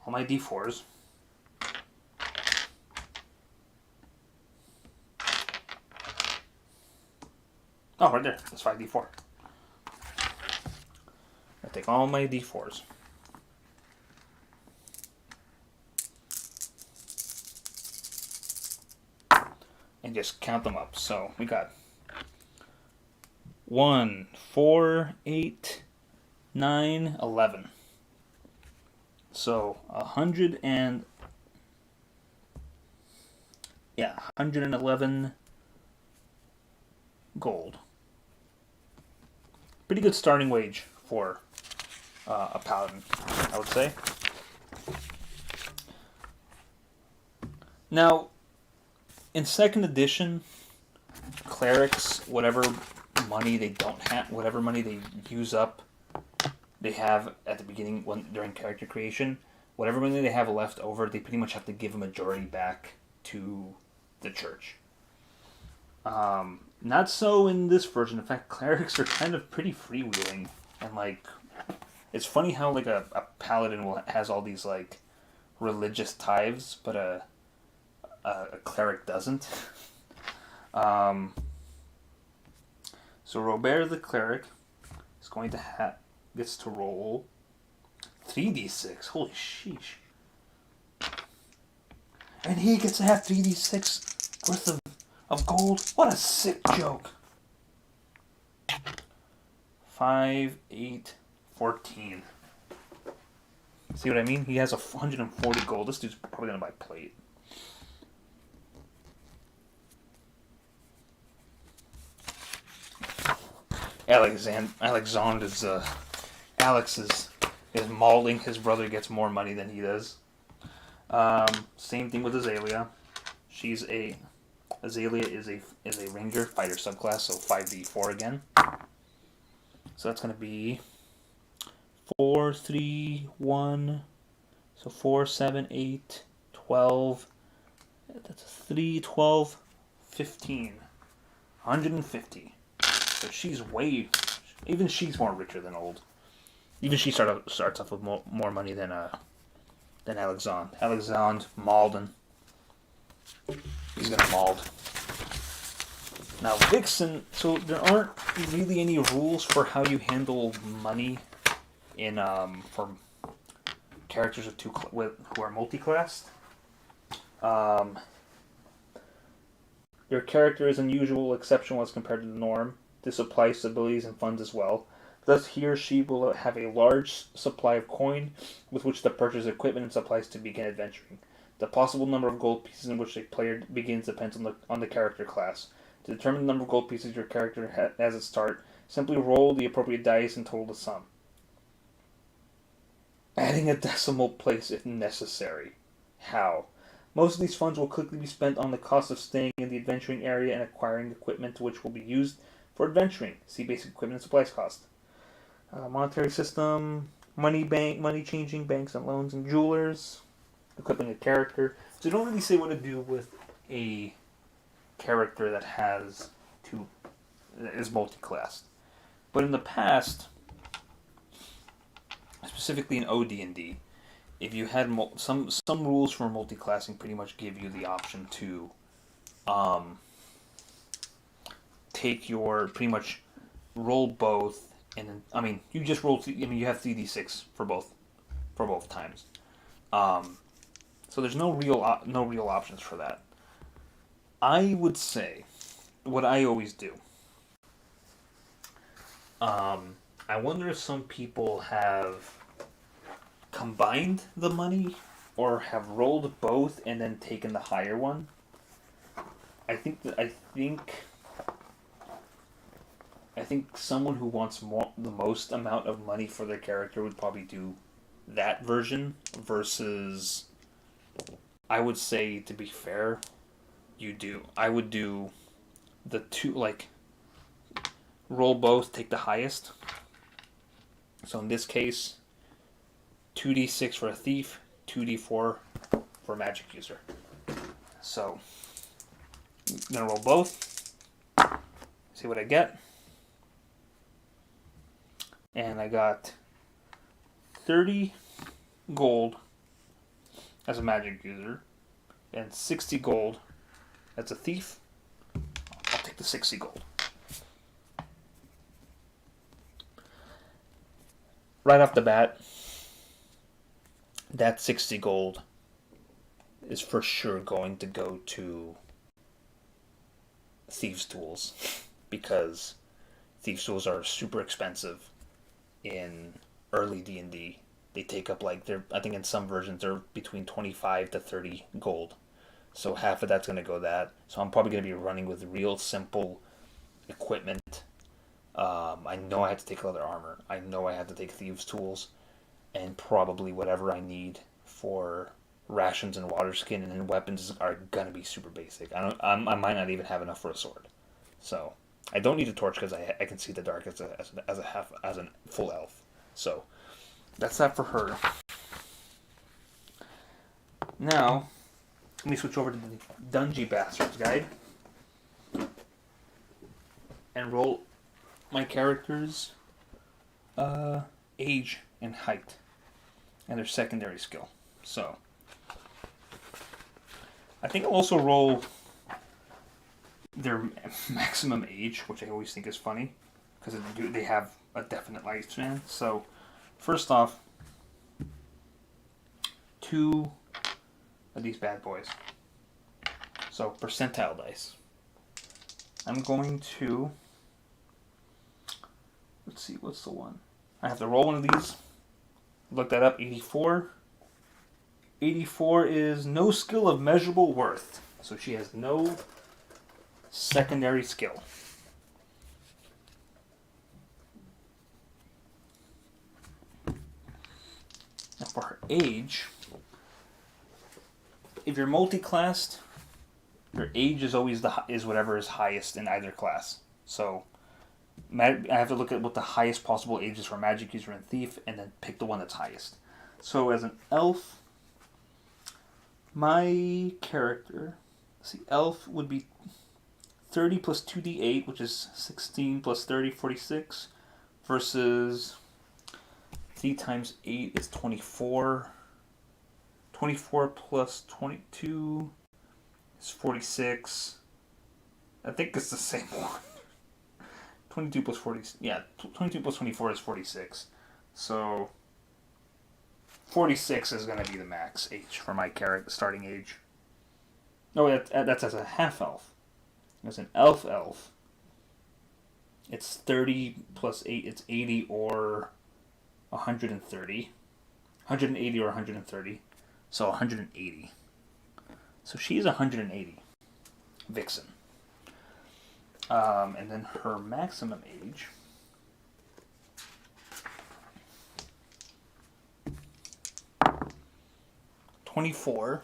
all my d4s. Oh, right there. That's 5d4. I take all my d4s. And just count them up. So we got 1, 4, 8, 9, 11. So 111 gold. Pretty good starting wage for a paladin, I would say. Now, in second edition, clerics, whatever money they use up, they have at the beginning during character creation, whatever money they have left over, they pretty much have to give a majority back to the church. Not so in this version. In fact, clerics are kind of pretty freewheeling, and like, it's funny how like a paladin has all these like religious tithes, but a cleric doesn't. So Robert the cleric is going to gets to roll 3d6. Holy sheesh! And he gets to have 3d6 worth of gold. What a sick joke! 5, 8, 14. See what I mean? He has 140 gold. This dude's probably gonna buy plate. Alexandre is Alex is mauling his brother, gets more money than he does. Same thing with Azalea. Azalea is a ranger fighter subclass, so 5d4 again. So that's going to be 4, 3, 1. So 4, 7, 8, 12. That's 3, 12, 15. 150. So even she's more richer than old. Even she starts off with more money than Alexandre. Alexandre Malden. He's gonna mauled. Now Vixen. So there aren't really any rules for how you handle money in for characters who are multi-classed. Your character is unusual, exceptional as compared to the norm. This applies to abilities and funds as well. Thus, he or she will have a large supply of coin with which to purchase equipment and supplies to begin adventuring. The possible number of gold pieces in which a player begins depends on the character class. To determine the number of gold pieces your character has at start, simply roll the appropriate dice and total the sum, adding a decimal place if necessary. How? Most of these funds will quickly be spent on the cost of staying in the adventuring area and acquiring equipment which will be used for adventuring. See basic equipment and supplies cost. Monetary system, money changing, banks and loans and jewelers, equipping a character. So you don't really say what to do with a character that is multi-classed. But in the past, specifically in OD&D, if you had some rules for multi-classing, pretty much give you the option to take your pretty much roll both, and then, you just roll. You have 3d6 for both times. So there's no real options for that. I would say what I always do. I wonder if some people have combined the money or have rolled both and then taken the higher one. I think someone who wants the most amount of money for their character would probably do that version versus, I would say, to be fair, I would do the two, like, roll both, take the highest. So in this case, 2d6 for a thief, 2d4 for a magic user. So I'm gonna roll both, see what I get. And I got 30 gold as a magic user and 60 gold as a thief. I'll take the 60 gold. Right off the bat, that 60 gold is for sure going to go to Thieves' Tools, because Thieves' Tools are super expensive in early D&D. They take up, I think in some versions they're between 25 to 30 gold. So half of that's going to go that. So I'm probably going to be running with real simple equipment. I know I have to take leather armor. I know I have to take Thieves' Tools, and probably whatever I need for rations and water skin, and then weapons are gonna be super basic. I might not even have enough for a sword. So I don't need a torch because I can see the dark as a full elf. So that's that for her. Now let me switch over to the Dungy Bastards guide and roll my character's age and height and their secondary skill. So I think I'll also roll their maximum age, which I always think is funny because they have a definite lifespan. So first off, 2 of these bad boys. So percentile dice. I'm going to, let's see, what's the one? I have to roll one of these. Look that up. 84. 84 is no skill of measurable worth. So she has no secondary skill. Now for her age, if you're multi-classed, your age is always is whatever is highest in either class. So I have to look at what the highest possible age is for magic user and thief, and then pick the one that's highest. So as an elf, my character, let's see, elf would be 30 plus 2d8, which is 16 plus 30, 46, versus 3 times 8 is 24. 24 plus 22 is 46. I think it's the same one. 22 plus 40, yeah, 22 plus 24 is 46. So 46 is going to be the max age for my character, starting age. Oh, that's as a half-elf. As an elf, it's 30 plus 8, it's 80 or 130. 180 or 130. So 180. So she's 180. Vixen. And then her maximum age. $24.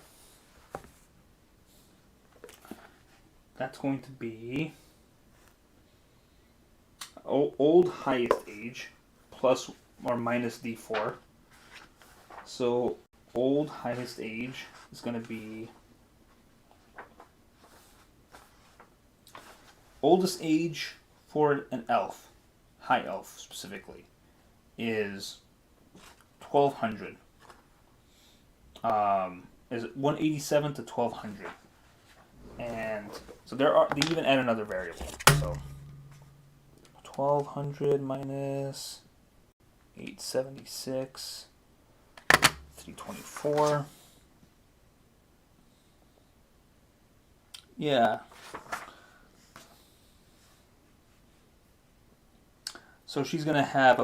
That's going to be old highest age plus or minus D4. So old highest age is going to be oldest age for an elf, high elf specifically, is 1200. Is 187 to 1200. And so they even add another variable. So 1200 minus 876, 324. Yeah. So she's going to have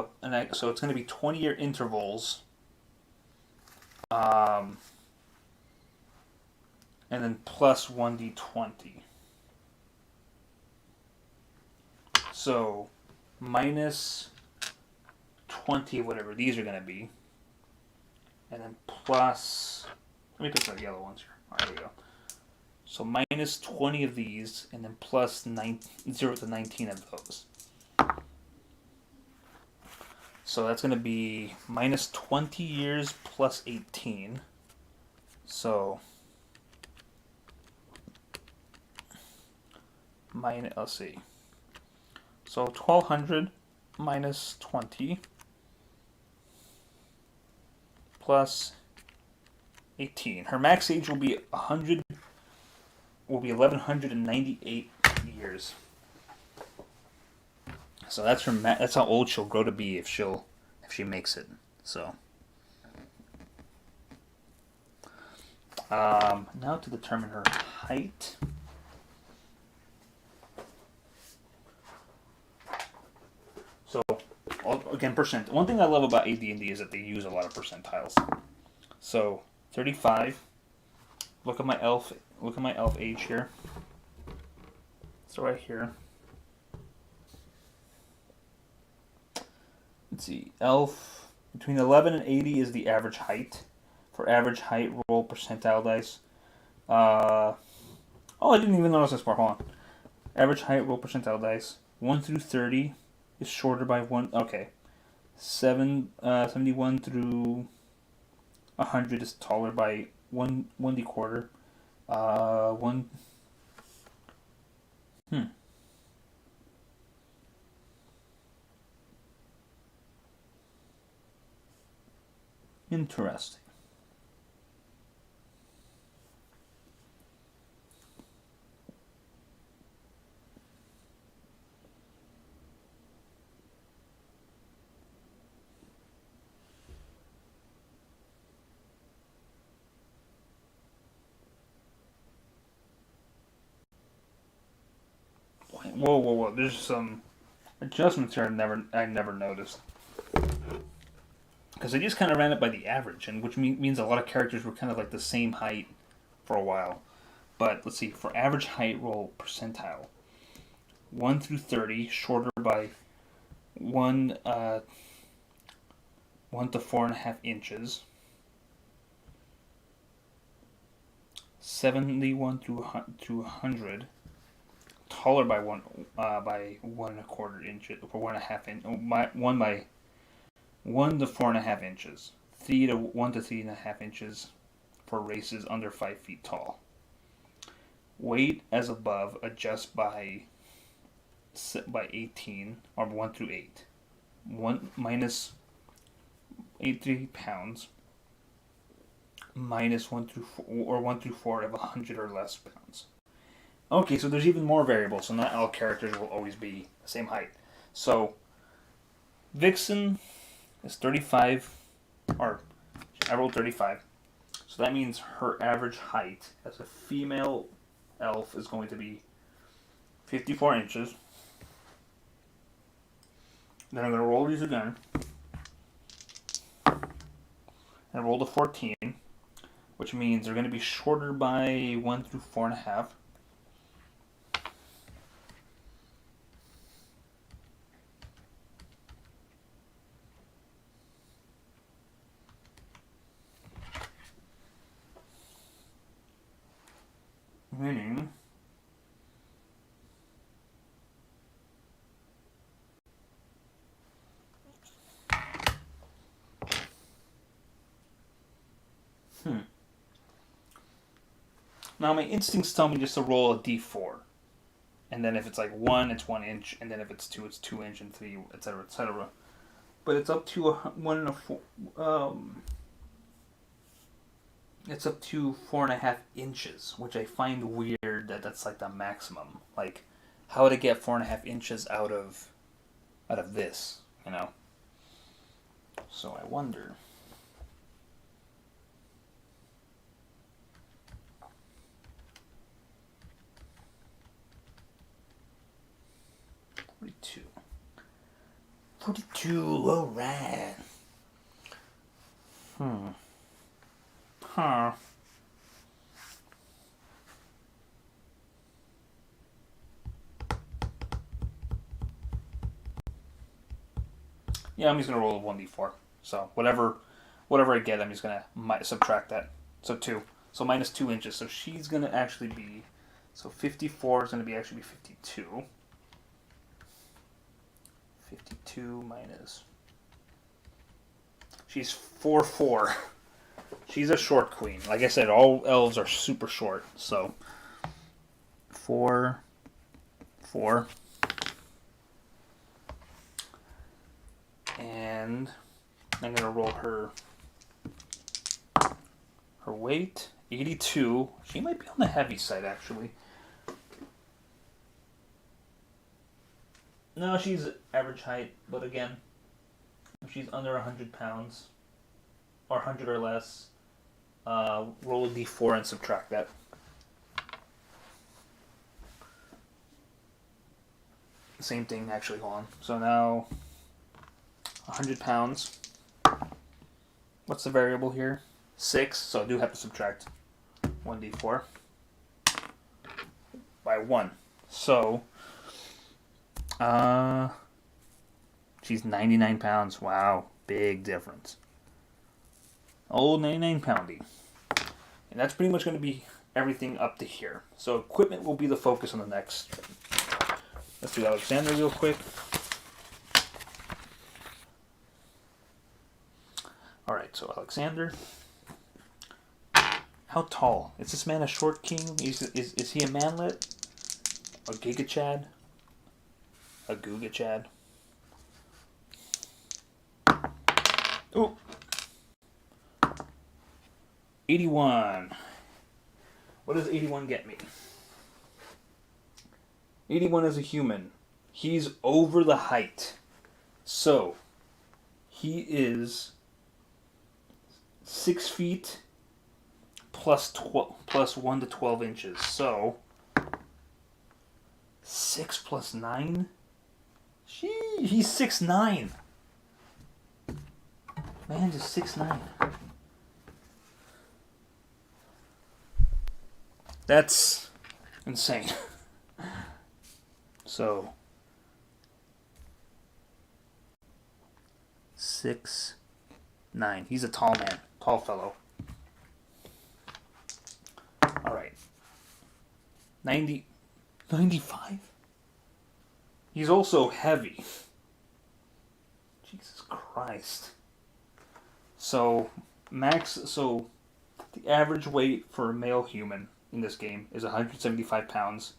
so it's going to be 20-year intervals. And then plus 1d20. So minus 20, whatever these are going to be. And then plus, let me pick the yellow ones here. All right, there we go. So minus 20 of these, and then plus 0 to 19 of those. So that's going to be minus 20 years plus 18. So let's see. So 1200 minus 20 plus 18. Her max age will be 1198 years. So that's her. That's how old she'll grow to be if she makes it. So now to determine her height. So again, percent. One thing I love about AD&D is that they use a lot of percentiles. So 35. Look at my elf age here. So right here. Let's see. Elf between 11 and 80 is the average height. For average height, roll percentile dice. I didn't even notice this part. Hold on. Average height, roll percentile dice. 1 through 30 is shorter by 1. Okay. 71 through 100 is taller by 1 quarter. 1. Interesting. Whoa. There's some adjustments here I never noticed. Because I just kind of ran it by the average, and which means a lot of characters were kind of like the same height for a while. But let's see, for average height, roll percentile. 1 through 30, shorter by 1 to 4.5 inches. 71 through 100, taller by 1 1/4 inches, or 1.5 inch, 1 to 4.5 inches, 1 to 3.5 inches for races under 5 feet tall. Weight as above, adjust by 18, or 1 through 8. 1 minus 83 pounds, minus 1 through 4, or 1 through 4 of 100 or less pounds. Okay, so there's even more variables, so not all characters will always be the same height. So Vixen is 35, or I rolled 35. So that means her average height as a female elf is going to be 54 inches. Then I'm going to roll these again. And roll the 14, which means they're going to be shorter by 1 through 4.5. Meaning now my instincts tell me just to roll a d4. And then if it's like 1, it's 1 inch, and then if it's 2, it's 2 inch, and 3, etc., etc. But it's up to 1 and a 4. It's up to 4.5 inches, which I find weird that that's like the maximum. Like, how would I get 4.5 inches out of this? You know. So I wonder. $42. All right. Huh. Yeah, I'm just gonna roll a 1d4. So whatever I get, I'm just gonna subtract that. So 2. So minus 2 inches. So she's gonna actually be. So 54 is gonna be actually 52. 52 minus. She's 4'4". She's a short queen. Like I said, all elves are super short. So 4. And I'm gonna roll her weight, 82. She might be on the heavy side actually. No, she's average height, but again, if she's under 100 pounds, or 100 or less, roll a d4 and subtract that. Same thing, actually, hold on. So now, 100 pounds. What's the variable here? 6, so I do have to subtract 1d4 by 1. So, she's 99 pounds. Wow, big difference. Old 99 poundy. And that's pretty much going to be everything up to here. So equipment will be the focus on the next. Let's do Alexander real quick. Alright, so Alexander. How tall? Is this man a short king? Is he a manlet? A Giga Chad? A Guga Chad? Ooh. 81. What does 81 get me? 81 is a human. He's over the height. So, he is 6 feet plus 1 to 12 inches. So, 6 plus 9? He's 6'9". Man, just 6'9". That's insane. So 6'9". He's a tall man, tall fellow. All right. 90, 95? He's also heavy. Jesus Christ. So, the average weight for a male human in this game is 175 pounds,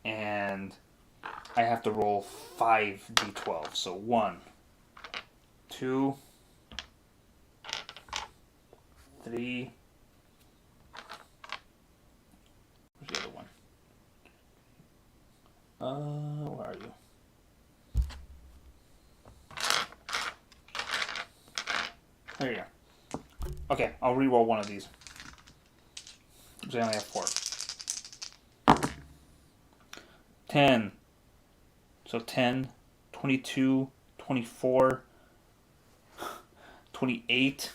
and I have to roll 5d12. So 1, 2, 3. Where's the other one? Where are you? There you go. Okay, I'll re-roll one of these. Because I only have 4. 10. So 10, 22, 24, 28,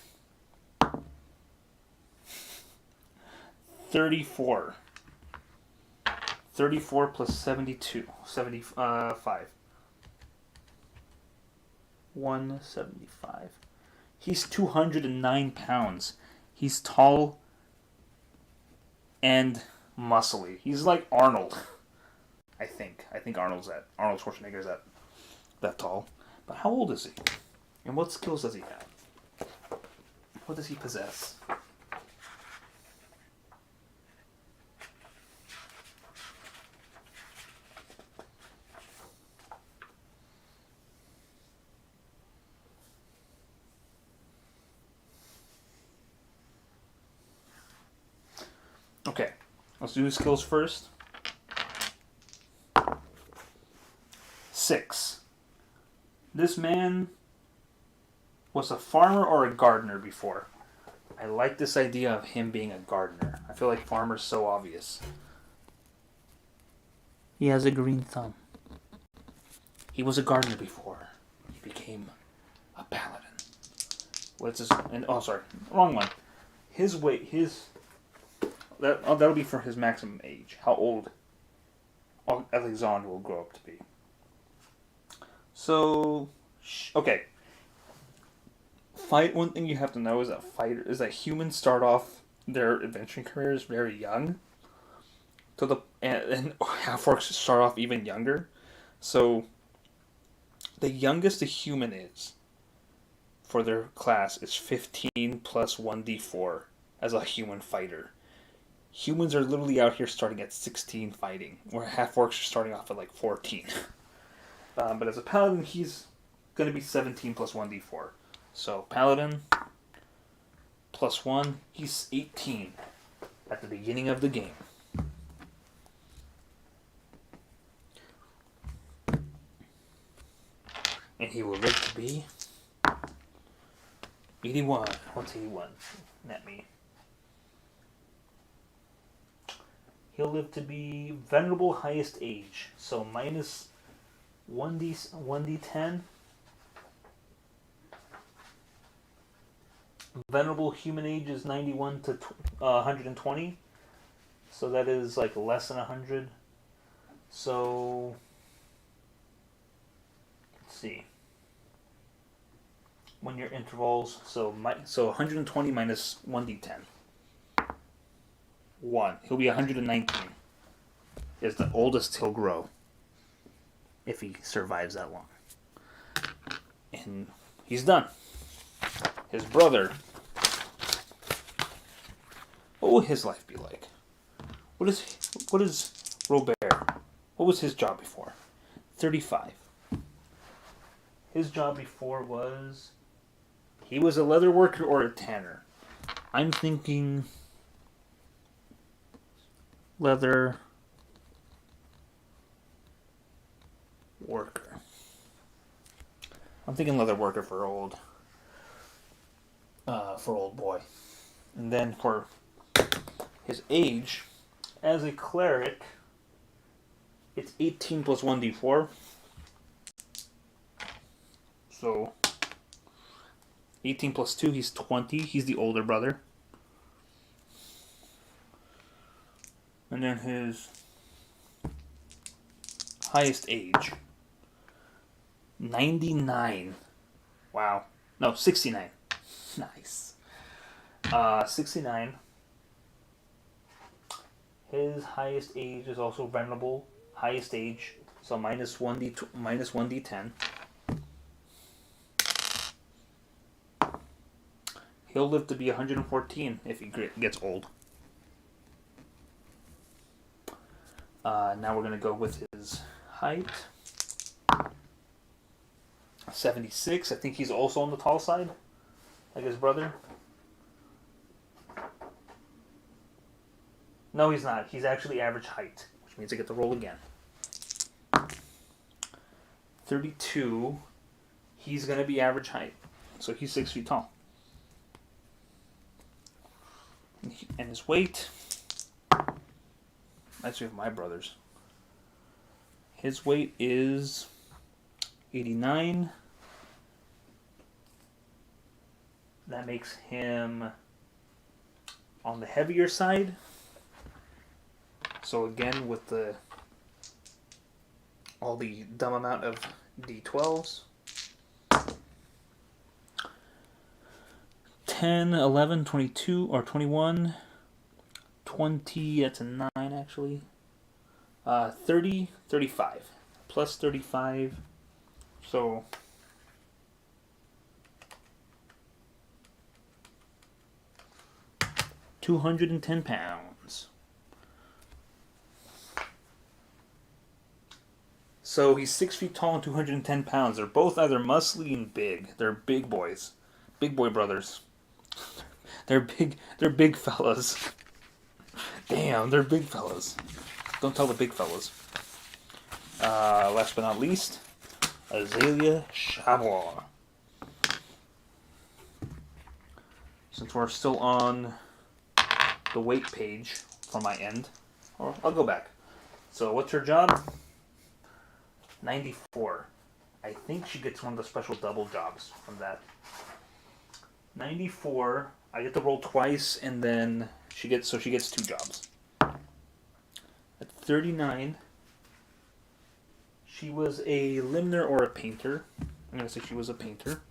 34. 34 plus 72. 75. 175. He's 209 pounds. He's tall and muscly. He's like Arnold. I think Arnold Schwarzenegger is that tall. But how old is he? And what skills does he have? What does he possess? Okay, let's do his skills first. 6. This man was a farmer or a gardener before. I like this idea of him being a gardener. I feel like farmer's so obvious. He has a green thumb. He was a gardener before. He became a paladin. What's his... wrong one. His weight, that'll be for his maximum age. How old Alexander will grow up to be. So, okay. One thing you have to know is that humans start off their adventuring careers very young. And half-orcs start off even younger. So, the youngest a human is for their class is 15 plus 1d4 as a human fighter. Humans are literally out here starting at 16 fighting, where half-orcs are starting off at like 14. But as a paladin, he's going to be 17 plus 1d4. So, paladin plus 1, he's 18 at the beginning of the game. And he will live to be 81. What's 81? Net me. He'll live to be venerable highest age. So minus 1d10. Venerable human age is 91 to 120. So that is like less than 100. So let's see. When your intervals, so 120 minus 1d10. 1. He'll be 119. Is the oldest he'll grow. If he survives that long. And he's done. His brother. What will his life be like? What is Robert? What was his job before? 35. His job before was... He was a leather worker or a tanner. I'm thinking... leather... worker. I'm thinking leather worker for old boy. And then for his age, as a cleric, it's 18 plus 1d4. So 18 plus 2, he's 20. He's the older brother. And then his highest age, 99. Wow. No, 69. Nice. 69. His highest age is also venerable. Highest age, so minus 1d10. He'll live to be 114 if he gets old. Now we're going to go with his height. 76. I think he's also on the tall side, like his brother. No, he's not. He's actually average height, which means I get to roll again. 32. He's going to be average height, so he's 6 feet tall. And his weight, actually my brother's, his weight is 89. That makes him on the heavier side. So again, with all the dumb amount of D12s. 10, 11, 22, or 21, 20, that's a 9 actually. 30, 35. Plus 35, so 210 pounds. So he's 6 feet tall and 210 pounds. They're both either muscly and big. They're big boys. Big boy brothers. They're big fellas. Damn, they're big fellas. Don't tell the big fellas. Last but not least, Azalea Chabois. Since we're still on the weight page from my end, or I'll go back. So what's her job? 94. I think she gets one of the special double jobs from that. 94. I get to roll twice, and then she gets 2 jobs. At 39, she was a limner or a painter. I'm gonna say she was a painter.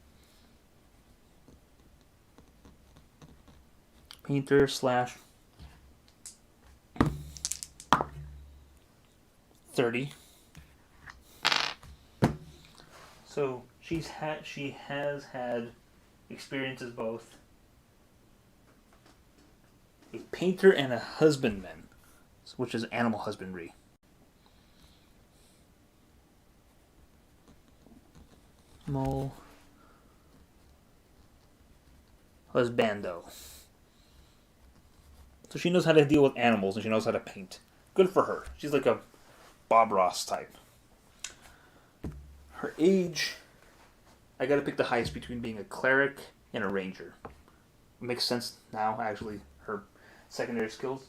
Painter slash 30. So she has had experience as both a painter and a husbandman, which is animal husbandry. Mole husbando. So she knows how to deal with animals and she knows how to paint. Good for her. She's like a Bob Ross type. Her age, I gotta pick the highest between being a cleric and a ranger. It makes sense now, actually, her secondary skills.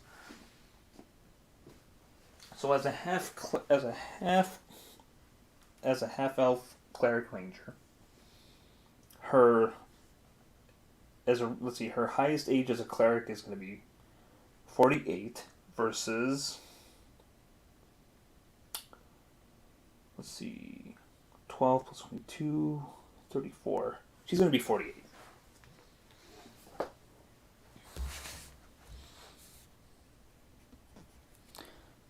So as a half elf cleric ranger, her highest age as a cleric is going to be 48 versus, let's see, 12 plus 22, 34. She's going to be 48.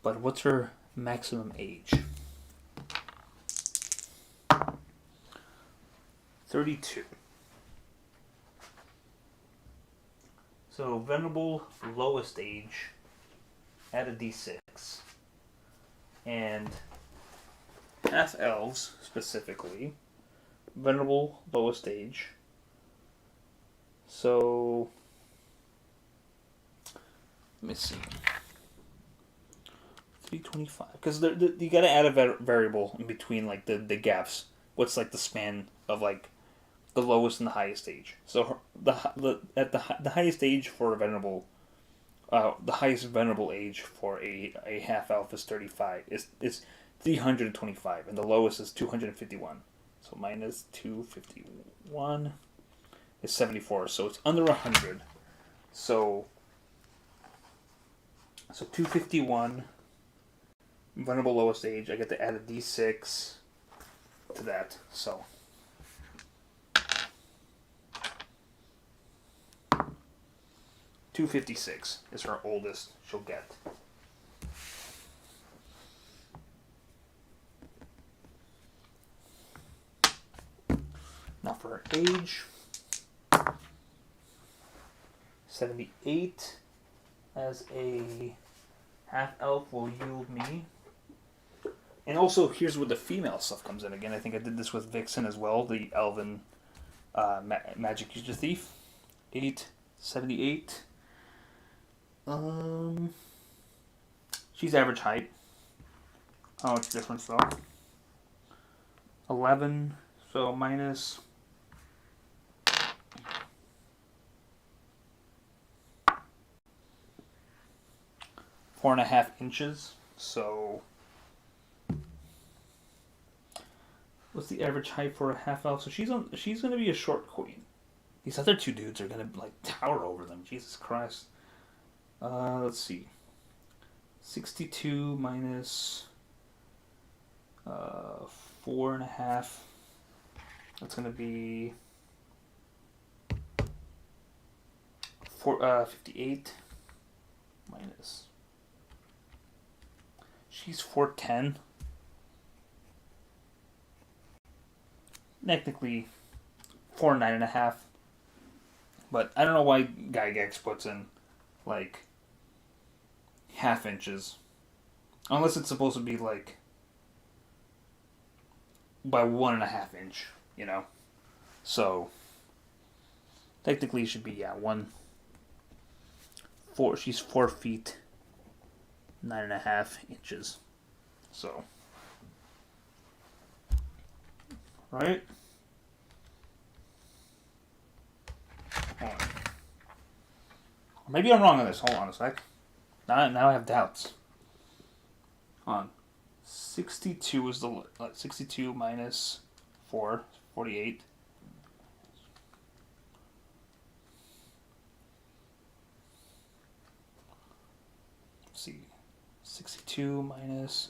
But what's her maximum age? 32. So venerable lowest age, add a d6. And half elves specifically, venerable lowest age. So let me see. 325, because you got to add a variable in between, like the gaps. What's like the span of like the lowest and the highest age? So the highest age for a venerable, the highest venerable age for a half elf is 35. Is 325, and the lowest is 251. So minus 251 is 74. So it's under 100. So 251. Venerable lowest age, I get to add a d6 to that, so 256 is her oldest she'll get. age. 78 as a half-elf will yield me. And also, here's where the female stuff comes in again. I think I did this with Vixen as well, the Elven Magic User Thief. 878. She's average height. How much difference though? 11, so minus 4.5 inches. So what's the average height for a half elf? So she's gonna be a short queen. These other two dudes are gonna like tower over them. Jesus Christ. Let's see. 62 minus 4.5. That's gonna be 58 minus. She's 410. Technically 4.5. But I don't know why Gygax puts in like half inches. Unless it's supposed to be like by 1.5 inch, you know? So technically it should be, yeah, 4, she's 4 feet 9.5 inches. So right? Hold on. Maybe I'm wrong on this. Hold on a sec. Now I have doubts. On 62 is the 62 minus 4, 48. Let's see, 62 minus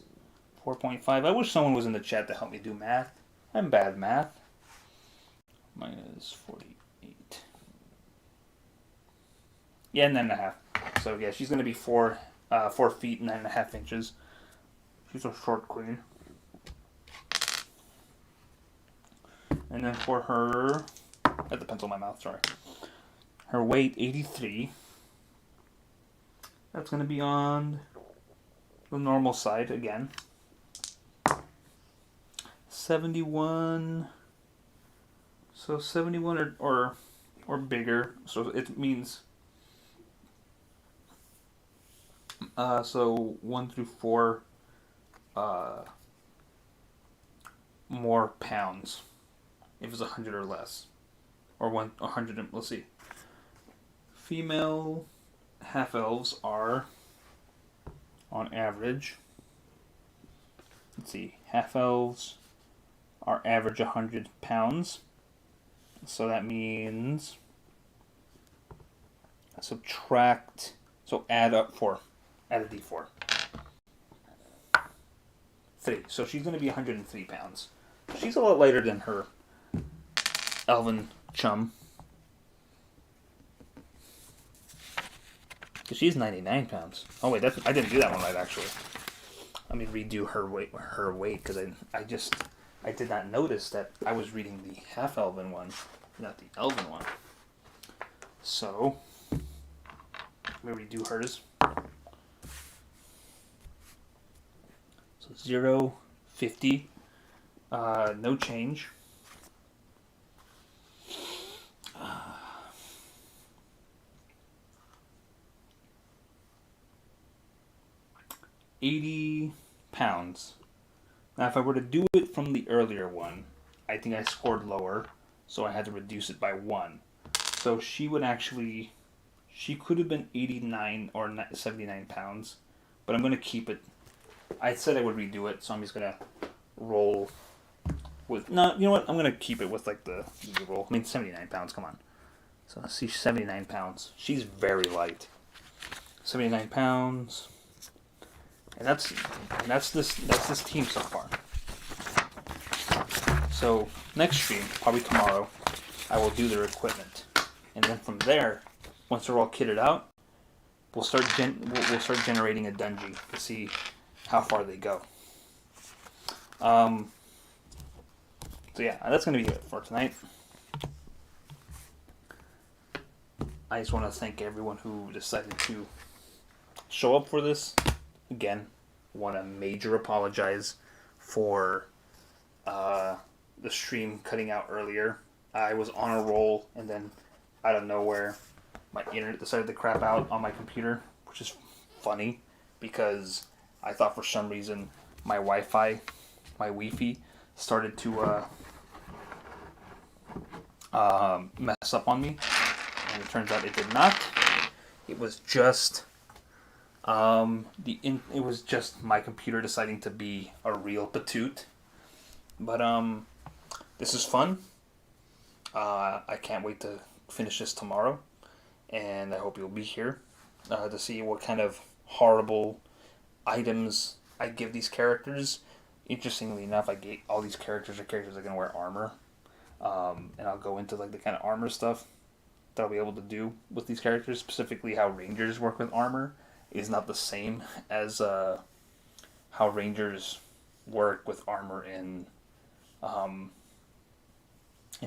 4.5. I wish someone was in the chat to help me do math. I'm bad at math. Minus 48. Yeah, 9.5. So yeah, she's gonna be 4 feet 9.5 inches. She's a short queen. And then for her, I had the pencil in my mouth. Sorry. Her weight 83. That's gonna be on the normal side again. 71. So 71 or bigger. So it means so 1 through 4 more pounds if it's 100 or less, or 100. Let's see. Female half elves are on average. Let's see. Half elves are average 100 pounds. So that means subtract. So add up 4. Add a d4. 3. So she's going to be 103 pounds. She's a lot lighter than her elven chum. She's 99 pounds. Oh wait, I didn't do that one right actually. Let me redo her weight because I did not notice that I was reading the half elven one, not the elven one. So let me redo hers. So 0, 50, no change. 80 pounds. Now, if I were to do it from the earlier one, I think I scored lower, so I had to reduce it by 1. So she could have been 89 or 79 pounds, but I'm going to keep it. I said I would redo it, so I'm just going to roll with, no, you know what, I'm going to keep it with like the roll. I mean, 79 pounds, come on. So let's see, 79 pounds. She's very light. 79 pounds. And that's this team so far. So next stream, probably tomorrow, I will do their equipment, and then from there, once they're all kitted out, we'll start generating a dungeon to see how far they go. So yeah, that's gonna be it for tonight. I just want to thank everyone who decided to show up for this. Again, want to major apologize for the stream cutting out earlier. I was on a roll, and then out of nowhere, my internet decided to crap out on my computer, which is funny because I thought for some reason my Wi-Fi, my Wi-Fi, started to mess up on me, and it turns out it did not. It was just it was just my computer deciding to be a real patoot. But this is fun. I can't wait to finish this tomorrow, and I hope you'll be here to see what kind of horrible items I give these characters. Interestingly enough, I gave all these characters are characters that can wear armor, and I'll go into like the kind of armor stuff that I'll be able to do with these characters. Specifically, how Rangers work with armor is not the same as how Rangers work with armor in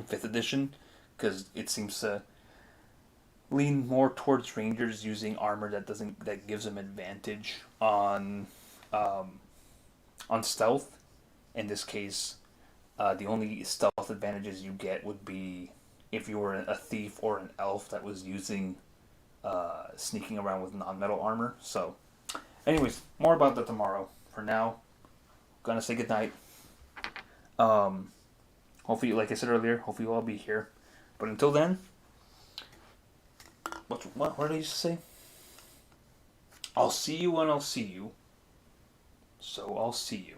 fifth edition, because it seems to lean more towards Rangers using armor that gives them advantage on stealth. In this case, the only stealth advantages you get would be if you were a thief or an elf that was using sneaking around with non-metal armor. So, anyways, more about that tomorrow. For now, gonna say goodnight. Hopefully, like I said earlier, hopefully you'll all be here. But until then, what did I used to say? I'll see you when I'll see you. So I'll see you.